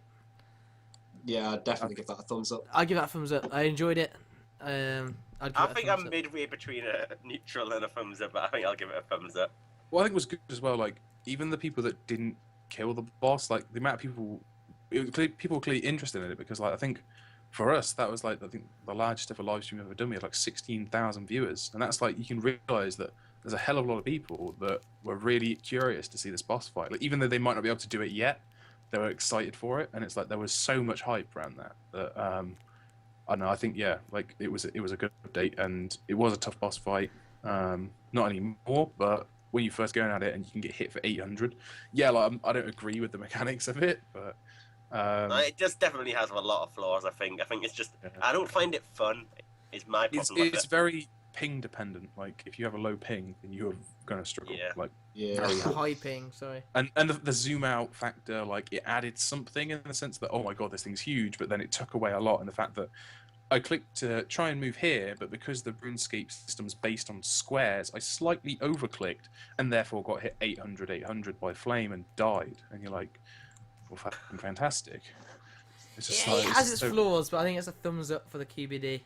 Yeah, I'd definitely give that a thumbs up. I'll give that a thumbs up. I enjoyed it. I think I'm midway between a neutral and a thumbs up, but I think I'll give it a thumbs up. Well, I think it was good as well. Like, even the people that didn't kill the boss, like the amount of people, people were clearly interested in it, because, like, I think for us that was like I think the largest ever live stream we've ever done. We had like 16,000 viewers, and that's like you can realise that there's a hell of a lot of people that were really curious to see this boss fight. Like, even though they might not be able to do it yet, they were excited for it, and it's like there was so much hype around that. I don't know. I think like it was a good update, and it was a tough boss fight. Not anymore, but when you first going at it and you can get hit for 800, like I don't agree with the mechanics of it, but It just definitely has a lot of flaws. I think it's just I don't find it fun. Is my problem. with it's it. very ping dependent. Like if you have a low ping, then you're gonna struggle. Yeah. Like Yeah. very hard. high ping. Sorry. And the zoom out factor, like it added something in the sense that, oh my god, this thing's huge, but then it took away a lot in the fact that I clicked to try and move here, but because the RuneScape system's based on squares, I slightly overclicked and therefore got hit 800 by flame and died. And you're like, well, fucking fantastic. It's just Yeah, like, it it's has just its so- flaws, but I think it's a thumbs up for the QBD.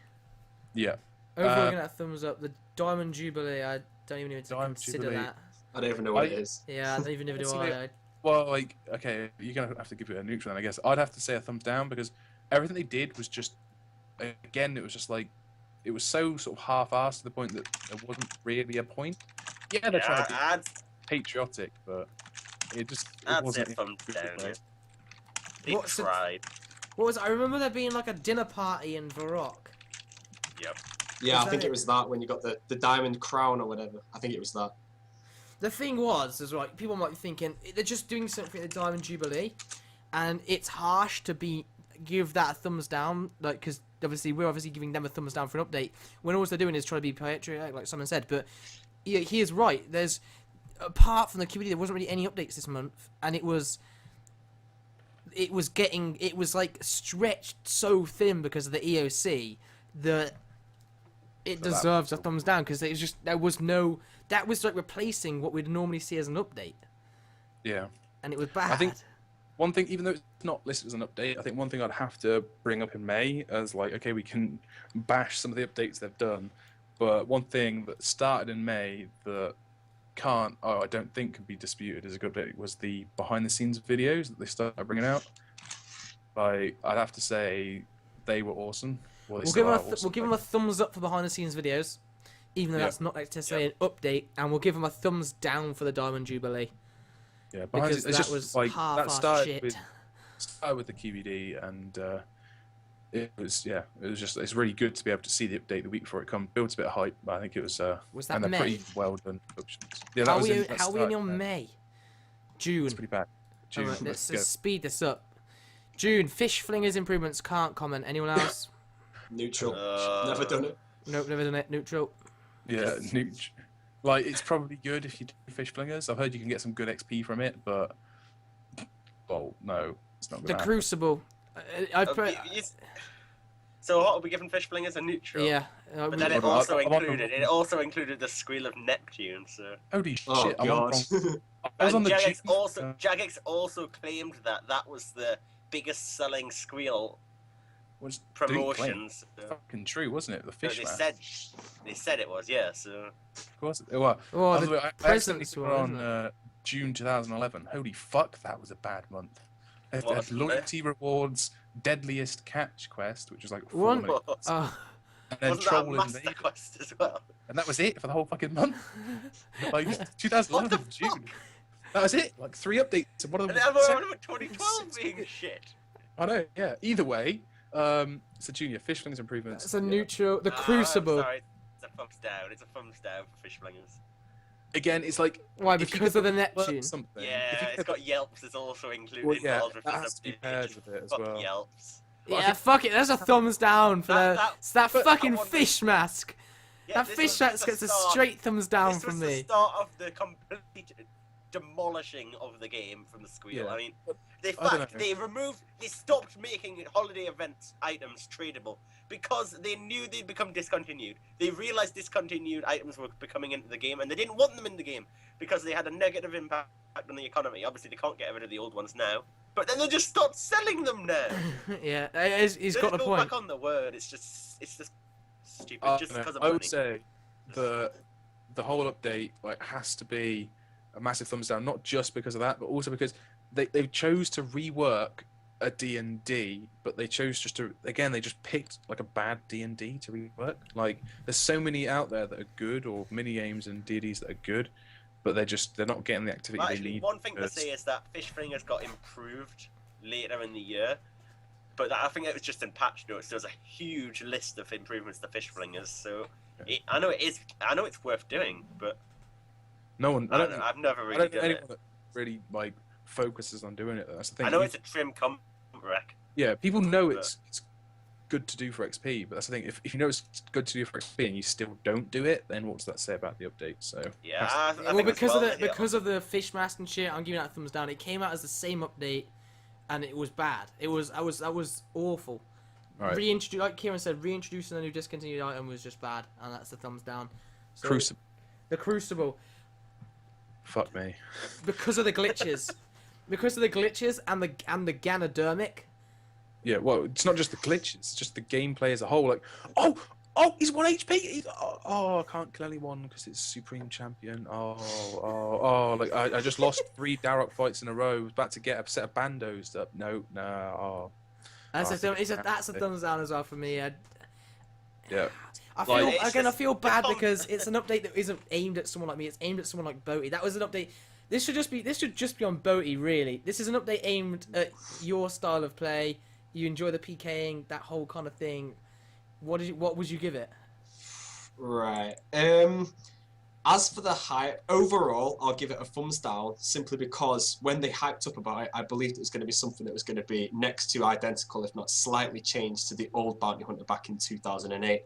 Yeah. Overall, I'm gonna have thumbs up. The Diamond Jubilee, I don't even need to Diamond consider Jubilee. that. I don't even know what it is. Yeah, I don't even know do See, I. Well, like, okay, you're gonna have to give it a neutral then, I guess. I'd have to say a thumbs down, because everything they did was just, again, it was just like, it was so sort of half-assed to the point that there wasn't really a point. Yeah, they're trying to be I'd patriotic, but it just say wasn't. thumbs good down. way. Yeah. They What's the- tried. What was it? I remember there being like a dinner party in Varrock. Yep. Yeah, Is I think that it was that when you got the diamond crown or whatever. I think it was that. The thing was, is like people might be thinking they're just doing something at the Diamond Jubilee, and it's harsh to give that a thumbs down, like because obviously we're obviously giving them a thumbs down for an update when all they're doing is trying to be patriotic, like someone said. But yeah, he is right. There's apart from the community, there wasn't really any updates this month, and it was like stretched so thin because of the EOC that it deserves a thumbs down because that was like replacing what we'd normally see as an update. Yeah. And it was bad. I think one thing, even though it's not listed as an update, I think one thing I'd have to bring up in May as like, okay, we can bash some of the updates they've done, but one thing that started in May that I don't think can be disputed as a good update was the behind the scenes videos that they started bringing out. Like, I'd have to say they were awesome. We'll give them a thumbs up for behind the scenes videos, even though that's not necessarily an update, and we'll give them a thumbs down for the Diamond Jubilee. Yeah, because that was like that started shit. with the QED, and it's really good to be able to see the update the week before it comes. Builds a bit of hype, but I think it was that and they're May? pretty well done productions. Yeah, How are we only on May? June. It's pretty bad. June. Right, let's speed this up. June, Fish Flingers improvements, can't comment. Anyone else? Neutral. Never done it. Nope, never done it. Neutral. Yeah, like it's probably good if you do Fish Flingers. I've heard you can get some good XP from it, but no, it's not. The Crucible. So what are we giving Fish Flingers a neutral? Yeah. But then it also included the Squeal of Neptune. So. Holy Oh shit! god. I was on the Jagex also claimed that was the biggest selling Squeal promotions. Fucking true, wasn't it? The Fish no, they said it was, yeah. So of course it was. Oh, I accidentally put on June 2011. Holy fuck, that was a bad month. They had loyalty rewards, deadliest catch quest, which was like 4 minutes. And then wasn't troll that Master invasion. Quest as well? And that was it for the whole fucking month. Like 2011 June. That was it. Like 3 updates and one of them. And everyone with 2012 being shit. I know. Yeah. Either way, it's a junior Fish Flingers improvements. It's a neutral. The Crucible. I'm sorry. It's a thumbs down. It's a thumbs down for Fish Flingers. Again, it's like why? Because of the Neptune. Yeah, it's got Yelps. It's also included. Well, yeah, in that has to be paired with it as well. Yelps. Yeah, fuck it. There's a thumbs down for that fucking fish mask. Yeah, that fish mask gets a straight thumbs down from me. This was the start of the complete demolishing of the game from the Squeal. Yeah. I mean, they stopped making holiday event items tradable because they knew they'd become discontinued. They realized discontinued items were becoming into the game, and they didn't want them in the game because they had a negative impact on the economy. Obviously, they can't get rid of the old ones now, but then they just stopped selling them now. Yeah, he's got a point. Back on the word. It's just stupid. Just because of money. I would say the whole update has to be a massive thumbs down, not just because of that, but also because they chose to rework a D&D, but they chose they just picked like a bad D&D to rework. Like there's so many out there that are good, or mini games and D&Ds that are good, but they're not getting the activity they need. One thing to say is that Fish Flingers got improved later in the year, but I think it was just in patch notes. There was a huge list of improvements to Fish Flingers, so I know it's worth doing, but no one. I've never really done anyone it. that really focuses on doing it. That's the thing. I know it's a trim comp wreck. Yeah, people know it's good to do for XP, but that's the thing. If you know it's good to do for XP and you still don't do it, then what does that say about the update? So yeah, because of the fish mask and shit, I'm giving that a thumbs down. It came out as the same update, and it was bad. That was awful. Right. Like Kieren said, reintroducing a new discontinued item was just bad, and that's the thumbs down. So, Crucible. The Crucible. Fuck me. Because of the glitches. Because of the glitches and the Ganodermic. Yeah, well, it's not just the glitches, it's just the gameplay as a whole. Like, oh, he's 1 HP. I can't kill anyone because it's Supreme Champion. Like I just lost 3 Darok fights in a row. I was about to get a set of bandos up. No. That's a thumbs down as well for me. Yeah. I feel bad because it's an update that isn't aimed at someone like me. It's aimed at someone like B0aty. That was an update. This should just be on B0aty, really. This is an update aimed at your style of play. You enjoy the PKing, that whole kind of thing. What would you give it? Right. As for the hype, overall, I'll give it a thumbs down simply because when they hyped up about it, I believed it was going to be something that was going to be next to identical, if not slightly changed to the old Bounty Hunter back in 2008.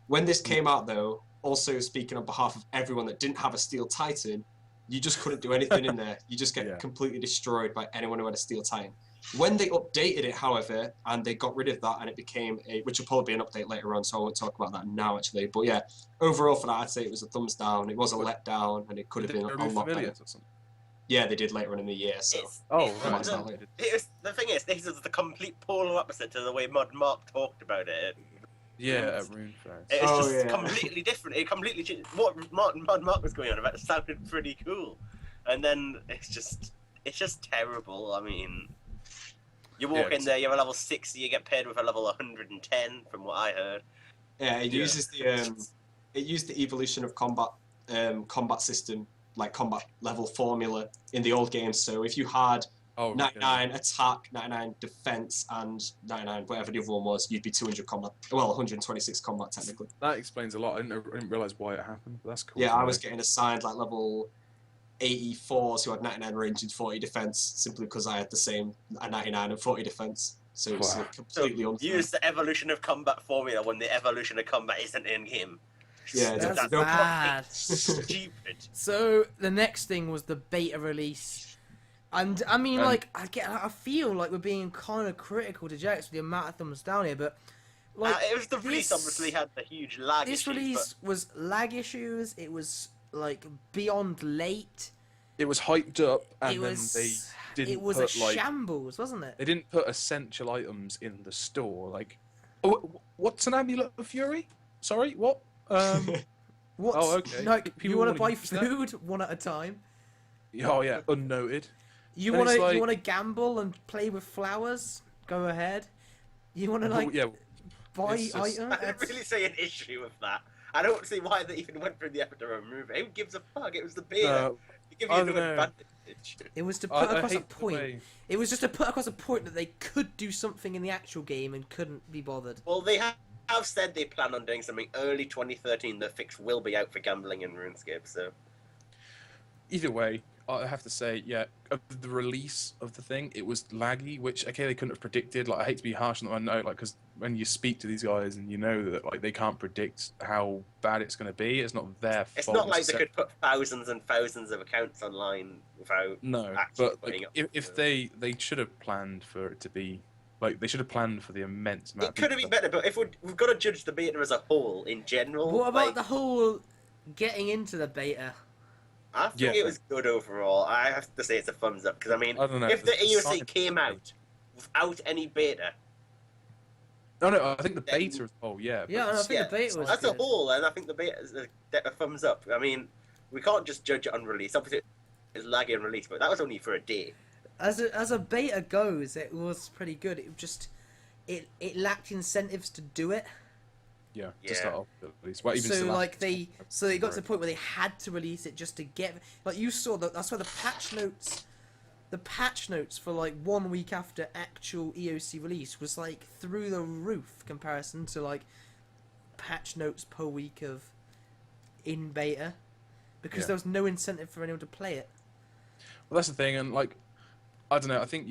When this came out, though, also speaking on behalf of everyone that didn't have a Steel Titan, you just couldn't do anything in there. You just get completely destroyed by anyone who had a Steel Titan. When they updated it, however, and they got rid of that and it became which will probably be an update later on, so I won't talk about that now actually. But yeah, overall for that, I'd say it was a thumbs down. It was a letdown and it could have been a lot better. Yeah, they did later on in the year, so. The thing is, this is the complete polar opposite to the way Mod Mark talked about it. Yeah, at RuneSharks. It's completely different. It completely changed. What Mod Mark was going on about sounded pretty cool. And then it's just terrible. I mean, you walk in there, you're a level 60, you get paired with a level 110, from what I heard. Yeah, it uses it used the evolution of combat system, like combat level formula in the old games. So if you had 99 attack, 99 defense, and 99 whatever the other one was, you'd be 200 combat. Well, 126 combat technically. That explains a lot. I didn't realize why it happened, but that's cool. Yeah, I was getting assigned like level 84s who had 99 range and 40 defense simply because I had the same 99 and 40 defense. So it's completely unfair. Use the evolution of combat formula when the evolution of combat isn't in game. Yeah, that's bad. Stupid. So the next thing was the beta release, and I mean, I feel like we're being kind of critical to Jagex with the amount of thumbs down here, but like it was the release obviously had the huge lag. This release was lag issues. It was like beyond late. It was hyped up, and then they didn't. It was put, a shambles, wasn't it? They didn't put essential items in the store. Like, what's an amulet of fury? Sorry, what? What? Oh, okay. Like, you want to buy use food one at a time? Oh yeah, unnoted. You want to gamble and play with flowers? Go ahead. You want to buy items? I don't really see an issue with that. I don't see why they even went through the effort to remove it. Who gives a fuck? It was the beta. It gives you no advantage. It was to put across a point. It was just to put across a point that they could do something in the actual game and couldn't be bothered. Well, they have said they plan on doing something early 2013. The fix will be out for gambling in RuneScape, so. Either way, I have to say, yeah, the release of the thing, it was laggy, which, okay, they couldn't have predicted. Like, I hate to be harsh on that one note, like, because when you speak to these guys and you know that, like, they can't predict how bad it's going to be, it's not their fault. It's not like they could put thousands and thousands of accounts online without. No, but like, if they should have planned for it to be. Like, they should have planned for the immense amount. It could have been better, but if we've got to judge the beta as a whole in general. What about the whole getting into the beta? I think it was good overall. I have to say it's a thumbs up because I mean, if the EOC came out without any beta. No, I think the beta as a whole, yeah. Yeah, I think the beta was as good. a whole, and I think the beta is a thumbs up. I mean, we can't just judge it on release. Obviously, it's laggy on release, but that was only for a day. As a beta goes, it was pretty good. It just it lacked incentives to do it. Yeah, to start off at least. Well, even so they got to the point where they had to release it just to get you saw that. That's why the patch notes for like 1 week after actual EOC release was like through the roof comparison to like patch notes per week of in beta, because there was no incentive for anyone to play it. Well, that's the thing, and like, I don't know. I think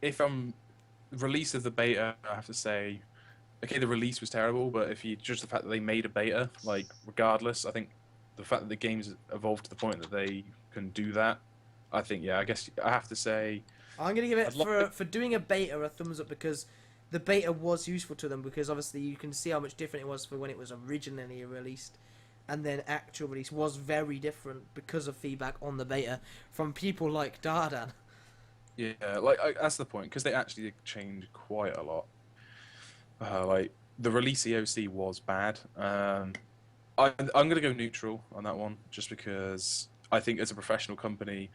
if release of the beta, I have to say, okay, the release was terrible, but if you judge the fact that they made a beta, like regardless, I think the fact that the game's evolved to the point that they can do that, I think I guess I have to say, I'm gonna give it for doing a beta a thumbs up, because the beta was useful to them, because obviously you can see how much different it was for when it was originally released. And then actual release was very different because of feedback on the beta from people like Dardan. Yeah, like that's the point, because they actually changed quite a lot. Like the release EOC was bad. I'm gonna go neutral on that one, just because I think as a professional company,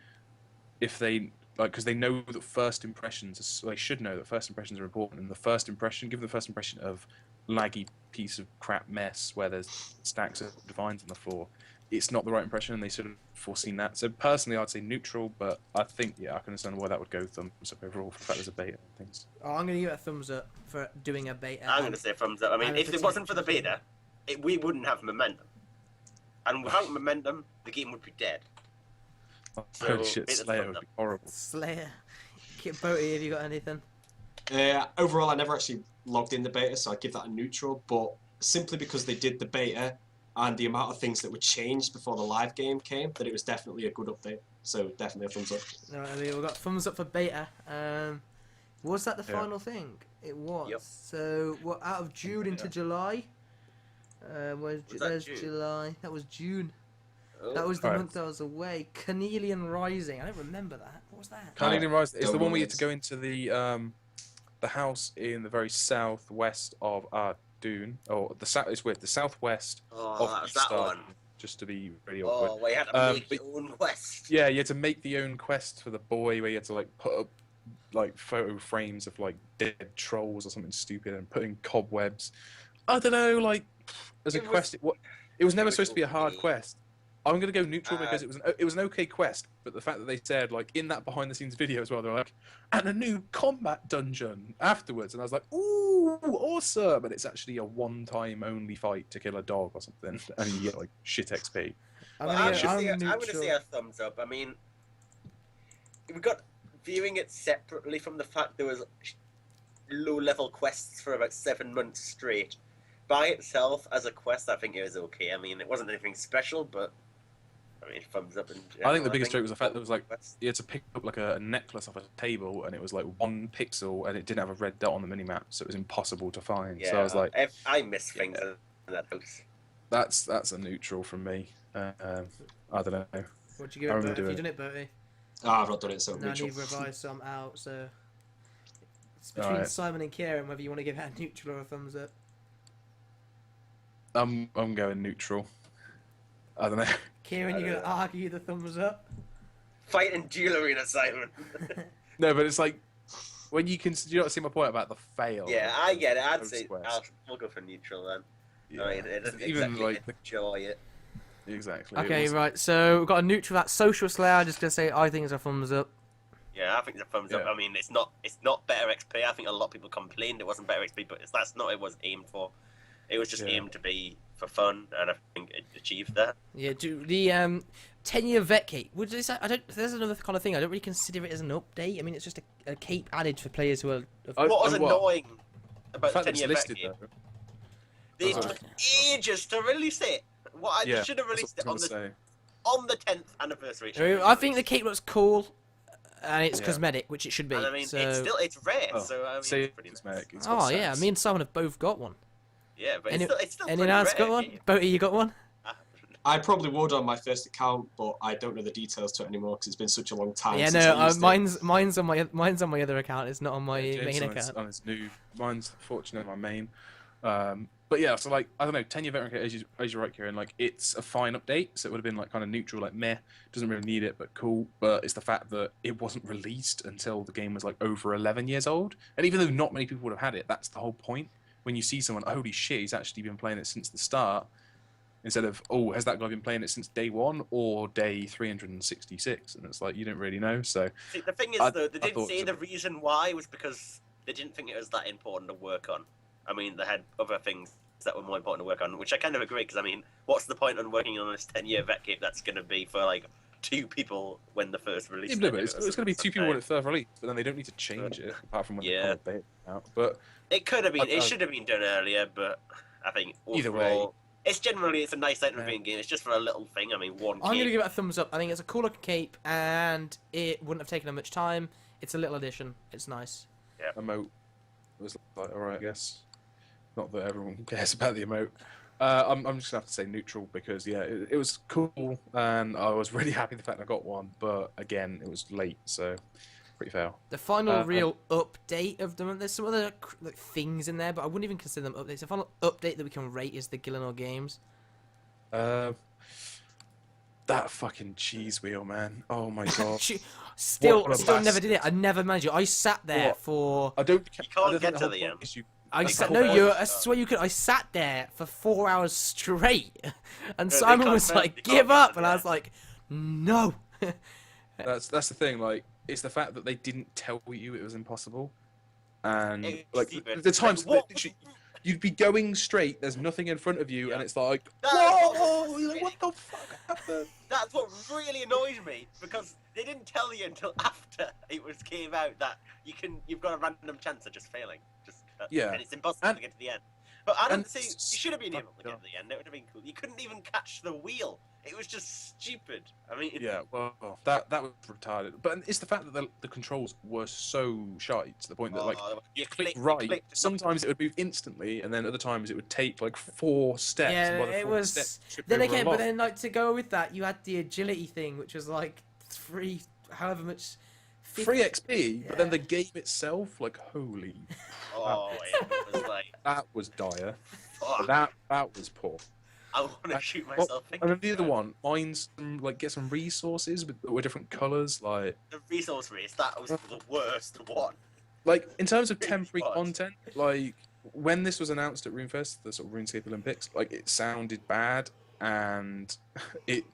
if they because they know that first impressions, they should know that first impressions are important. And the first impression, given the first impression of laggy piece of crap mess where there's stacks of divines on the floor, it's not the right impression, and they should have foreseen that. So personally, I'd say neutral, but I think I can understand why that would go thumbs up overall for the fact there's a beta and things. Oh, I'm gonna give it a thumbs up for doing a beta. I'm gonna say thumbs up. I mean, if it wasn't for the beta, we wouldn't have momentum. And without momentum, the game would be dead. Holy shit, it's Slayer fun would though. be horrible. Slayer. B0aty, have you got anything? Overall, I never actually logged in the beta, so I'd give that a neutral, but simply because they did the beta and the amount of things that were changed before the live game came, that it was definitely a good update. So definitely a thumbs up. Alright, we've got thumbs up for beta. Was that the Yeah. final thing? It was. Yep. So we're out of June into Yeah. July. Was that There's June? July. That was June. Oh. That was the Right. month I was away. Carnelian Rising. I don't remember that. What was that? Carnelian Rise is Don't the one know where you what had to go into the house in the very southwest of Dune, or the south. It's weird. The southwest Oh, of that was that Star one. Dune, just to be really awkward. Oh, where you had to make but- your own quest. Yeah, you had to make the own quest for the boy, where you had to like put up like photo frames of like dead trolls or something stupid and put in cobwebs. I don't know, like as a It was- quest, it was never was supposed to be a hard okay. quest. I'm gonna go neutral because Uh, it was an okay quest, but the fact that they said like in that behind the scenes video as well, they're like, and a new combat dungeon afterwards, and I was like, ooh, awesome! And it's actually a one-time only fight to kill a dog or something, and you get like shit XP. I'm Well, gonna I'm go. gonna say- I'm I'm gonna say neutral. a thumbs up. I mean, we got viewing it separately from the fact there was low-level quests for about 7 months straight. By itself, as a quest, I think it was okay. I mean, it wasn't anything special, but I mean, thumbs up. I think the biggest joke was the fact that it was like you had to pick up like a necklace off a table, and it was like 1 pixel, and it didn't have a red dot on the minimap, so it was impossible to find. Yeah, So I was like, I miss things in that house. that's a neutral from me. I don't know. What'd you give I it? remember Have you doing done it, B0aty? I've not done it, so No, neutral. neither have I, so I'm out. So it's between Alright. Simon and Kieren whether you want to give it a neutral or a thumbs up. I'm going neutral. I don't know. Kieren, you're gonna argue the thumbs up. Fight in Duel Arena, Simon. No, but it's like when you can. You don't see my point about the fail. Yeah, I get it. I'd Those say quests. we'll go for neutral then. Yeah. I mean, it doesn't Even exactly like enjoy it. exactly. it Okay, was- right. So we've got a neutral. That social slayer. I'm just gonna say I think it's a thumbs up. Yeah, I think it's a thumbs up. Yeah. I mean, it's not better XP. I think a lot of people complained it wasn't better XP, but that's not what it was aimed for. It was just Yeah. aimed to be for fun, and I think it achieved that. Yeah. Do the 10-year vet cape. Would this? I don't. There's another kind of thing. I don't really consider it as an update. I mean, it's just a cape added for players who are. I- What was I- annoying The about fact the that it's 10-year listed game? though. They That's took ages to release it. What Yeah, they should have that's released what it I on was the gonna say. on the 10th anniversary. it should have I been think the released. cape looks cool, and it's Yeah. cosmetic, which it should be. And I mean, so... it's rare, Oh, so I mean, say it's pretty it's nice. Meg, it's got Oh yeah, sense. me and Simon have both got one. Yeah, but Any- it's still Anyone pretty else got rare one? game. B0aty, you got one? I probably would on my first account, but I don't know the details to it anymore because it's been such a long time. Yeah, since no, I used it. mine's on my other account. It's not on my Yeah, James main on his- account. on his new. Mine's fortunately my main. But yeah, so like I don't know, 10-year veteran kit, as you're right, Kieran, like it's a fine update, so it would have been like kind of neutral, like meh, doesn't really need it, but cool. But it's the fact that it wasn't released until the game was like over 11 years old, and even though not many people would have had it, that's the whole point. When you see someone, holy shit, he's actually been playing it since the start, instead of oh, has that guy been playing it since day 1 or day 366? And it's like you don't really know. So See, the thing is, I- though, they I didn't thought say so. the reason why was because they didn't think it was that important to work on. I mean, they had other things that were more important to work on, which I kind of agree, because, I mean, what's the point on working on this 10-year vet cape that's going to be for, like, 2 people when the first release? yeah, no, but it's going to be 2 people when it's first released, but then they don't need to change it apart from when Yeah. they it out. But It could have been, I- it should have been done earlier, but I think Either overall, it's a nice item Yeah. to be in game. It's just for a little thing. I mean, one I'm gonna cape. give it a thumbs up. I think it's a cool looking cape, and it wouldn't have taken them much time. It's a little addition. It's nice. emote was like alright, I guess. Not that everyone cares about the emote. I'm just gonna have to say neutral because yeah, it was cool and I was really happy the fact I got one, but again, it was late, so pretty fair. The final Uh, real update of them. There's some other like, things in there, but I wouldn't even consider them updates. The final update that we can rate is the Gillinor games. That fucking cheese wheel, man. Oh my god. Still What a never bastard. did it. I never managed it. I sat there What? for. I don't. You can't I don't get think to whole the point end. is you- I Like, sat. the No, whole you. point- I swear you could. I sat there for 4 hours straight, and they Simon can't was get- like, they can't "Give get up," to and the I was end. like, "No." That's the thing. Like, it's the fact that they didn't tell you it was impossible, and It's like stupid. the times Like, what? literally, you'd be going straight. There's nothing in front of you, and it's like, That's whoa! what- You're like, what the fuck happened? That's what really annoys me because they didn't tell you until after came out that you've got a random chance of just failing, Yeah. and it's impossible And- to get to the end. But I don't and see. You s- should have been able to yeah. get to the end. It would have been cool. You couldn't even catch the wheel. It was just stupid. I mean, Yeah, well, that was retarded. But it's the fact that the controls were so shite to the point that like you click clicked right. Sometimes it would move instantly, and then other times it would take like 4 steps. Yeah, and by the it 4th was- step, you trip Then over a again, but log. then like to go with that, you had the agility thing, which was like however much. 3 XP, but then Yeah. the game itself, like holy, oh, it was like, that was dire. fuck, That was poor. I want to shoot Well, myself. and then the other one, get some resources that were different colours, The resource race, that was the worst one. like in terms of Really temporary was. content, like when this was announced at RuneFest, the sort of RuneScape Olympics, like it sounded bad, and it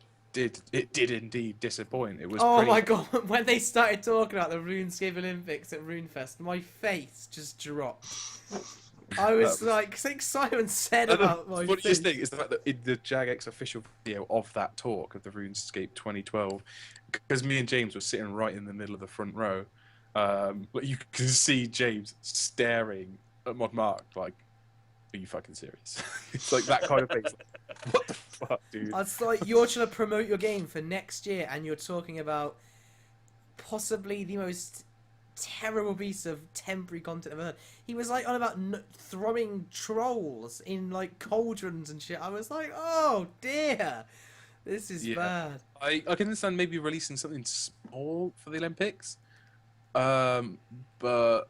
did indeed disappoint. It was Oh pretty, my god! When they started talking about the RuneScape Olympics at RuneFest, my face just dropped. I was That was- like, I think Simon said And about the my funniest face. thing is the fact that in the Jagex official video of that talk of the RuneScape 2012, because me and James were sitting right in the middle of the front row, but you can see James staring at Mod Mark like, "Are you fucking serious?" It's like that kind of face. Like, what the fuck, dude? It's like you're trying to promote your game for next year, and you're talking about possibly the most terrible piece of temporary content I've ever heard. He was like on about throwing trolls in like cauldrons and shit. I was like, oh dear, this is Yeah. bad. I can understand maybe releasing something small for the Olympics, but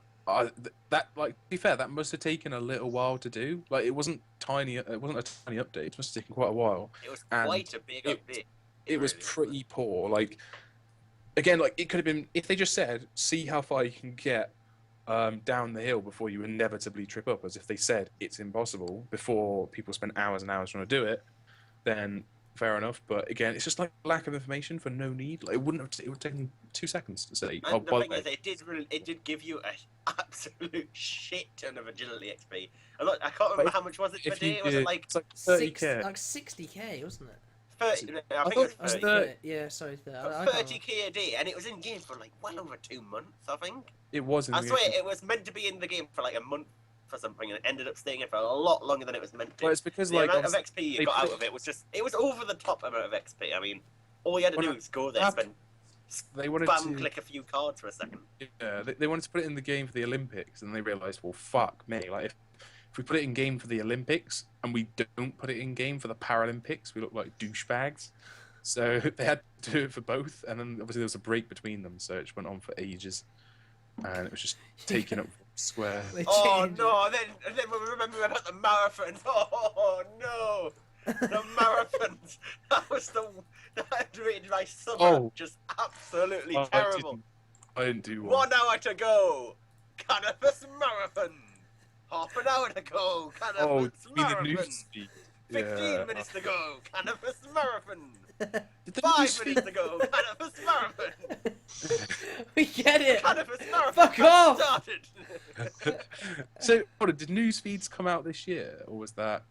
that like to be fair, that must have taken a little while to do. Like it wasn't tiny. It wasn't a tiny update. It must have taken quite a while. It was And quite a big update. It was really pretty poor. Like again, like it could have been if they just said, "See how far you can get down the hill before you inevitably trip up." As if they said it's impossible before people spend hours and hours trying to do it, then fair enough. But again, it's just like lack of information for no need. Like it wouldn't have. It would have taken 2 seconds to say. And Oh, the by thing the way, is, it did give you an absolute shit ton of agility XP. I can't remember But how much was it per if you day. Was it did- like it's like 30k. Like 60k, wasn't it? 30? No, I I think thought it it was was 30. 30. Yeah, sorry. I But can't 30k a day, and it was in game for like well over 2 months, I think. It was. In I the swear game. it was meant to be in the game for like a month or something, and it ended up staying in for a lot longer than it was meant to. Well, it's because The like amount of obviously XP you they got put out of it was just—it was over the top amount of XP. I mean, all you had to Well, do no, was go there, after- spend, they wanted spam, to. click a few cards for a second. Yeah, they wanted to put it in the game for the Olympics, and they realised, well, fuck me. Like, if we put it in game for the Olympics and we don't put it in game for the Paralympics, we look like douchebags. So they had to do it for both, and then obviously there was a break between them, so it just went on for ages, and it was just taking up square. They Oh changed it. no! And then we remember about the marathons. Oh no! The marathons. That was that rated my summer. Oh. Just absolutely Oh, terrible. I didn't do one. 1 hour to go. Cannabis marathon. Half an hour to go. Oh, Cannabis you mean the marathon. news feed? 15 minutes to go. Cannabis marathon. Did the 5 news minutes to go. Cannabis marathon. We get it. Cannabis marathon. Fuck has off. Started. So, hold on, did news feeds come out this year, or was that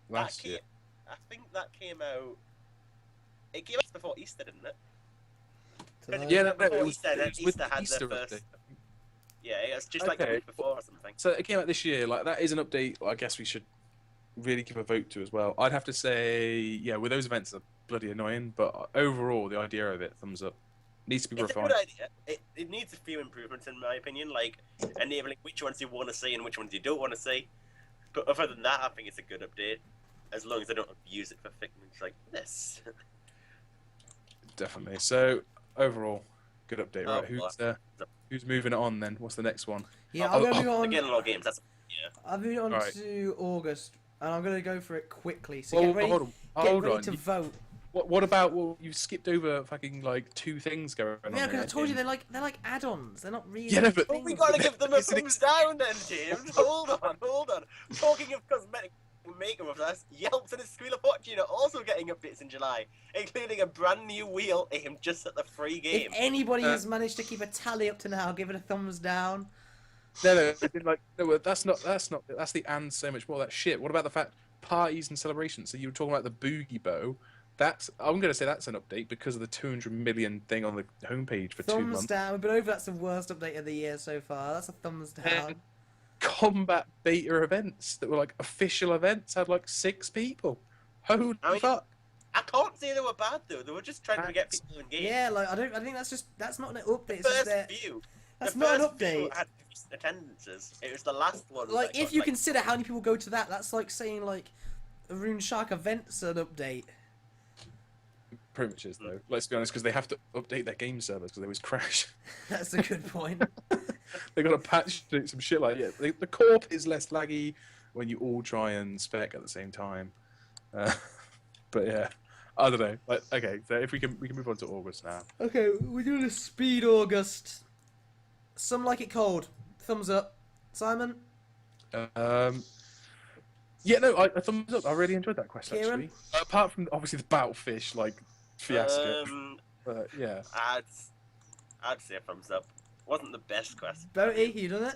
last That year? I think that came out. It came out before Easter, didn't it? Yeah, no, before it was, Easter, it then was with Easter the had Easter the first. update. Yeah, it was just like a Okay. week before or something. So it came out this year. Like that is an update. I guess we should really give a vote to as well. I'd have to say, yeah, with those events are bloody annoying, but overall the idea of it, thumbs up. Needs to be It's a refined. good idea. It needs a few improvements in my opinion, like enabling which ones you want to see and which ones you don't want to see. But other than that, I think it's a good update. As long as they don't use it for things like this. Definitely. So overall, good update. Oh, Right? Who's moving it on then? What's the next one? Yeah, I'm gonna move on. Again, a lot of games. That's I'm moving on Right. to August, and I'm gonna go for it quickly. So Well, get ready, hold on. get Hold ready on. to vote. What about? Well, you skipped over fucking like 2 things going on. Yeah, because I there told you in- they're like add-ons. They're not really. Yeah, no, but- Well, we things. gotta give them a It's an thumbs down then, James. Hold on. Talking of cosmetic makeup of us, Yelps and his Squeal of Fortune are also getting updates in July, including a brand new wheel aimed just at the free If game. anybody Uh, has managed to keep a tally up to now, give it a thumbs down. No, like no. That's not. That's the and so much more. That shit. What about the fact parties and celebrations? So you were talking about the boogie bow. I'm going to say that's an update because of the 200 million thing on the homepage for 2 Thumbs months. down. We've been over. That's the worst update of the year so far. That's a thumbs down. Combat beta events that were like official events had like 6 people. Holy fuck! I can't say they were bad though. They were just trying to get people engaged. Yeah, like I think that's not an update. It's First just view. that's the not an first view update. had decent attendances. It was the last one. Like that if got, you consider how many people go to that, that's like saying like a RuneShark event's an update. Pretty much is though. Let's be honest, because they have to update their game servers because they always crash. That's a good point. They got to patch some shit like the corp is less laggy when you all try and spec at the same time. But yeah, I don't know. Like, okay, so if we can move on to August now. Okay, we're doing a speed August. Some like it cold. Thumbs up. Simon? Yeah, no, I thumbs up. I really enjoyed that quest Kieren? actually. Apart from obviously the battlefish like fiasco. But yeah. I'd say a thumbs up. Wasn't the best quest. B0aty, you done it?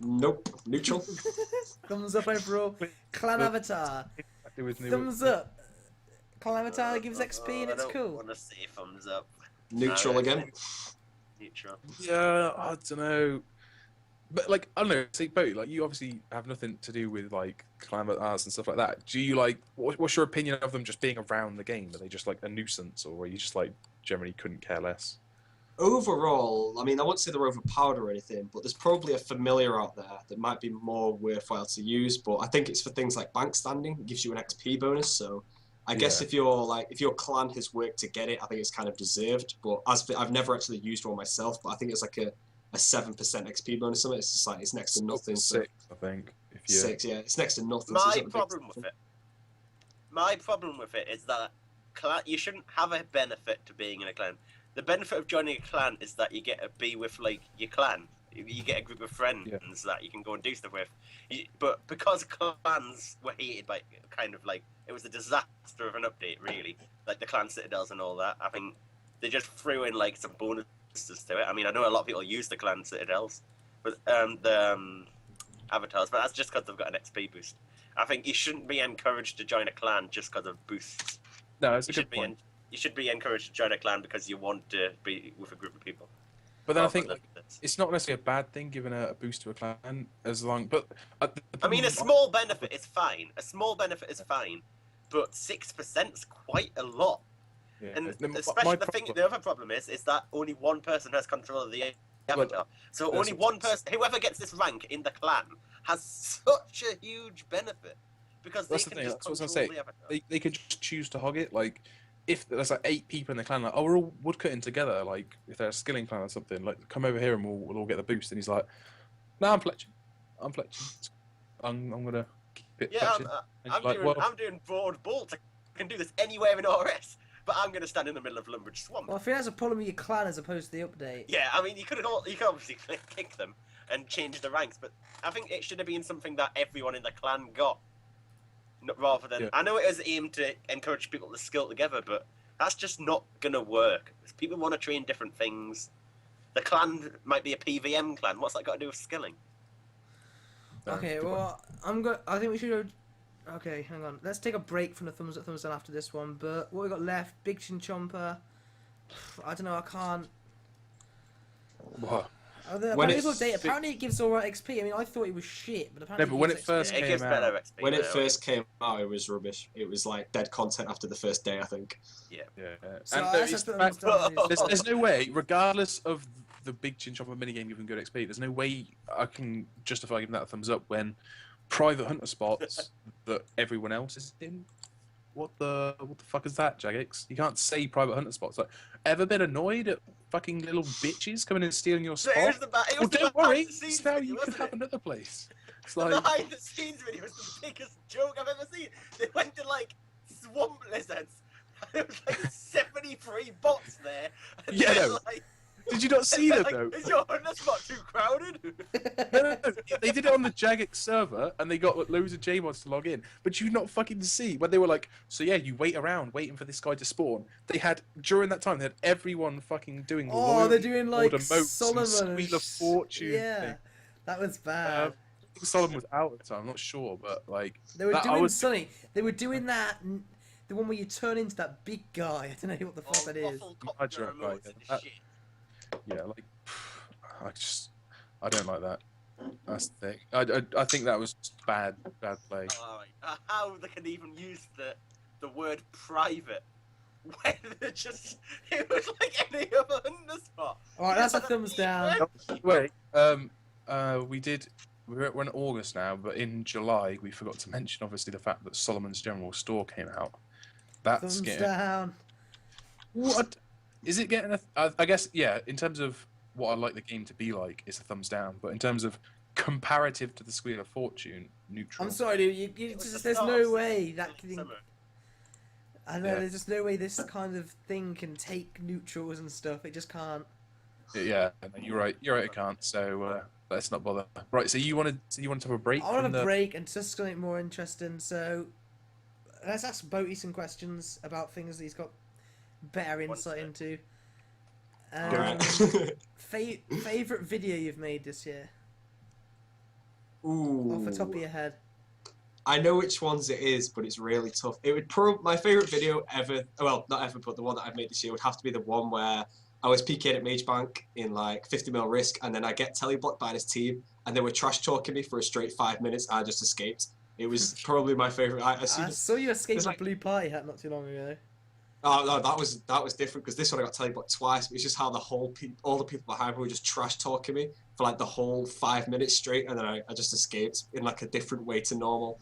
Nope. Neutral. Thumbs up overall. Clan Avatar. It was new. Thumbs up. Clan Avatar gives XP and it's I don't cool. want to say thumbs up. Neutral again. Neutral. Yeah, I don't know. But like, I don't know. See, B0aty, like you obviously have nothing to do with like climate arts and stuff like that. Do you like? What's your opinion of them just being around the game? Are they just like a nuisance, or are you just like generally couldn't care less? Overall, I mean, I won't say they're overpowered or anything, but there's probably a familiar out there that might be more worthwhile to use. But I think it's for things like bank standing. It gives you an XP bonus. So I guess if your clan has worked to get it, I think it's kind of deserved. But I've never actually used one myself, but I think it's like a 7% XP bonus. Something. It's just like it's next to nothing. 6, I think. If you... 6, yeah, it's next to nothing. My problem with it is that you shouldn't have a benefit to being in a clan. The benefit of joining a clan is that you get to be with like your clan. You get a group of friends that you can go and do stuff with. But because clans were hated by kind of like it was a disaster of an update, really. Like the clan citadels and all that. I think they just threw in like some bonuses to it. I mean, I know a lot of people use the clan citadels, but the avatars, but that's just because they've got an XP boost. I think you shouldn't be encouraged to join a clan just because of boosts. No, it's a good point. You should be encouraged to join a clan because you want to be with a group of people. But then I think it's not necessarily a bad thing giving a boost to a clan as long. But I mean, a small benefit is fine. A small benefit is fine, but 6% is quite a lot. Yeah. And especially the other problem is that only one person has control of the avatar. So only one person, whoever gets this rank in the clan, has such a huge benefit because they can just control the avatar. They can just choose to hog it. Like if there's like 8 people in the clan, like we're all woodcutting together. Like if they're a skilling clan or something, like come over here and we'll all get the boost. And he's like, "No, I'm fletching. I'm gonna keep it." Yeah, fletching. I'm doing broad bolt. I can do this anywhere in RS. But I'm going to stand in the middle of Lumbridge Swamp. Well, I think that's a problem with your clan as opposed to the update. Yeah, I mean, you could obviously kick them and change the ranks, but I think it should have been something that everyone in the clan got, rather than... Yeah. I know it was aimed to encourage people to skill together, but that's just not going to work. People want to train different things. The clan might be a PVM clan. What's that got to do with skilling? Okay, well, I think we should go... Okay, hang on. Let's take a break from the thumbs up, thumbs down after this one. But what we got left? Big Chin Chomper. I don't know. I can't. What? Apparently it gives alright XP. I mean, I thought it was shit, but apparently. No, but when it first came out, when it first came out, it was rubbish. It was like dead content after the first day, I think. Yeah. So and there's no way, regardless of the Big Chin Chomper minigame giving good XP, there's no way I can justify giving that a thumbs up when private hunter spots that everyone else is in. What the fuck is that, Jagex? You can't say private hunter spots. Like, ever been annoyed at fucking little bitches coming in and stealing your spot? Well, don't worry. Now you can have another place. It's like the behind the scenes video was the biggest joke I've ever seen. They went to like swamp lizards. There was like 73 bots there. Yeah, no. Like, did you not see them though? Is your hunter spot too crowded? No. They did it on the Jagex server, and they got like, loads of J-mods to log in. But you not fucking see when they were like, so yeah, you wait around waiting for this guy to spawn. They had during that time they had everyone fucking doing. Oh, they're doing like Solomon and Wheel of Fortune. Yeah. Thing. That was bad. I think Solomon was out at the time. I'm not sure, but like They were that, I doing was Sonny. They were doing that. The one where you turn into that big guy. I don't know what the fuck that is. Waffle Hydra, copter right, emotes and that- shit. yeah, like I don't like that. That's the thing. I think that was just bad play. Alright, how they can even use the word private when it was like any other underspot. All right, that's a thumbs down. Wait, we're in August now, but in July we forgot to mention obviously the fact that Solomon's General Store came out. That's Thumbs getting down. what is it getting? I guess yeah. In terms of what I like the game to be like, it's a thumbs down. But in terms of comparative to the Squeal of Fortune, neutral. I'm sorry, dude. It was the There's start no of way that can. summer. I know. Yeah. There's just no way this kind of thing can take neutrals and stuff. It just can't. Yeah, no, you're right. You're right. It can't. So let's not bother. Right. So you wanted to have a break? I want from a the... break and just to make it more interesting. So let's ask B0aty some questions about things that he's got better insight into. Alright. Favorite video you've made this year, Ooh. off the top of your head? I know which ones it is, but it's really tough. It would my favorite video ever. Well, not ever, but the one that I've made this year would have to be the one where I was PK'd at Mage Bank in like 50 mil risk, and then I get teleblocked by this team, and they were trash talking me for a straight 5 minutes. And I just escaped. It was probably my favorite. I saw you escape it's a like- blue party hat not too long ago. Oh no, that was different because this one I got teleblocked twice. It's just how all the people behind me were just trash talking me for like the whole 5 minutes straight, and then I just escaped in like a different way to normal.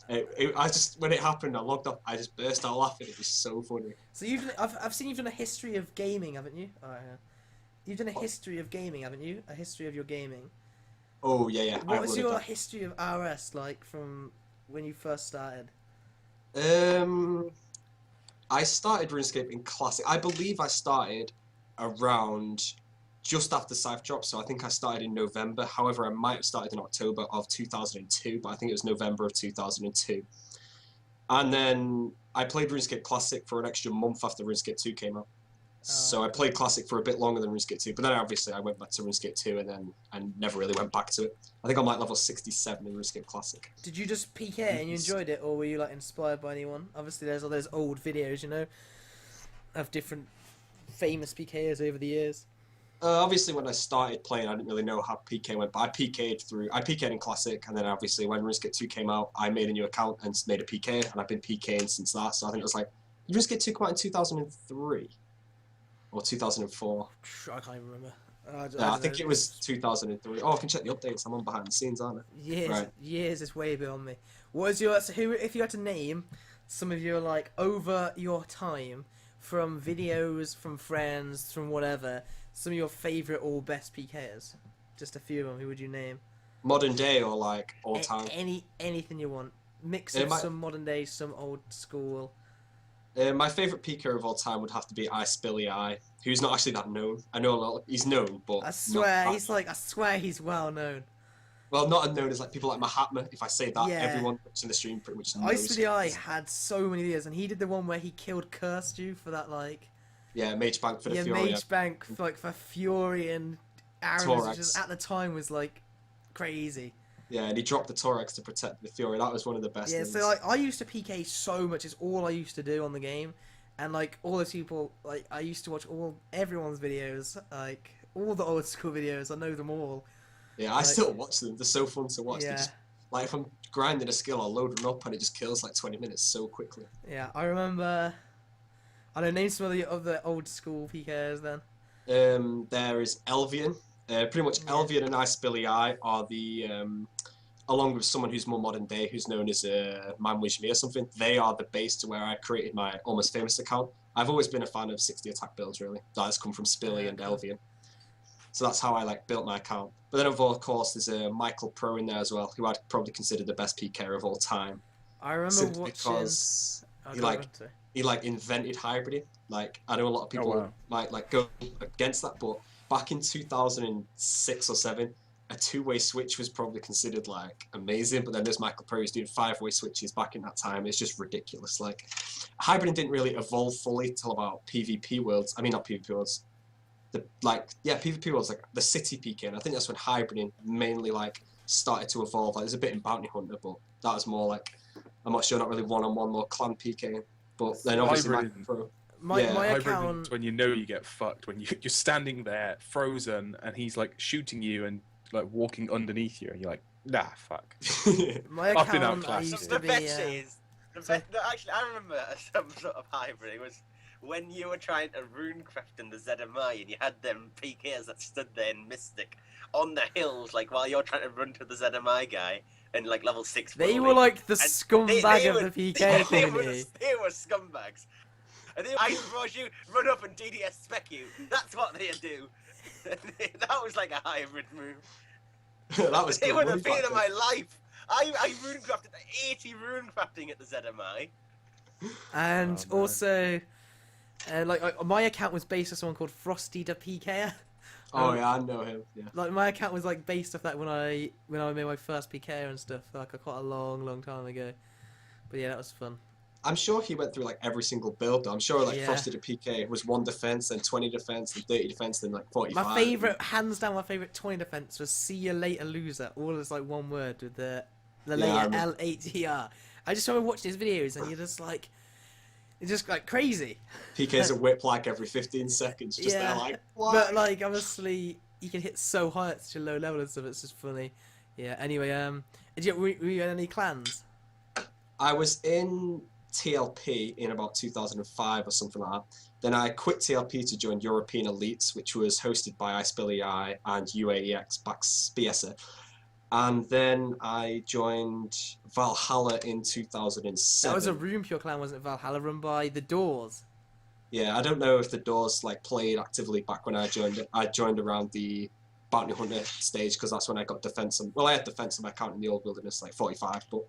I just when it happened, I logged off. I just burst out laughing. It was so funny. So I've seen you've done a history of gaming, haven't you? All right, yeah. You've done a history of gaming, haven't you? A history of your gaming. Oh yeah. What was your history of RS like from when you first started? I started RuneScape in Classic. I believe I started around just after Scythe dropped, so I think I started in November. However, I might have started in October of 2002, but I think it was November of 2002. And then I played RuneScape Classic for an extra month after RuneScape 2 came out. So I played Classic for a bit longer than RuneScape 2, but then obviously I went back to RuneScape 2 and never really went back to it. I think I'm like level 67 in RuneScape Classic. Did you just PK and you enjoyed it, or were you like inspired by anyone? Obviously, there's all those old videos, you know, of different famous PKers over the years. Obviously, when I started playing, I didn't really know how PK went, but I PK'd in Classic, and then obviously when RuneScape 2 came out, I made a new account and made a PK, and I've been PKing since that. So I think it was like RuneScape 2 came out in 2003 or 2004. I can't even remember. I think it was 2003. Oh, I can check the updates. I'm on behind the scenes, aren't I? Years is way beyond me. What is your if you had to name some of your like over your time from videos, from friends, from whatever, some of your favourite or best PKers? Just a few of them. Who would you name? Modern day or like all time? Anything you want. Mix of some modern day, some old school. My favourite PK of all time would have to be B0aty, who's not actually that known. I know a lot. He's known, but I swear he's well known. Well, not unknown as like people like Mahatma. If I say that, Yeah. everyone that's in the stream pretty much knows. B0aty had so many videos, and he did the one where he killed Cursed you for that like. Yeah, Mage Bank for the Fury. Mage Bank for, like for Fury and Aaron, Torax. which is, at the time was like crazy. Yeah, and he dropped the Torax to protect the Fury. That was one of the best Yeah, things. so like I used to PK so much. It's all I used to do on the game, and like all those people, like I used to watch everyone's videos, like all the old school videos. I know them all. Yeah, I still watch them. They're so fun to watch. Yeah. Like if I'm grinding a skill, I'll load them up and it just kills like 20 minutes so quickly. Yeah, I remember. I don't name some of the old school PKs then. There is Elvian. Pretty much Elvian and B0aty are the, along with someone who's more modern day, who's known as Man With Me or something, they are the base to where I created my Almost Famous account. I've always been a fan of 60 attack builds, really. That has come from Spilly and Elvian. So that's how I like built my account. But then of course there's Michael Pro in there as well, who I'd probably consider the best PKer of all time. I remember Simply watching. because he invented hybriding. Like I know a lot of people might go against that, but back in 2006 or 7, a 2-way switch was probably considered like amazing. But then there's Michael Pro who's doing 5-way switches back in that time. It's just ridiculous. Like hybriding didn't really evolve fully till about PvP worlds. I mean not PvP worlds. PvP was like the city PK, and I think that's when hybriding mainly like started to evolve. Like there's a bit in Bounty Hunter, but that was more like, I'm not sure, not really one-on-one, more clan PK. But then obviously my Hybrid account. is when you know you get fucked, when you're standing there frozen and he's like shooting you and like walking underneath you, and you're like, nah, fuck. My I've been account outclassed. used The to be. best is actually I remember some sort of hybrid. It was when you were trying to runecraft in the ZMI and you had them PKs that stood there in Mystic on the hills, like while you're trying to run to the ZMI guy and like level 6. They were like the And scumbag of the PK they community. were scumbags. And they I rush you, run up and DDS spec you. That's what they do. That was like a hybrid move. That was They good were the money back pain of then. my life. I runecrafted 80 runecrafting at the ZMI. And Oh, man. also, my account was based on someone called Frosty the PKer. Oh yeah, I know him. Yeah. Like my account was like based off that when I made my first PK and stuff, like quite a long time ago. But yeah, that was fun. I'm sure he went through like every single build. Though. I'm sure like Yeah. Frosted a PK was 1 defense, then 20 defense, then 30 defense, then like 45. My favorite, hands down, my favorite 20 defense was "See you later, loser." All as like one word with the I later remember. LATR. I just remember watching his videos and you're just like, it's just like crazy. PK's a whip like every 15 seconds, just Yeah, there like, why? But like obviously you can hit so high at such a low level and stuff. It's just funny. Yeah. Anyway, were you in any clans? I was in TLP in about 2005 or something like that. Then I quit TLP to join European Elites, which was hosted by B0aty and UAEX back BSA. And then I joined Valhalla in 2007. That was a Room Pure clan, wasn't it? Valhalla, run by the Doors. Yeah, I don't know if the Doors like played actively back when I joined it. I joined around the Bounty Hunter stage because that's when I got defense. Well, I had defense on my account in the Old Wilderness, like 45, but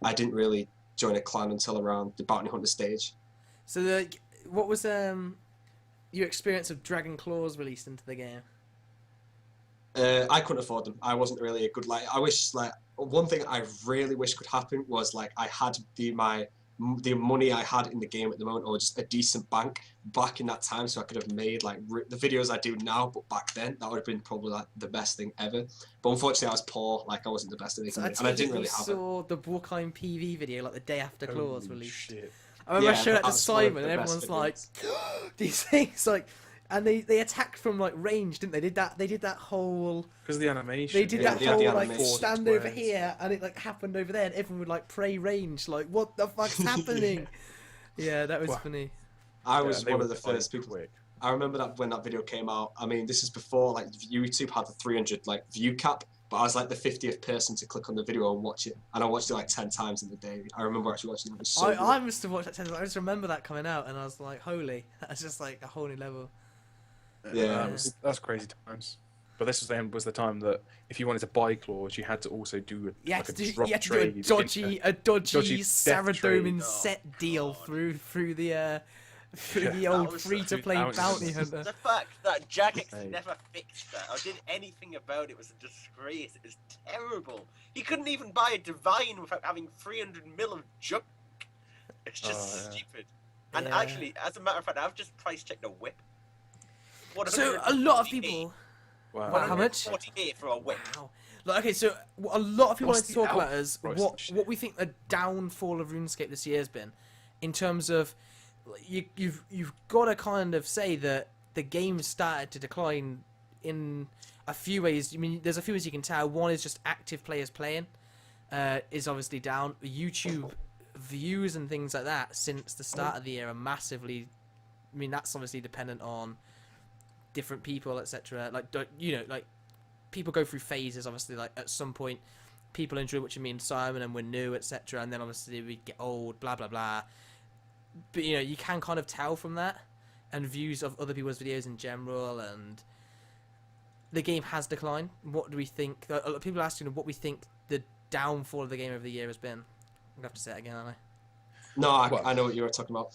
I didn't really join a clan until around the Bounty Hunter stage. So what was your experience of Dragon Claws released into the game? I couldn't afford them. I wasn't really a good I wish one thing I really wish could happen was like I had the money I had in the game at the moment, or just a decent bank back in that time, so I could have made like the videos I do now. But back then, that would have been probably like the best thing ever. But unfortunately, I was poor. Like I wasn't the best at making it, and I didn't really have it. saw the Brookheim PV video like the day after Claws Holy released. shit. I remember I Yeah, showed it that to was one of Simon, the and best everyone's like, videos. these things like, and they attacked from like range, didn't they? They did that whole. Because of the animation. They did Yeah, that they had the whole like animation. stand over here, and it like happened over there, and everyone would like pray range, like what the fuck's happening? Yeah, that was Wow. funny. I Yeah, was and they one were of the flying first people. quick. I remember that when that video came out. I mean, this is before like YouTube had the 300 like view cap, but I was like the 50th person to click on the video and watch it, and I watched it like 10 times in the day. I remember actually watching it. It was so good. I must have watched that 10 times. I just remember that coming out, and I was like, holy, that's just like a whole new level. Yeah. That's crazy times. But this was the time that if you wanted to buy claws, you had to also do You had like to a do, drop you had to do trade. a dodgy dodgy death Saradomin trade. set Oh, deal God. through the Yeah, old was free-to-play 2000. bounty hunter. The fact that Jagex Hey. never fixed that or did anything about it was a disgrace. It was terrible. He couldn't even buy a divine without having 300 mil of junk. It's just Oh, yeah. stupid. And Yeah. actually, as a matter of fact, I've just price checked a whip. So a lot of 140K. people. Wow. Wow, how much? 140K for a whip. Wow. Like, okay, so a lot of people What's wanted to the talk about output is price what and shit? what we think the downfall of RuneScape this year has been, in terms of you've got to kind of say that the game started to decline in a few ways. I mean, there's a few ways you can tell. One is just active players playing is obviously down. YouTube views and things like that since the start of the year are massively. I mean, that's obviously dependent on different people, etc. Like, like people go through phases. Obviously, like at some point, people enjoy watching me and Simon, and we're new, etc. And then obviously we get old, blah blah blah. But you can kind of tell from that, and views of other people's videos in general, and the game has declined. What do we think? A lot of people are asking what we think the downfall of the game over the year has been. I'm gonna have to say it again, aren't I? No, Well- I know what you were talking about.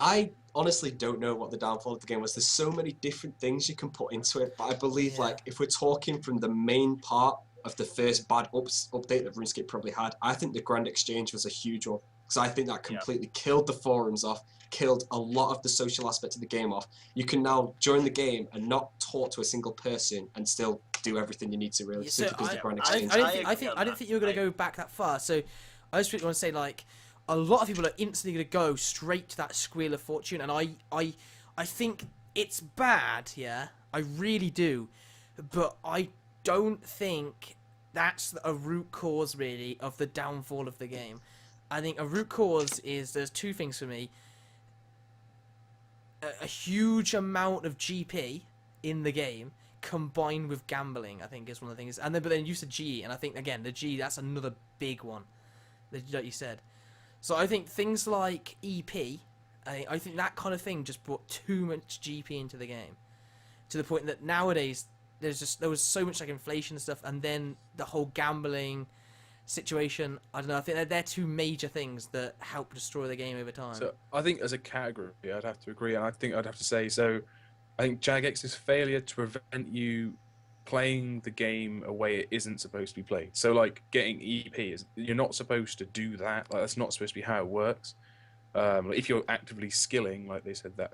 I honestly don't know what the downfall of the game was. There's so many different things you can put into it, but I believe Yeah. like if we're talking from the main part of the first bad update that RuneScape probably had, I think the Grand Exchange was a huge one because I think that completely killed the forums off, killed a lot of the social aspect of the game off. You can now join the game and not talk to a single person and still do everything you need to really, Yeah, simply because the grand I exchange. didn't think you were going to go back that far. So I just really want to say, like, a lot of people are instantly going to go straight to that Squeal of Fortune, and I think it's bad, yeah, I really do, but I don't think that's a root cause, really, of the downfall of the game. I think a root cause is, there's two things for me. A huge amount of GP in the game combined with gambling, I think, is one of the things. And then, but then you said G, and I think, again, the G, that's another big one, like you said. So I think things like EP, I think that kind of thing just brought too much GP into the game, to the point that nowadays there was so much like inflation and stuff, and then the whole gambling situation. I don't know. I think they're two major things that help destroy the game over time. So I think as a category, I'd have to agree, and I think I'd have to say so. I think Jagex's failure to prevent you playing the game a way it isn't supposed to be played. So like getting EP is, you're not supposed to do that. Like that's not supposed to be how it works. Like if you're actively skilling, like they said, that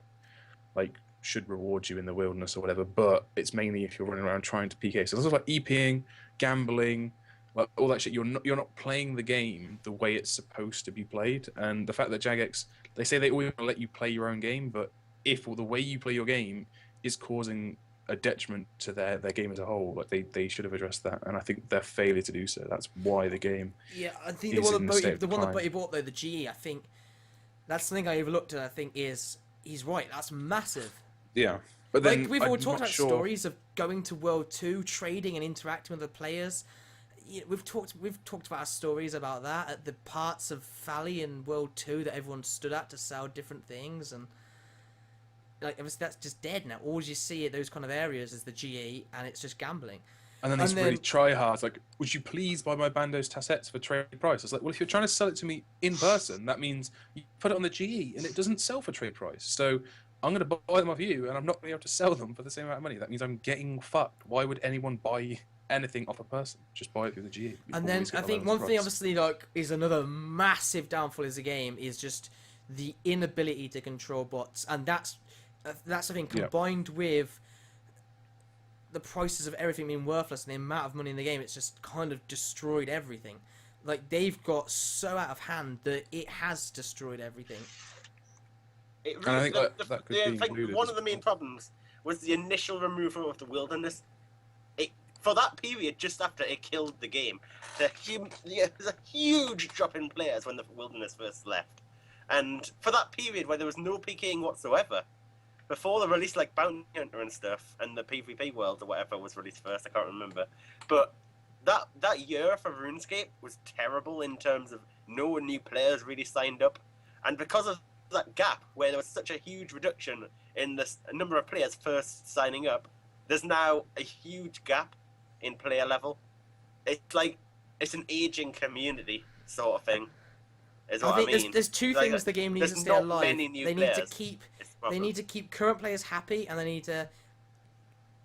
like should reward you in the wilderness or whatever. But it's mainly if you're running around trying to PK. So there's like EPing, gambling, like all that shit. You're not playing the game the way it's supposed to be played. And the fact that Jagex, they say they always let you play your own game, but if the way you play your game is causing a detriment to their game as a whole, like they should have addressed that, and I think their failure to do so, that's why the game. Yeah, I think is the in a state of one that decline. Buddy bought though, the GE, I think that's something I overlooked, and I think he's right. That's massive. Yeah, but then Like we've all I'm talked not about sure. stories of going to World 2, trading and interacting with the players. We've talked about our stories about that at the parts of Valley and World 2 that everyone stood at to sell different things, and like obviously that's just dead now. All you see at those kind of areas is the GE, and it's just gambling. And then these really try hard, like, would you please buy my Bandos Tassets for trade price? It's like, well, if you're trying to sell it to me in person, that means you put it on the GE and it doesn't sell for trade price. So I'm going to buy them off you, and I'm not going to be able to sell them for the same amount of money. That means I'm getting fucked. Why would anyone buy anything off a person? Just buy it through the GE. And then I think one thing, obviously, like, is another massive downfall as a game is just the inability to control bots, and that's the thing, combined with the prices of everything being worthless and the amount of money in the game. It's just kind of destroyed everything. Like, they've got so out of hand that it has destroyed everything. It And I think that could be like included one as of the main well. problems was the initial removal of the wilderness. For that period, just after it killed the game, there's a huge drop in players when the wilderness first left. And for that period where there was no PKing whatsoever, before the release like Bounty Hunter and stuff, and the PvP World or whatever was released first, I can't remember. But that year for RuneScape was terrible in terms of no new players really signed up. And because of that gap, where there was such a huge reduction in the number of players first signing up, there's now a huge gap in player level. It's like, it's an aging community sort of thing, is what I mean. There's two Like, things the game needs to there's stay not alive. many new They need to players. keep It's the problem. They need to keep current players happy, and they need to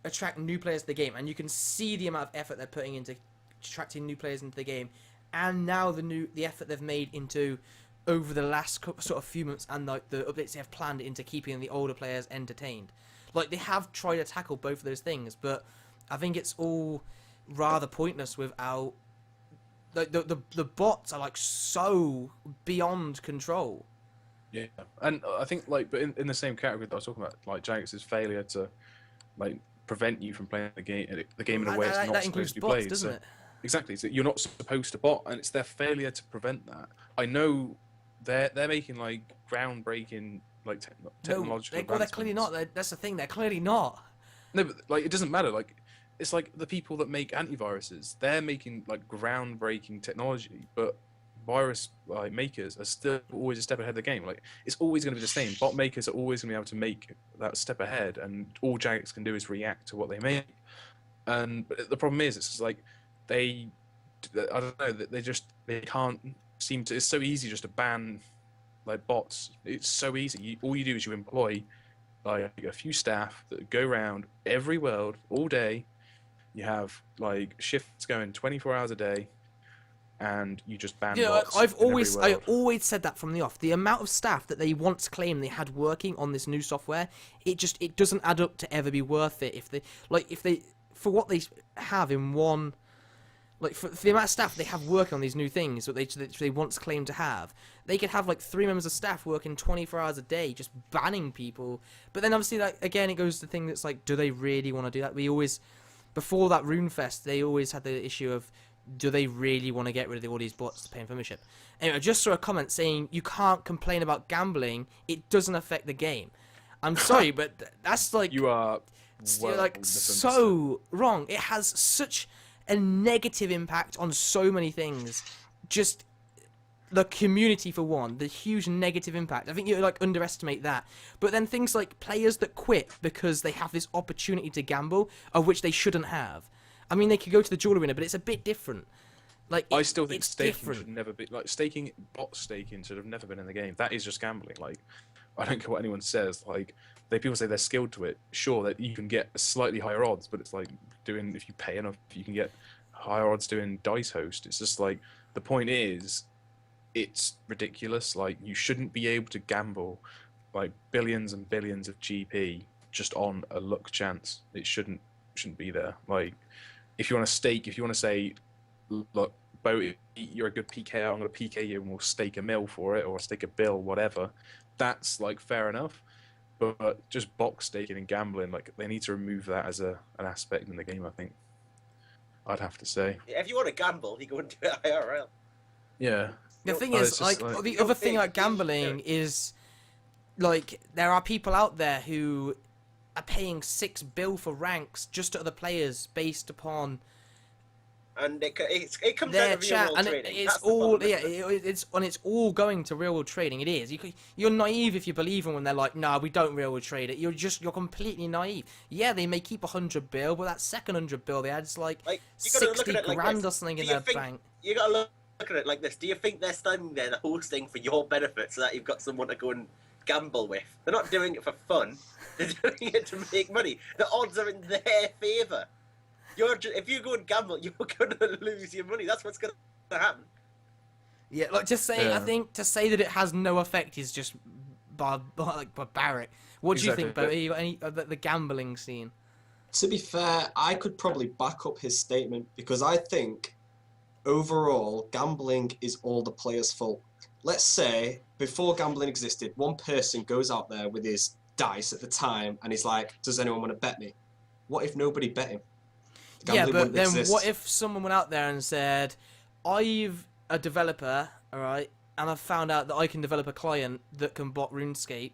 attract new players to the game. And you can see the amount of effort they're putting into attracting new players into the game, and now the effort they've made into over the last sort of few months, and like the updates they have planned into keeping the older players entertained. Like, they have tried to tackle both of those things, but I think it's all rather pointless without the bots are like so beyond control. Yeah, and I think like, but in the same category that I was talking about, like Jagex's failure to like prevent you from playing the game in a way it's not that supposed includes to be bots, played. doesn't So, it? exactly, so you're not supposed to bot, and it's their failure to prevent that. I know they're making like groundbreaking like technological. No, they're clearly not. That's the thing. They're clearly not. No, but like it doesn't matter. Like it's like the people that make antiviruses, they're making like groundbreaking technology, but virus like makers are still always a step ahead of the game. Like it's always going to be the same. Bot makers are always going to be able to make that step ahead, and all Jagex can do is react to what they make. And but the problem is, it's just like I don't know, they can't seem to. It's so easy just to ban like bots. It's so easy. All you do is you employ like a few staff that go around every world all day. You have like shifts going 24 hours a day, and you just ban Yeah, bots. I've in every always world. said that from the off. The amount of staff that they once claimed they had working on this new software, it doesn't add up to ever be worth it. If they for what they have in one, like for the amount of staff they have working on these new things that they once claimed to have, they could have like 3 members of staff working 24 hours a day just banning people. But then obviously, like, again, it goes to the thing that's like, do they really want to do that? Before that RuneFest, they always had the issue of, do they really want to get rid of all these bots to pay for membership? Anyway, I just saw a comment saying you can't complain about gambling; it doesn't affect the game. I'm sorry, but that's like You are so wrong. It has such a negative impact on so many things. Just the community, for one, the huge negative impact. I think you like underestimate that. But then things like players that quit because they have this opportunity to gamble, of which they shouldn't have. I mean, they could go to the jewel arena, but it's a bit different. Like, I still think it's staking different. should never be like staking. Bot staking should have never been in the game. That is just gambling. Like, I don't care what anyone says. Like, people say they're skilled to it. Sure, that you can get slightly higher odds, but it's like doing, if you pay enough, you can get higher odds doing dice host. It's just like, the point is, it's ridiculous. Like, you shouldn't be able to gamble like billions and billions of GP just on a luck chance. It shouldn't be there. Like, if you want to stake, if you want to say, look, B0aty, you're a good PKer, I'm going to PK you and we'll stake a mil for it, or stake a bill, whatever, that's like fair enough. But just box staking and gambling, like, they need to remove that as an aspect in the game, I think. I'd have to say. Yeah, if you want to gamble, you go and do it IRL. Yeah. The thing Oh, is, it's just like, like- the other thing about gambling is, like, there are people out there who are paying 6 bill for ranks just to other players based upon And it comes their out of real chat, world and trading. it's That's the all problem, yeah, isn't it? it's all going to real world trading. It is. You're naive if you believe them when they're like, "No, we don't real world trade it." You're completely naive. Yeah, they may keep 100 bill, but that second 100 bill they had is like you gotta look 60 at it like grand this. or something Do in you their think- bank. You gotta look at it like this. Do you think they're standing there, they're hosting for your benefit, so that you've got someone to go and gamble with? They're not doing it for fun. They're doing it to make money. The odds are in their favour. If you go and gamble, you're gonna lose your money. That's what's gonna happen. Yeah, like to say, I Yeah. think to say that it has no effect is just barbaric. What do you think, Exactly. Bo? You got any the gambling scene? To be fair, I could probably back up his statement, because I think overall gambling is all the players' fault. Let's say before gambling existed, one person goes out there with his dice at the time and he's like, "Does anyone want to bet me?" What if nobody bet him? Yeah, Gambling but wouldn't then exist. what if someone went out there and said, "I've a developer, all right, and I've found out that I can develop a client that can bot RuneScape.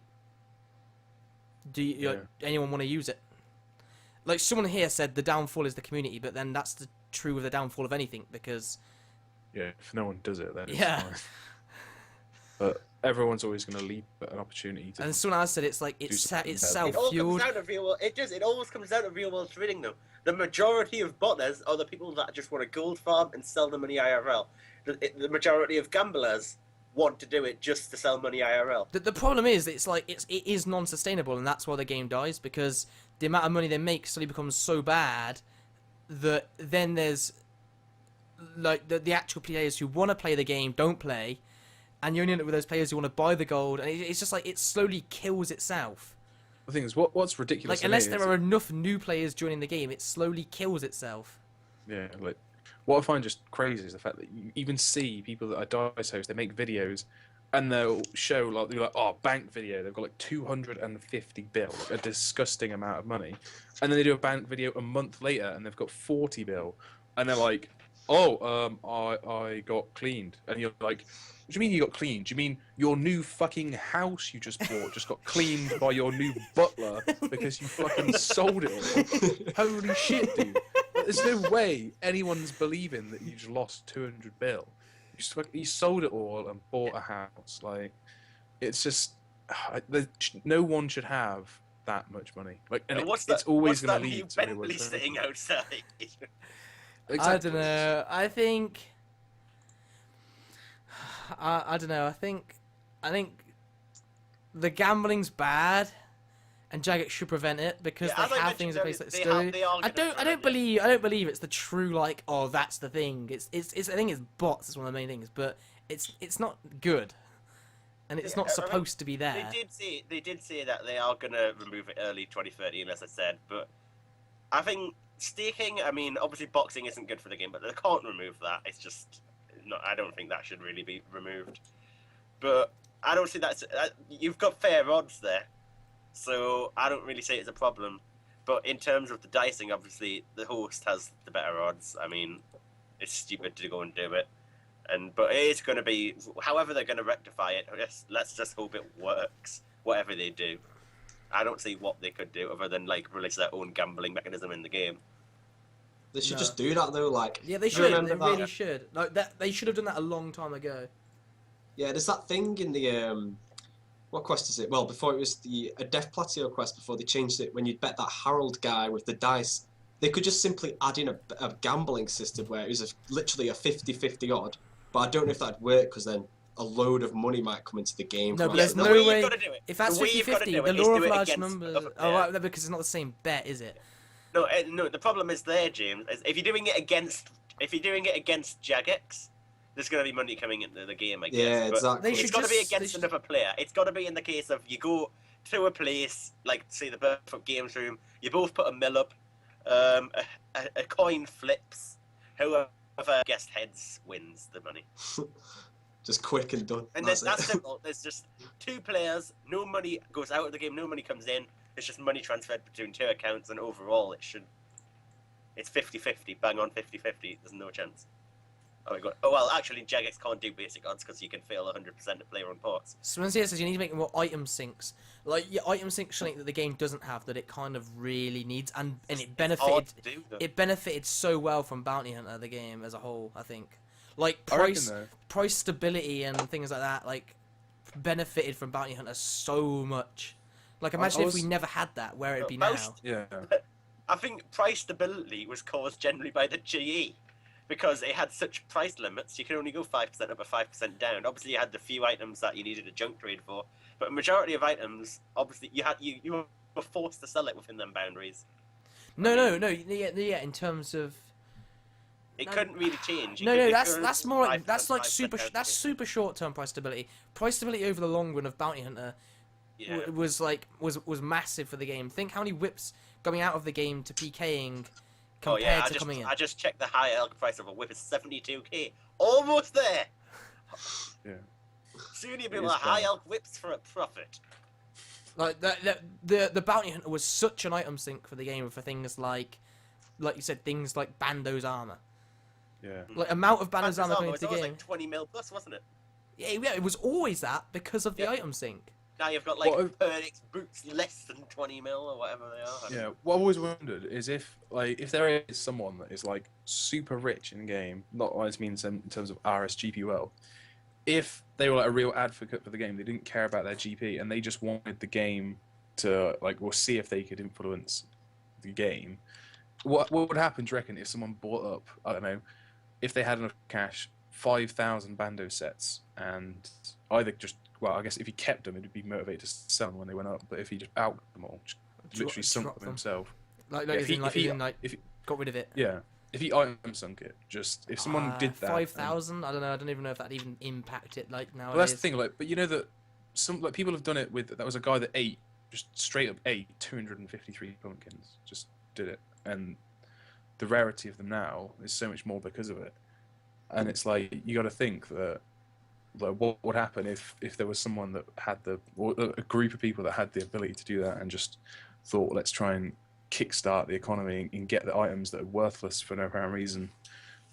Do you, Yeah. anyone want to use it?" Like, someone here said the downfall is the community, but then that's true with the downfall of anything, because Yeah, if no one does it, then Yeah. it's fine. But everyone's always going to leap at an opportunity to. and someone else said it's like it's something it's better. It all comes self-fueled. down to real world. It always comes down to real world trading, though. The majority of botters are the people that just want to gold farm and sell the money IRL. The majority of gamblers want to do it just to sell money IRL. The problem is, it's like it is non-sustainable, and that's why the game dies, because the amount of money they make suddenly becomes so bad that then there's like the actual players who want to play the game don't play, and you only end up with those players who want to buy the gold, and it's just like it slowly kills itself. The thing is, what's ridiculous? Like, to unless me there is- are enough new players joining the game, it slowly kills itself. Yeah, like, what I find just crazy is the fact that you even see people that are dice hosts, they make videos and they'll show, like, they're like, oh, bank video, they've got like 250 bill, like a disgusting amount of money. And then they do a bank video a month later and they've got 40 bill. And they're like, oh, I got cleaned. And you're like, what do you mean you got cleaned? Do you mean your new fucking house you just bought just got cleaned by your new butler because you fucking sold it all? Holy shit, dude. There's no way anyone's believing that you just lost 200 bill. You sold it all and bought a house. Like, it's just no one should have that much money. Like, and what's it's that? always What's going that to new lead to real Bentley world sitting trading. outside? I Exactly. don't know. I think I don't know. I think the gambling's bad and Jagex should prevent it because Yeah, as they I have things in mentioned place that earlier, still. they are I gonna don't prevent it. believe it's the true like. Oh, that's the thing. It's. I think it's bots. Is one of the main things, but it's not good, and it's not I mean, supposed to be there. They did say that they are gonna remove it early 2013, as I said. But I think staking. I mean, obviously boxing isn't good for the game, but they can't remove that. It's just not. I don't think that should really be removed. But I don't see that's. You've got fair odds there, so I don't really say it's a problem. But in terms of the dicing, obviously the host has the better odds. I mean, it's stupid to go and do it. But it is going to be, however they're going to rectify it. Let's just hope it works. Whatever they do, I don't see what they could do other than like release their own gambling mechanism in the game. They should No. just do that though. Like, Yeah, they do you should. remember They that? really should. Like that, they should have done that a long time ago. Yeah, there's that thing in the what quest is it? Well, before it was a Death Plateau quest. Before they changed it, when you'd bet that Harold guy with the dice, they could just simply add in a gambling system where it was literally a 50-50 odd. But I don't know if that'd work because then a load of money might come into the game. No, from but that. there's the no way you've way. gotta do it- If that's the way you've gotta 50-50, do the it is law do of it large against numbers. other Oh, players. right, no, because it's not the same bet, is it? No, the problem is there, James. Is if you're doing it against Jagex, there's going to be money coming into the game, I guess. Yeah, but exactly. They should it's got to be just- they against should- another player. It's got to be in the case of you go to a place like say the Perfect Games Room. You both put a mill up. A coin flips. Whoever guessed heads wins the money. Just quick and done. And That's that's it. simple. There's just two players. No money goes out of the game. No money comes in. It's just money transferred between two accounts, and overall, it's 50-50. Bang on 50-50. There's no chance. Oh my god. Oh well, actually, Jagex can't do basic odds because you can fail 100% of player on ports. Swansea says you need to make more item syncs. Like your item sync something that the game doesn't have that it kind of really needs, and it It's hard benefited. to do, though. It benefited so well from Bounty Hunter, the game as a whole. I think, like I reckon, price though, price stability and things like that, like benefited from Bounty Hunter so much. Like imagine I if we was- never had that, where it'd be Most- now. yeah. I think price stability was caused generally by the GE. Because it had such price limits, you could only go 5% up or 5% down. Obviously, you had the few items that you needed a junk trade for, but a majority of items, obviously, you were forced to sell it within them boundaries. No. Yeah. In terms of It No. couldn't really change. You no, could- that's more like 5%, that's like 5% down that's to- super short term price stability. Price stability over the long run of Bounty Hunter Yeah. was massive for the game. Think how many whips coming out of the game to PKing Oh compared yeah, to coming in. I just checked the high elk price of a whip is 72k. Almost there. Yeah. Soon you'll It be is able to high bad. elk whips for a profit. Like the Bounty Hunter was such an item sink for the game for things like you said, things like Bando's armor. Yeah. Like amount of Bando's Bando's armor armor coming was into the always game. like 20 mil plus, wasn't it? Yeah, it was always that because of the Yeah. item sink. Now you've got like What Perdix boots less than 20 mil or whatever they are. I don't know. Yeah, what I've always wondered is if there is someone that is like super rich in game, not what I mean in terms of RSGPUL, if they were like a real advocate for the game, they didn't care about their GP and they just wanted the game to or see if they could influence the game. What would happen, do you reckon, if someone bought up, I don't know, if they had enough cash, 5,000 Bando sets and either just I guess if he kept them, he'd be motivated to sell them when they went up. But if he just out them all, just literally sunk drop them them. himself. Like Yeah, as in, like if he, got rid of it. yeah, if he item sunk it, just if someone did that, 5,000. I don't know. I don't even know if that even impacted like nowadays. Well, that's the thing. Like, but you know that some people have done it with. That was a guy that just straight up ate 253 pumpkins. Just did it, and the rarity of them now is so much more because of it. And it's like you got to think that. Like, what would happen if there was someone that had or a group of people that had the ability to do that and just thought, let's try and kickstart the economy and get the items that are worthless for no apparent reason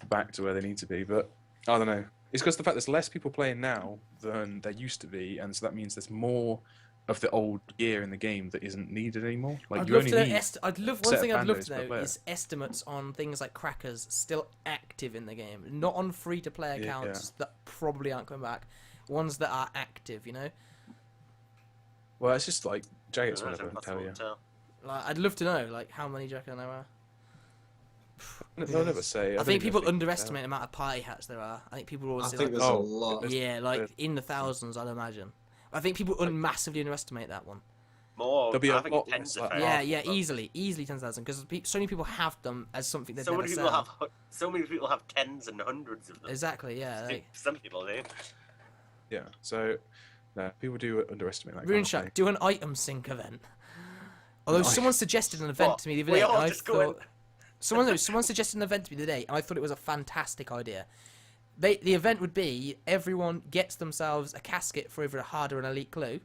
back to where they need to be. But I don't know. It's because the fact there's less people playing now than there used to be, and so that means there's more of the old gear in the game that isn't needed anymore. Like I'd you love only to know. need One set thing I'd love bandos to per know player. is estimates on things like crackers still active in the game, not on free-to-play Yeah, accounts that probably aren't coming back. Ones that are active, you know. Well, it's just like Jagex That's whenever I impossible tell to you. tell. Like, I'd love to know, like, how many do you reckon there are? They'll never say. I don't think people they'll underestimate the amount of party hats there are. I think people always I say, think like, there's a oh, lot. yeah, like there's- in the thousands, I'd imagine. I think people massively underestimate that one. More. There'll be I a think lot tens less, of like, thousands. Yeah, easily 10,000 because so many people have them as something they So never many people sell. so many people have tens and hundreds of them. Exactly, yeah. Like, Some people do. Yeah. So, no, people do underestimate that kind of RuneShark, thing. do an item sync event. Although someone suggested an event What? to me the other We day, all and I just go in- thought someone suggested an event to me the other day, and I thought it was a fantastic idea. The event would be everyone gets themselves a casket for either a harder and elite clue,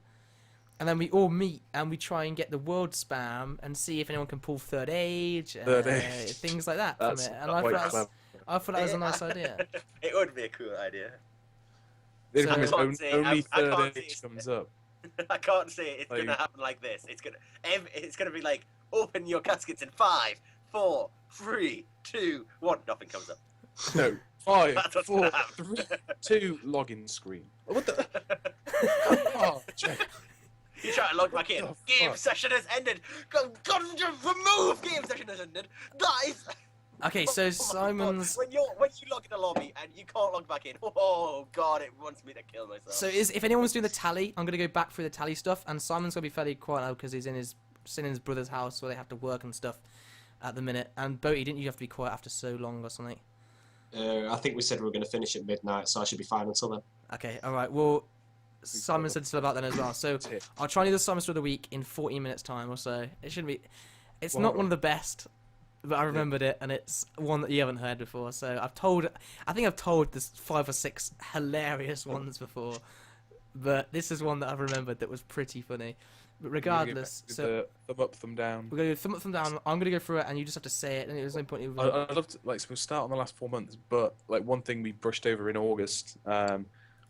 and then we all meet and we try and get the world spam and see if anyone can pull third age, Third age. things like that That's from it. And I quite thought, clever. I thought that was a nice idea. It would be a cool idea. The So- thing is, I can't say- only I third can't age say- comes up. I can't say it's Like- gonna happen like this. It's gonna be like open your caskets in 5, 4, 3, 2, 1. Nothing comes up. No, 5, That's what's 4, gonna happen. 3, 2, login screen. What the? Oh, Jack. You try to log back in. What the Game fuck? session has ended. Go, remove. Game session has ended. Guys. Okay, so Oh my God. Simon's. When you log in the lobby and you can't log back in, oh god, it wants me to kill myself. So if anyone's doing the tally, I'm gonna go back through the tally stuff, and Simon's gonna be fairly quiet now because he's in his brother's house where they have to work and stuff at the minute. And B0aty, didn't you have to be quiet after so long or something? I think we said we were going to finish at midnight, so I should be fine until then. Okay, all right. Well, Simon said still about then as well. So I'll try and do the Simon's of the week in 14 minutes time or so. It shouldn't be. It's not one of the best, but I remembered it, and it's one that you haven't heard before. So I think I've told this 5 or 6 hilarious ones before, but this is one that I've remembered that was pretty funny. But regardless, so The thumb up, thumb down. we're gonna go thumb up, thumb down. I'm gonna go through it, and you just have to say it. And there's no point in. I'd love to, like, so we'll start on the last 4 months, but like one thing we brushed over in August,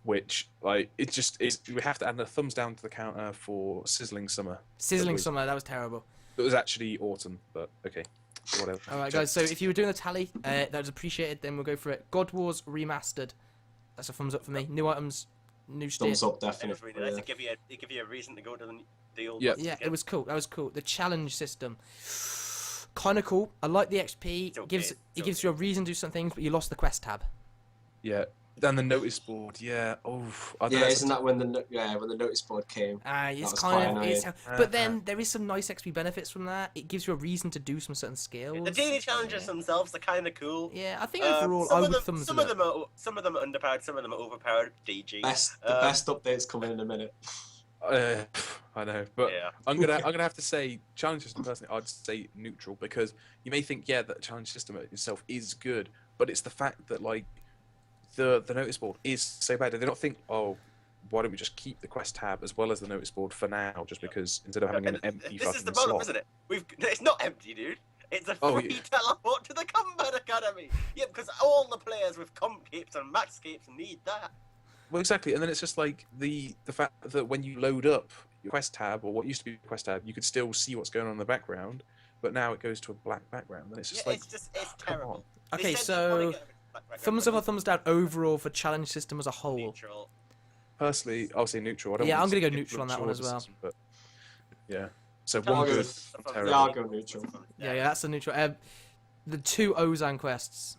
which like it just is, we have to add a thumbs down to the counter for Sizzling Summer. Sizzling Summer, that was terrible. It was actually autumn, but okay, whatever. All right, guys. So if you were doing the tally, that was appreciated. Then we'll go for it. God Wars Remastered. That's a thumbs up for me. New items, new state. Thumbs up, It was definitely. really nice to give you a reason to go to the old. Yeah. ones Yeah, again. it was cool. That was cool. The challenge system, kind of cool. I like the XP. It's okay, Gives it's it gives you a reason to do some things, but you lost the quest tab. Yeah, then the notice board. Yeah, oh, I don't Yeah, know, isn't that when the notice board came? It's was kind quite of. It's, annoying. but then there is some nice XP benefits from that. It gives you a reason to do some certain skills. The daily challenges Yeah. themselves are kind of cool. Yeah, I think overall some I of would them, thumbs some it of up. them are underpowered, some of them are overpowered. DG. The best update's coming in a minute. I know, but Yeah. I'm gonna have to say challenge system personally. I'd say neutral because you may think that the challenge system itself is good, but it's the fact that like the notice board is so bad. They don't think, oh, why don't we just keep the quest tab as well as the notice board for now, just because instead of having an empty This fucking is the problem, slot. isn't it? It's not empty, dude. It's a Oh, free yeah. teleport to the Combat Academy. Yeah, because all the players with comp capes and max capes need that. Well, exactly, and then it's just like the fact that when you load up your quest tab or what used to be a quest tab, you could still see what's going on in the background, but now it goes to a black background, and it's just Yeah, like it's come terrible. on. They Okay, said they wanna so get a black background, thumbs but up or thumbs down overall for challenge system as a whole. neutral. Personally, I'll say neutral. I don't Yeah, want I'm gonna go to neutral on that one as well. system, but yeah, so I'll one go good, with- one yeah, terrible. Yeah, I'll go neutral. Yeah, that's the neutral. The 2 Ozan quests.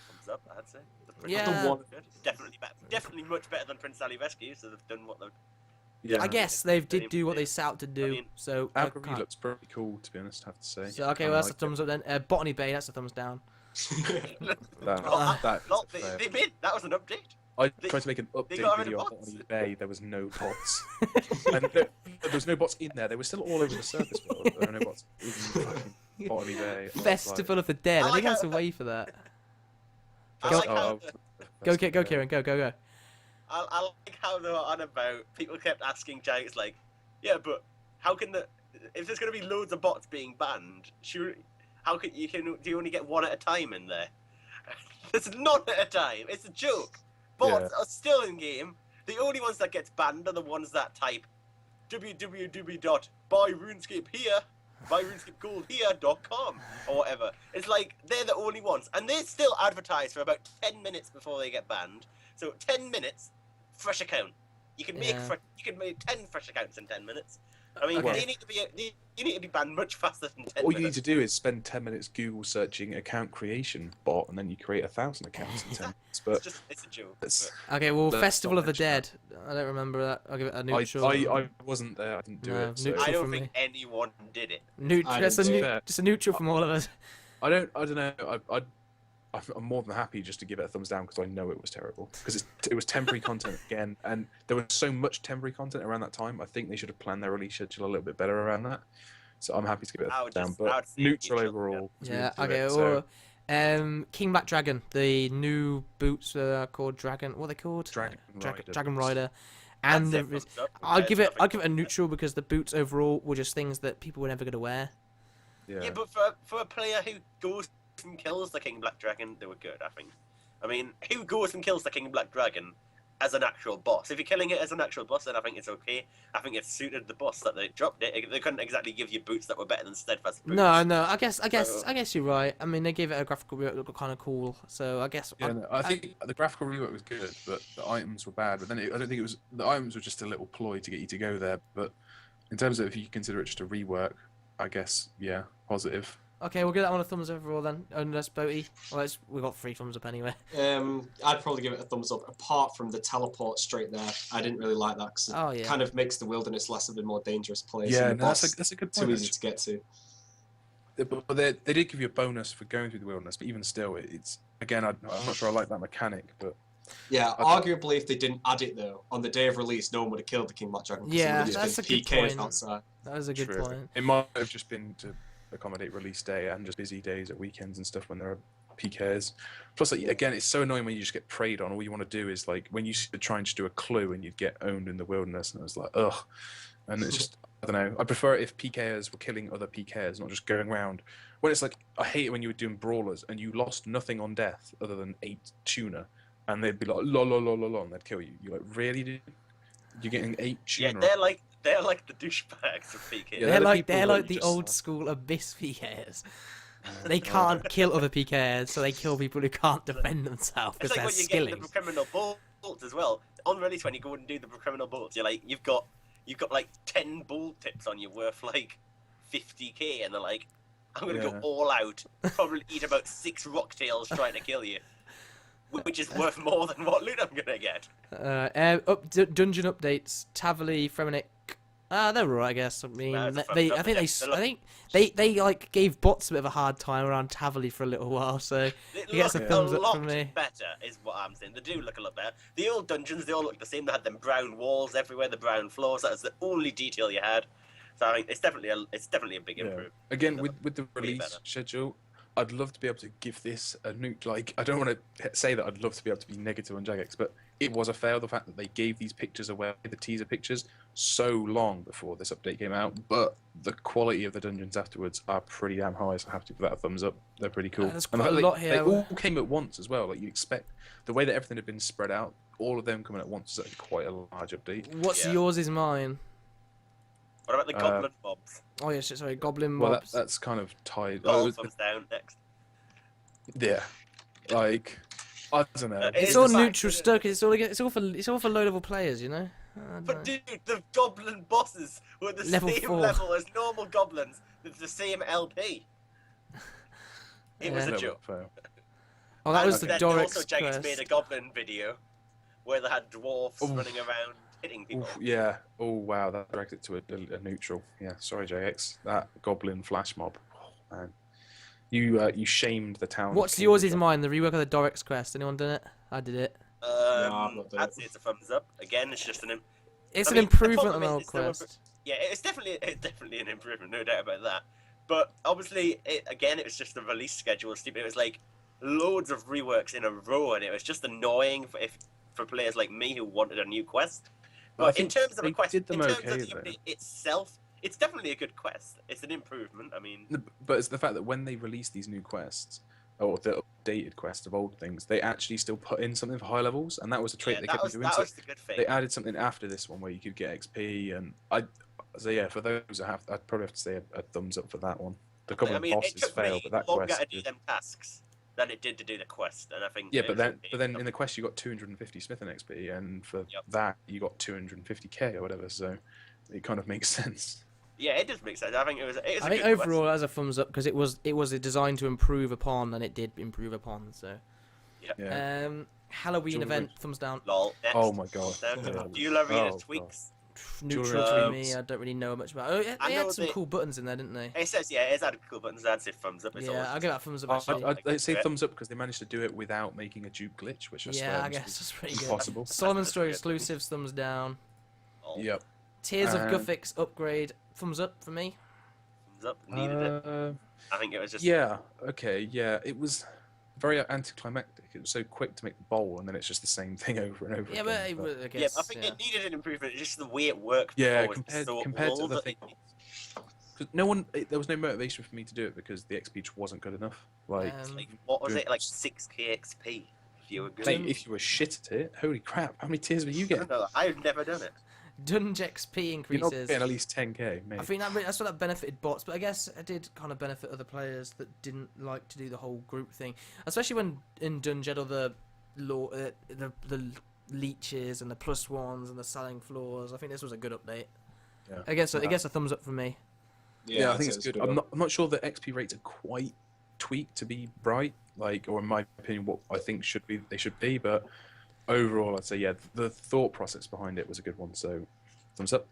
Thumbs up, I'd say. The Yeah. Prince Ali good. Definitely much better than Prince Ali Rescue, so they've done what they've... Yeah, I guess they did do what they set out to do. I mean, So I Algorithm can't- looks pretty cool, to be honest. I have to say. So okay, I well that's a like thumbs up then. Botany Bay, that's a thumbs down. it. Oh, That Lot, is fair. they made, that was an update. I they- tried to make an they update got rid of video on bots. Botany Bay. There was no bots, and there was no bots in there. They were still all over the surface world. There were no bots in fucking Botany Bay. I was Festival of the Dead. I I think like that's how- away for that. I Go- like how oh, Go, Kieren, go. I like how they were on about. People kept asking Jagex like, yeah, but how can if there's going to be loads of bots being banned, how do you only get one at a time in there? There's none at a time. It's a joke. Bots are still in game. The only ones that gets banned are the ones that type www.buyrunescapegoldhere.com or whatever. It's like they're the only ones, and they still advertise for about 10 minutes before they get banned. So 10 minutes, fresh account. You can make Yeah. you can make 10 fresh accounts in 10 minutes. I mean, Okay. you need to be banned much faster than 10 All you need minutes. to do is spend 10 minutes Google searching account creation bot, and then you create 1,000 accounts in 10 minutes. But It's a joke. it's, Okay, well, let's Festival not of the mention Dead. I don't remember that. I'll give it a I, neutral. I wasn't there. I didn't do No, it. So neutral. I don't from think me. anyone did it. Neutral. I That's didn't a do it. just a neutral from all of us. I don't know. I'm more than happy just to give it a thumbs down because I know it was terrible. Because it was temporary content again, and there was so much temporary content around that time. I think they should have planned their release schedule a little bit better around that. So I'm happy to give it I a would thumbs down. just- I would But say neutral neutral, overall. 'cause we Yeah. didn't do Okay. it, so King Black Dragon. The new boots are called Dragon. What are they called? Dragon Rider. Dragon Rider. I'd And say the, thumbs up I'll compared give to it. I'll nothing. give it a neutral because the boots overall were just things that people were never going to wear. Yeah. Yeah, but for a player who goes and kills the King Black Dragon, they were good, I think. I mean, who goes and kills the King Black Dragon as an actual boss? If you're killing it as an actual boss, then I think it's okay. I think it suited the boss that they dropped it. They couldn't exactly give you boots that were better than steadfast boots. No. I guess So- you're right. I mean, they gave it a graphical rework that looked kind of cool. So I guess. Yeah, no, I think the graphical rework was good, but the items were bad. But then I don't think it was. The items were just a little ploy to get you to go there. But in terms of if you consider it just a rework, I guess yeah, positive. Okay, we'll give that one a thumbs up overall then. Unless B0aty. Well, we got 3 thumbs up anyway. I'd probably give it a thumbs up. Apart from the teleport straight there, I didn't really like that because it Oh yeah. kind of makes the wilderness less of a more dangerous place. Yeah, and the no, boss that's a good too point. easy to get to. But they did give you a bonus for going through the wilderness. But even still, it's again, I'm not sure I like that mechanic. But Yeah, I- arguably if they didn't add it though, on the day of release, no one would have killed the King Black Dragon. 'cause Yeah, it would have that's just a been good PKs point. outside. That was a good true. point. It might have just been to accommodate release day and just busy days at weekends and stuff when there are PKs. Plus, like, again, it's so annoying when you just get preyed on. All you want to do is like when you try and just do a clue and you'd get owned in the wilderness, and it was like ugh. And it's just I don't know. I prefer it if PKers were killing other PKers, not just going around. When it's like I hate it when you were doing brawlers and you lost nothing on death other than 8 tuna, and they'd be like lol lol lol lol, and they'd kill you. You're like really, dude? You're getting 8 Yeah, tuna. they're like the douchebags of PK. Yeah, they're the like people that you the just old like- school abyss PKers. They can't kill other PKers, so they kill people who can't defend themselves It's because like they're when you get skilling. the criminal bolts as well. On release, when you go and do the criminal bolts, you're like, you've got like 10 bolt tips on you worth like 50k, and they're like, I'm gonna go Yeah. all out, probably eat about 6 rocktails trying to kill you, which is worth more than what loot I'm gonna get. Dungeon updates. Tavali, Fremenic. They're alright, I guess. I mean, Nah, it's a they, thumbs I up, think yeah. they, I think they like gave bots a bit of a hard time around Tavali for a little while. So They He gets look a thumbs a up lot from me. better, is what I'm saying. They do look a lot better. The old dungeons, they all look the same. They had them brown walls everywhere, the brown floors. That was the only detail you had. So I mean, it's definitely a big Yeah. improvement. Again, They're with the way release better. schedule, I'd love to be able to give this a nuke. Like, I don't want to say that I'd love to be able to be negative on Jagex, but it was a fail. The fact that they gave these pictures away, the teaser pictures, so long before this update came out. But the quality of the dungeons afterwards are pretty damn high, so I have to give that a thumbs up. They're pretty cool. There's And the quite a fact lot they, here. They all came at once as well. Like you expect, the way that everything had been spread out, all of them coming at once is actually quite a large update. what's Yeah. yours is mine. What about the goblin mobs? Oh yeah, shit, sorry, Goblin Well, mobs. that's kind of tied. All Oh, it was- thumbs down next. yeah, like I don't know. It It's is all the fact neutral that- stuff. It's all for low level players, you know. I don't But know. dude, the goblin bosses were the Level same 4. level as normal goblins with the same LP. It was Yeah. a joke. Fail. Oh, that And was the then Doric's also Jagex quest. made a goblin video where they had dwarfs Oof. running around hitting people. Oof, yeah. Oh wow, that dragged it to a neutral. Yeah. Sorry, JX. That goblin flash mob. Oh, man, you shamed the town. of What's yours is Kieren. mine? The rework of the Doric's quest. Anyone done it? I did it. I've not done I'd it. say it's a thumbs up. Again, it's just an. It's I an mean, the improvement on problem the is old it's still quest. Yeah, it's definitely an improvement, no doubt about that. But obviously, it was just the release schedule. Stupid. It was like loads of reworks in a row, and it was just annoying for players like me who wanted a new quest. But I But in think terms of a they quest, did them in terms okay, of the though. update itself, it's definitely a good quest. It's an improvement. I mean, But it's the fact that when they release these new quests, or the updated quest of old things, they actually still put in something for high levels, and that was a trait yeah, they that kept was doing. that So was the good thing. they added something after this one where you could get XP, and so yeah, for those I'd probably have to say a thumbs up for that one. The couple I of mean, it bosses took fail, me but that longer quest. to do them tasks than it did to do the quest, and I think. Yeah, it but was then okay. in the quest you got 250 Smith and XP, and for Yep. that you got 250k or whatever. So it kind of makes sense. Yeah, it does make sense. I think it was. It was I a think good overall, as a thumbs up, because it was designed to improve upon, and it did improve upon. So, Yeah. Halloween Jewelry. event, thumbs down. Lol. Next. Oh my god. Down to Yeah. jewelry Oh, and tweaks. Neutral Jewelry. for me. I don't really know much about. Oh, I they know had some they- cool buttons in there, didn't they? It says it's had cool buttons. I'd say thumbs up. It's Yeah, always I'll give that thumbs up. Oh, Actually. I'd say thumbs up because they managed to do it without making a dupe glitch, which I Yeah, I swear guess was that's pretty good. impossible. Solomon That's Store good. exclusives, thumbs down. Oh, Yep. Tears of And- Guthix upgrade, thumbs up for me. thumbs up. Needed it. I think it was just. Yeah. Okay. Yeah. It was very anticlimactic. It was so quick to make the bowl, and then it's just the same thing over and over Yeah, again. but I Yeah, guess. I think it needed an improvement. Just the way it worked. Yeah, before was so compared to all the that thing. it- 'Cause there was no motivation for me to do it because the XP just wasn't good enough. Like, Like, what was Good. it? Like 6k XP. If you were good. mate, if you were shit at it, holy crap, how many tiers were you I getting? don't know. I've never done it. Dunge XP You're not increases. getting at least 10k, mate. I think that's what that benefited bots, but I guess it did kind of benefit other players that didn't like to do the whole group thing, especially when in Dunge had all the the leeches and the +1s and the selling floors. I think this was a good update. Yeah. I guess a thumbs up from me. Yeah, I I'd think say it's good. I'm not sure the XP rates are quite tweaked to be bright, like, or in my opinion, what I think they should be. But overall, I'd say yeah, the thought process behind it was a good one. So, thumbs up.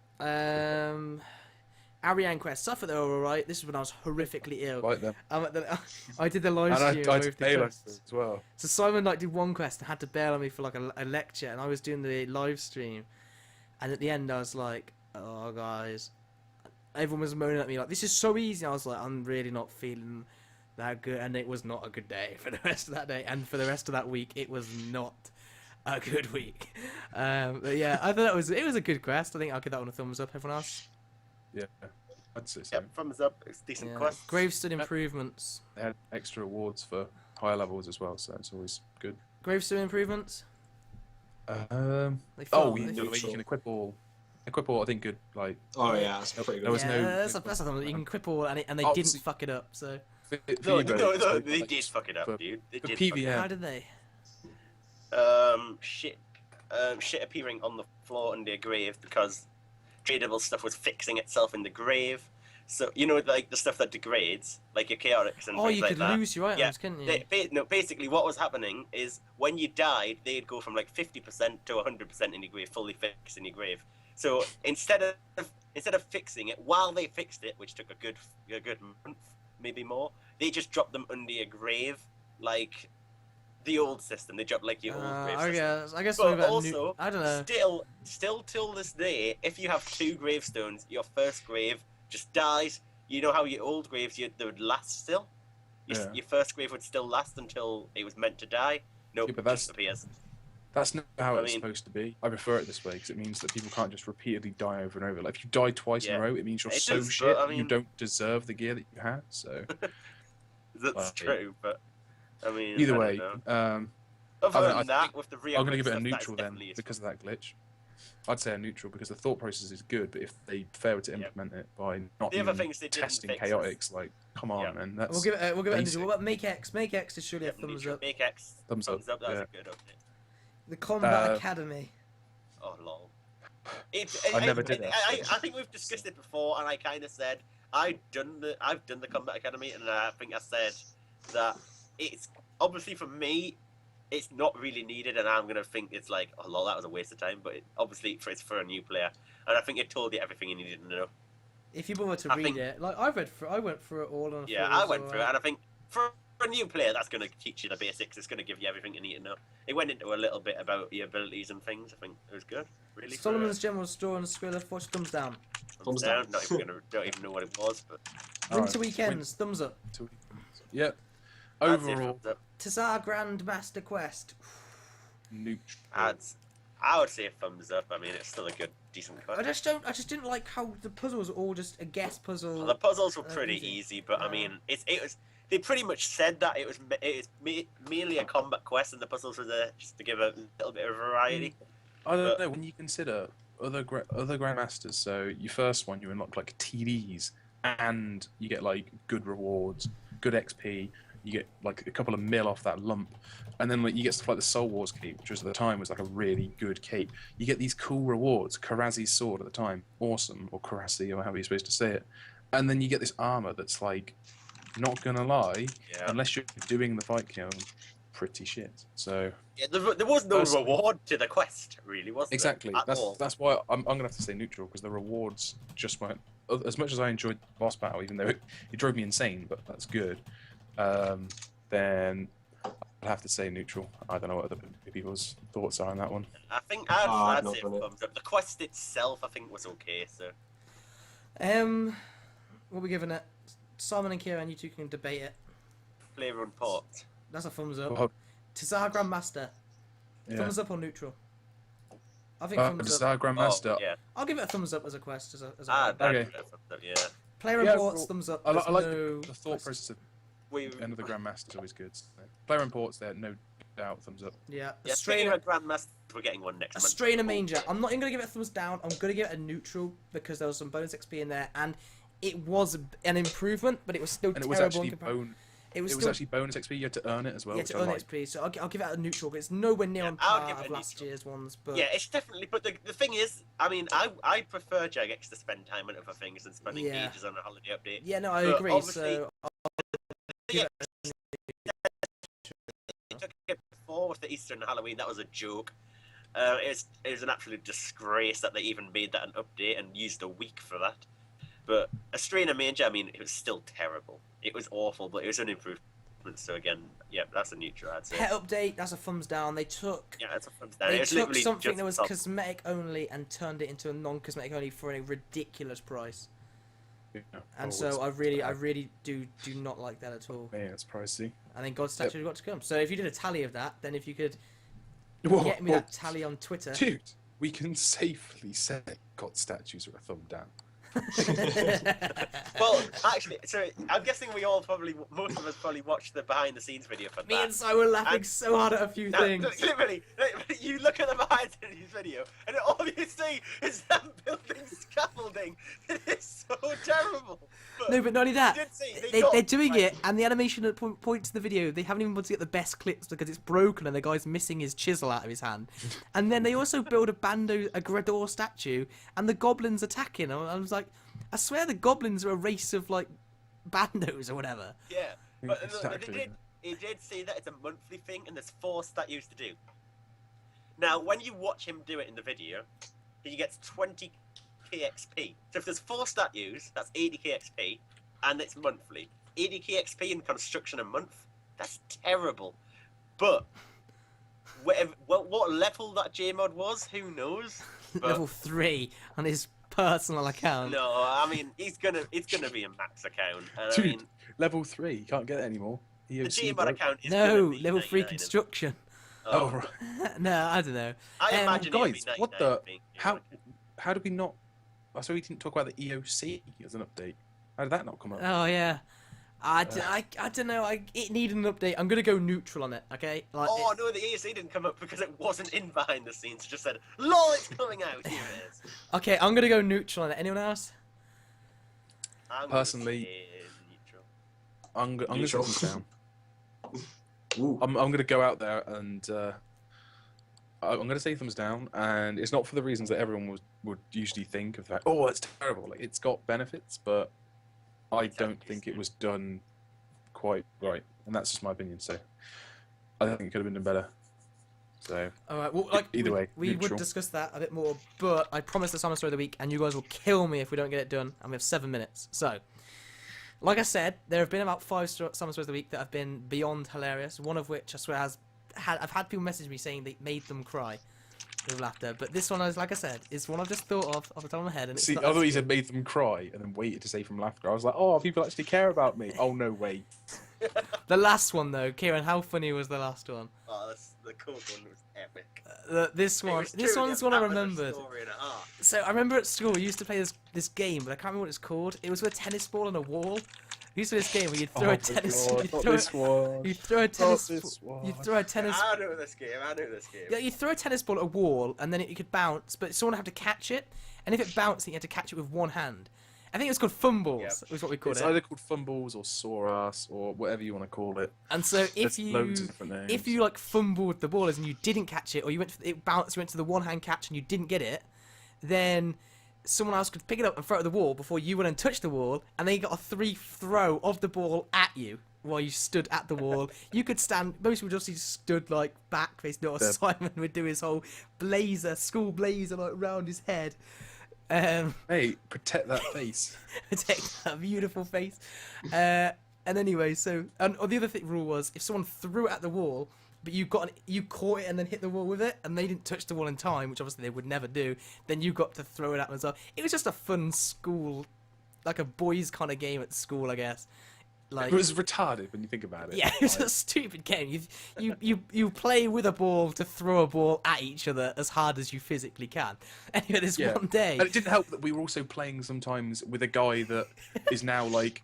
Ariane Quest. I thought they were alright. This is when I was horrifically ill. Like them. I did the live And stream I of did both the bail quests. as well. So Simon did one quest and had to bail on me for a lecture, and I was doing the live stream, and at the end I was like, "Oh guys," everyone was moaning at me like, "This is so easy." I was like, "I'm really not feeling that good," and it was not a good day for the rest of that day, and for the rest of that week, it was not a good week. But yeah, I thought it was a good quest. I think I'll give that one a thumbs up. Everyone else? Yeah, I'd say so. Yep, thumbs up. It's decent Yeah. quest. Gravestone improvements. They had extra awards for higher levels as well, so it's always good. Gravestone improvements. They Oh, felt- you they know, felt- you can equip all. I think good. Like, Oh yeah, that's pretty There good. was no- that's a thumbs up. You can cripple, and they Oh, didn't see- fuck it up. So for No, eBay, no, it's like- they like, did fuck it up, for- dude. They for did PvM. how did they? Shit appearing on the floor under a grave because tradable stuff was fixing itself in the grave. So you know, like the stuff that degrades, like your chaotics and Oh, things you like could that. lose your items, Yeah, couldn't you? No, basically what was happening is when you died, they'd go from like 50% to 100% in your grave, fully fixed in your grave. So instead of fixing it while they fixed it, which took a good month, maybe more, they just dropped them under your grave, like the old system. They dropped like your old grave system. I guess. But about also, I don't know. Still till this day, if you have 2 gravestones, your first grave just dies. You know how your old graves, they would last still? Yeah. Your first grave would still last until it was meant to die? Nope, Yeah, but it that's- disappears. That's not how I it's mean- supposed to be. I prefer it this way because it means that people can't just repeatedly die over and over. Like if you die twice in Yeah. a row, it means you're It so does, but, shit I that you mean- don't deserve the gear that you had. So That's Well, true, but I mean, either I way, don't know. I Other think- than that, with the I'm going to give it a stuff, that is neutral then definitely because of that glitch. I'd say a neutral because the thought process is good, but if they fail to Yeah. implement it by not The other even things they didn't testing fix is- chaotics, like come on, Yeah. man, that's We'll give it. We'll give it. A basic. neutral. What about Make X? Make X is surely a Yep, thumbs neutral. up. Make X. Thumbs up, That was yeah. a good update. The Combat Uh, Academy. Oh lol. I never did that. I think we've discussed it before, and I kind of said I've done the Combat Academy, and I think I said that it's obviously for me, it's not really needed, and I'm gonna think it's like, oh lol, that was a waste of time. But obviously, it's for a new player, and I think it told you everything you needed to know. If you bother to I read think- it, like I went through it all. And Yeah, thought I was went through it, alright. and I think for a new player, that's gonna teach you the basics. It's gonna give you everything you need to know. It went into a little bit about your abilities and things. I think it was good. Really. for, Solomon's General Store and Skrilla Force thumbs down. thumbs down. Not even gonna don't even know what it was, but Alright, Winter Weekends thumbs up. Yep. I'd say Overall, thumbs up. Tazar Grandmaster Quest. neutral. I would say a thumbs up. I mean, it's still a good, decent I quest. just didn't like how the puzzles were all just a guess puzzle. Well, the puzzles were pretty easy. easy, but I Yeah. mean, it was. They pretty much said that it was mainly a combat quest, and the puzzles were there just to give a little bit of variety. I don't But- know. When you consider other grandmasters, so your first one you unlock like TVs, and you get like good rewards, good XP, you get like a couple of mil off that lump, and then like you get stuff like the Soul Wars cape, which was at the time was like a really good cape. You get these cool rewards. Karazi's sword at the time, awesome, or Karasi, or however you're supposed to say it, and then you get this armor that's like, not gonna lie, unless you're doing the fight kill, pretty shit. So yeah, there was no reward to the quest, really, was there? exactly. That's why I'm gonna have to say neutral, because the rewards just weren't. As much as I enjoyed the boss battle, even though it drove me insane, but that's good. Then I'd have to say neutral. I don't know what other people's thoughts are on that one. I think I'd say thumbs up. The quest itself, I think, was okay. So, what are we giving it? Simon and Kieren, you two can debate it. Flavor and port. That's a thumbs up. Oh, Tazar Grandmaster, thumbs up or neutral? I think thumbs Desire up. Grandmaster. Oh, yeah. I'll give it a thumbs up as a quest. As a Okay. Yeah. Player Yeah, reports, well, thumbs up. I There's like no the thought process of We end of the Grandmaster is always good. So. Player imports there, no doubt, thumbs up. Yeah, yeah, Strainer, Grandmaster, we're getting one next a month. Strainer Manger. I'm not even gonna give it a thumbs down. I'm gonna give it a neutral because there was some bonus XP in there, and it was an improvement, but it was still And it terrible. was actually in comparison. it was still, actually bonus XP. You had to earn it as well. yeah, which to I earn liked. XP. So I'll give it a neutral, but it's nowhere near on I'll par give it of a last neutral. year's ones. But Yeah, it's definitely. But the thing is, I mean, I prefer Jagex to spend time on other things than spending Yeah. ages on a holiday update. yeah, no, I But agree. obviously- So Yeah, they took it before with the Easter and Halloween. That was a joke. It was an absolute disgrace that they even made that an update and used a week for that. But a Strainer Manger, I mean, it was still terrible. It was awful, but it was an improvement. So again, yeah, that's a neutral, I'd say. pet update, that's a thumbs down. They took Yeah, that's a thumbs down. they It was took literally something just that was top. cosmetic only and turned it into a non-cosmetic only for a ridiculous price. Yeah. And Oh, so it's I really bad. do not like that at all. Yeah, it's pricey. I think God's statue has got to come. So if you did a tally of that, then if you could Whoa, get me whoa. that tally on Twitter. Dude, we can safely say God statues are a thumb down. Well, actually, so I'm guessing most of us probably watched the behind the scenes video for Me that. and Si were laughing And- so hard at a few No, things. literally, you look at the behind the scenes video, and all you see is them building scaffolding. It is so terrible. No, but not only that. You did see, They're doing it, and the animation at points to the video, they haven't even been able to get the best clips because it's broken and the guy's missing his chisel out of his hand. And then they also build a Grador statue, and the goblins attacking. I was like, I swear the goblins are a race of like bandos or whatever. Yeah, but Exactly. it did say that it's a monthly thing, and there's 4 statues to do. Now, when you watch him do it in the video, he gets 20 KXP. So if there's 4 statues, that's 80 KXP, and it's monthly. 80 KXP in construction a month? That's terrible. But what level that JMod was, who knows? But, Level 3 on his personal account. no, I mean it's gonna be a max account. And Dude, I mean, level 3, you can't get it anymore. the EOC, JMod bro. account is No, gonna be level 3 99. construction. Oh, right. No, I don't know. I imagine it'll be Guys, what 99, the? I think, yeah. How did we not? I saw we didn't talk about the EOC as an update. How did that not come up? Oh yeah. I don't know. It needed an update. I'm gonna go neutral on it. Okay. Like, Oh no, the ESC didn't come up because it wasn't in behind the scenes. It just said, "Lol, it's coming out." Here it is. okay, I'm gonna go neutral on it. Anyone else? I'm Personally- gonna say neutral. I'm gonna Neutral. thumbs down. Ooh. I'm gonna go out there and I'm gonna say thumbs down, and it's not for the reasons that everyone would usually think of that. Oh, it's terrible. Like, it's got benefits, but I don't think it was done quite right, and that's just my opinion. So I think it could have been done better. So All right. Well, like Either way, we would neutral. discuss that a bit more, but I promised the summer story of the week, and you guys will kill me if we don't get it done. And we have 7 minutes. So, like I said, there have been about 5 summer stories of the week that have been beyond hilarious. One of which I swear I've had people message me saying they made them cry with laughter. But this one, like I said, is one I've just thought of off the top of my head. And it's see, not I as thought you good. said made them cry, and then waited to say from laughter. I was like, oh, people actually care about me. Oh no way. The last one though, Kieren, how funny was the last one? Oh, the cold one was epic. This It one, was this truly one's a one I mammoth remembered. story and a half. So I remember at school we used to play this game, but I can't remember what it's called. It was with a tennis ball on a wall. We used to play this game where you'd throw Oh a my tennis, God, you'd not throw, this one. you'd throw a Not tennis, this one. you'd throw a tennis. I know this game. Yeah, you throw a tennis ball at a wall, and then it could bounce, but someone would have to catch it. And if it bounced, you had to catch it with one hand. I think it was called Fumbles. Yep. Was what we called It's it. either called Fumbles or Sawrass or whatever you want to call it. And so There's loads of different names. if you like fumbled the ball as and you didn't catch it, or you went for, it bounced, you went to the one hand catch and you didn't get it, then someone else could pick it up and throw it at the wall before you went and touched the wall, and they got a 3 throw of the ball at you while you stood at the wall. You could stand. Most people just stood like back facing. Not Simon would do his whole blazer, school blazer, like round his head. Hey, protect that face. Take that beautiful face. And anyway, so and the other rule was if someone threw it at the wall, but you caught it and then hit the wall with it, and they didn't touch the wall in time, which obviously they would never do, then you got to throw it at them as well. It was just a fun school, like a boys kind of game at school, I guess. Like, It was retarded when you think about it. yeah, it was a stupid game. You play with a ball to throw a ball at each other as hard as you physically can. Anyway, this one day, And it didn't help that we were also playing sometimes with a guy that is now like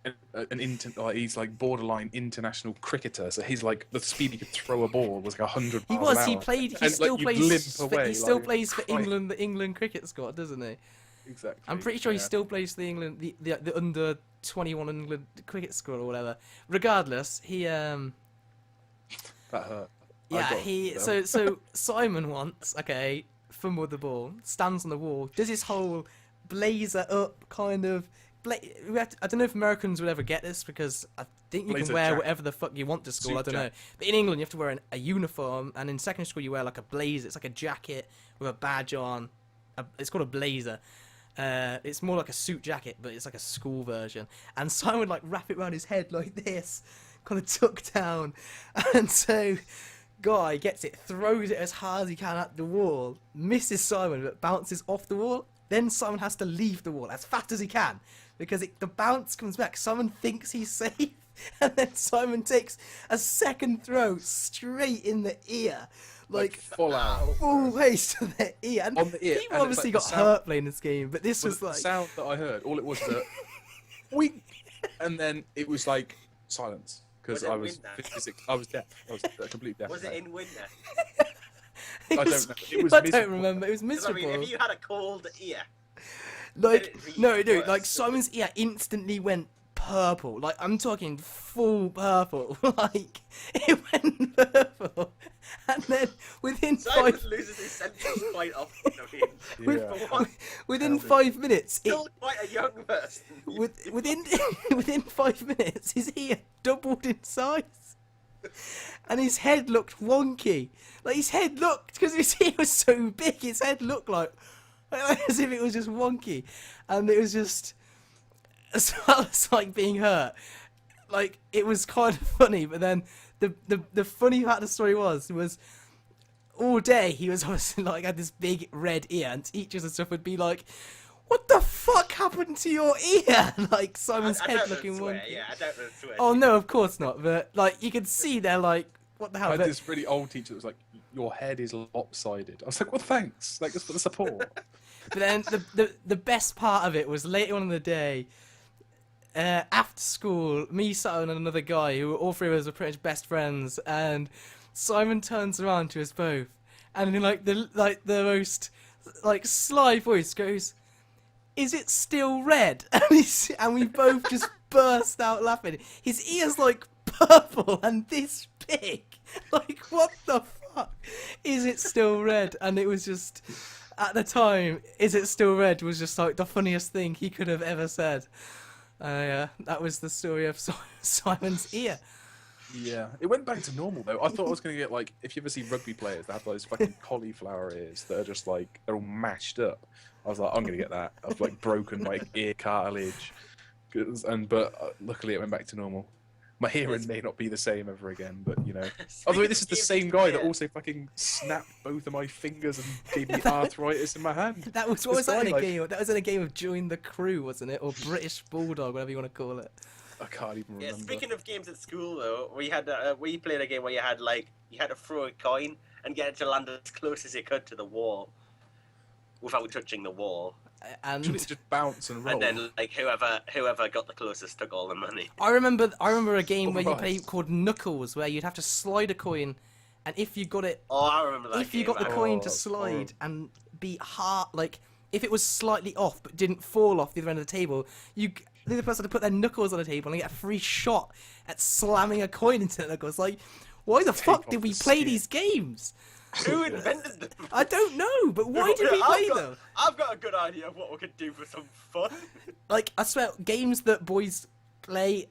he's like borderline international cricketer. So he's like the speed he could throw a ball was like 100 he miles an was. He hour. played. He And, still like, you'd plays. limp away, He still like, plays for crying. England, the England cricket squad, doesn't he? Exactly. I'm pretty sure he yeah. still plays for the England, the under 21 England cricket squad or whatever. Regardless, he That hurt. I yeah, got so Simon once, okay, fumbled the ball, stands on the wall, does his whole blazer up kind of. I don't know if Americans would ever get this because I think you Blazer can wear jacket. whatever the fuck you want to school. Suit I don't know, jacket. but in England you have to wear a uniform, and in secondary school you wear like a blazer. It's like a jacket with a badge on. It's called a blazer. It's more like a suit jacket, but it's like a school version. And Simon would like wrap it around his head like this, kind of tucked down. And so, guy gets it, throws it as hard as he can at the wall, misses Simon, but bounces off the wall. Then Simon has to leave the wall as fast as he can because the bounce comes back. Simon thinks he's safe, and then Simon takes a second throw straight in the ear. Like full out. full waist to the ear. And On the ear, people and it's obviously like the got sound- hurt playing this game, but this was The like sound that I heard, all it was that wink, and then it was like silence because Was it I was winter? 56. I was deaf. I was completely deaf. Was it in winter? it I was- don't know. It was I don't miserable. remember. It was 'Cause, I miserable. mean, if you had a cold ear, Like It'd be no, dude. worse. Like Simon's ear instantly went purple. Like I'm talking full purple. Like it went purple, and then within Simon 5 loses his senses quite often. I mean, with- Yeah. for one, within Held it. 5 minutes, it, still quite a young person. within within 5 minutes, his ear doubled in size, and his head looked wonky. Like his head looked, because his ear was so big, his head looked like as if it was just wonky, and it was just as well as like being hurt. Like it was kind of funny, but then the funny part of the story was all day he was obviously like had this big red ear, and teachers and stuff would be like, "What the fuck happened to your ear?" Like Simon's I head don't looking swear, wonky. yeah, I don't know swear. Oh no, of course not. But like you could see they're like, "What the I hell?" had But, this really old teacher that was like, "Your head is lopsided." I was like, "Well, thanks. Like, just for the support." but then the best part of it was later on in the day. After school, me, Simon, and another guy, who all three of us were pretty much best friends, and Simon turns around to us both, and in the most like sly voice goes, "Is it still red?" And we both just burst out laughing. His ears like purple and this big. Like what the fuck? Is it still red? And it was just at the time, "Is it still red?" was just like the funniest thing he could have ever said. That was the story of Simon's ear. Yeah, it went back to normal though. I thought I was gonna get like, if you ever see rugby players that have those fucking cauliflower ears that are just like they're all mashed up. I was like, I'm gonna get that. I've like broken my ear cartilage, but luckily it went back to normal. My hearing may not be the same ever again, but you know. Although this is the same guy that also fucking snapped both of my fingers and gave me arthritis in my hand. That was what was This that in guy, a game? That was in a game of Join the Crew, wasn't it? Or British Bulldog, whatever you want to call it. I can't even Yeah, remember. speaking of games at school though, we played a game where you had to throw a coin and get it to land as close as you could to the wall without touching the wall. And Just bounce and roll. And then like whoever got the closest took all the money. I remember a game where you Right. played called Knuckles, where you'd have to slide a coin, and if you got it, Oh, I remember that. if you game, got the I- coin to that's slide horrible. and be hard, like if it was slightly off but didn't fall off the other end of the table, the other person had to put their knuckles on the table and get a free shot at slamming a coin into their knuckles. Like, why the fuck did we play these games? Who invented them? I don't know, but why did we play them? I've got a good idea of what we could do for some fun. Like, I swear, games that boys play,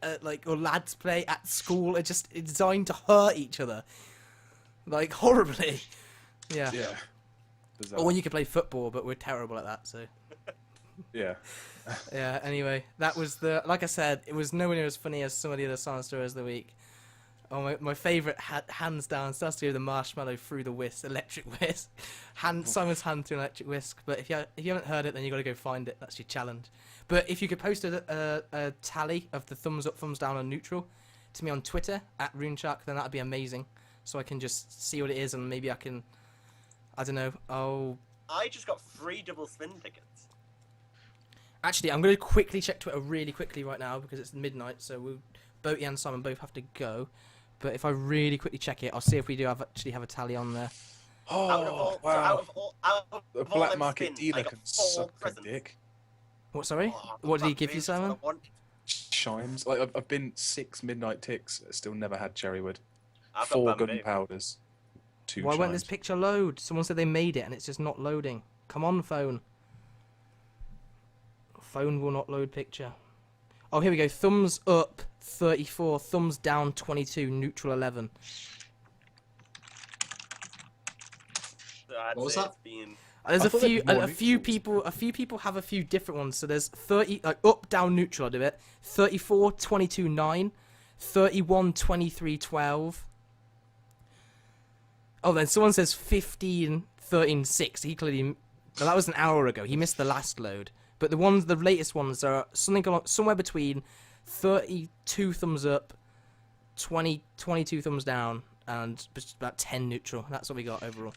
or lads play at school are just designed to hurt each other. Like, horribly. Yeah. Yeah. Bizarre. Or when you can play football, but we're terrible at that, so. Yeah. Yeah, anyway, that was like I said, it was nowhere near as funny as some of the other silent stories of the week. Oh, my favourite, hands down, starts to do the marshmallow through the whisk, electric whisk. Simon's hand through an electric whisk. But if you haven't heard it, then you got to go find it. That's your challenge. But if you could post a tally of the thumbs up, thumbs down, and neutral to me on Twitter at RuneShark, then that'd be amazing. So I can just see what it is, and maybe I can, I don't know. I just got 3 double spin tickets. Actually, I'm going to quickly check Twitter really quickly right now because it's midnight. So B0aty and Simon both have to go. But if I really quickly check it, I'll see if we do actually have a tally on there. Oh, wow. The black market dealer can suck a dick. What, sorry? What did he give you, Simon? Chimes. Like, I've been 6 midnight ticks, still never had cherrywood. I've 4 got bamboo. gunpowders. 2 Why chimes. won't this picture load? Someone said they made it and it's just not loading. Come on, phone. Phone will not load picture. Oh, here we go. Thumbs up 34, thumbs down 22, neutral 11. What was that? There's I a thought there'd few, be more a few neutrals. people have a few different ones. So there's 30, like up, down, neutral. I do it. 34, 22, 9, 31, 23, 12. Oh, then someone says 15, 13, 6. He clearly, well, that was an hour ago. He missed the last load. But the latest ones are somewhere between 32 thumbs up, 22 thumbs down, and just about 10 neutral. That's what we got overall.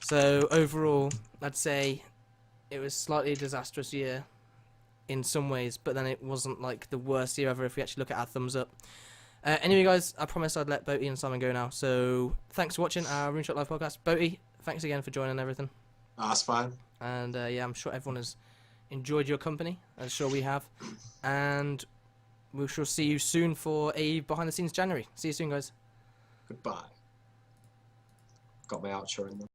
So overall, I'd say it was slightly a disastrous year in some ways, but then it wasn't like the worst year ever if we actually look at our thumbs up. Anyway, guys, I promised I'd let B0aty and Simon go now. So thanks for watching our RuneShark Live podcast. B0aty, thanks again for joining and everything. That's fine. And yeah, I'm sure everyone has enjoyed your company, as sure we have. And we shall see you soon for a behind the scenes January. See you soon, guys. Goodbye. Got my outro in there.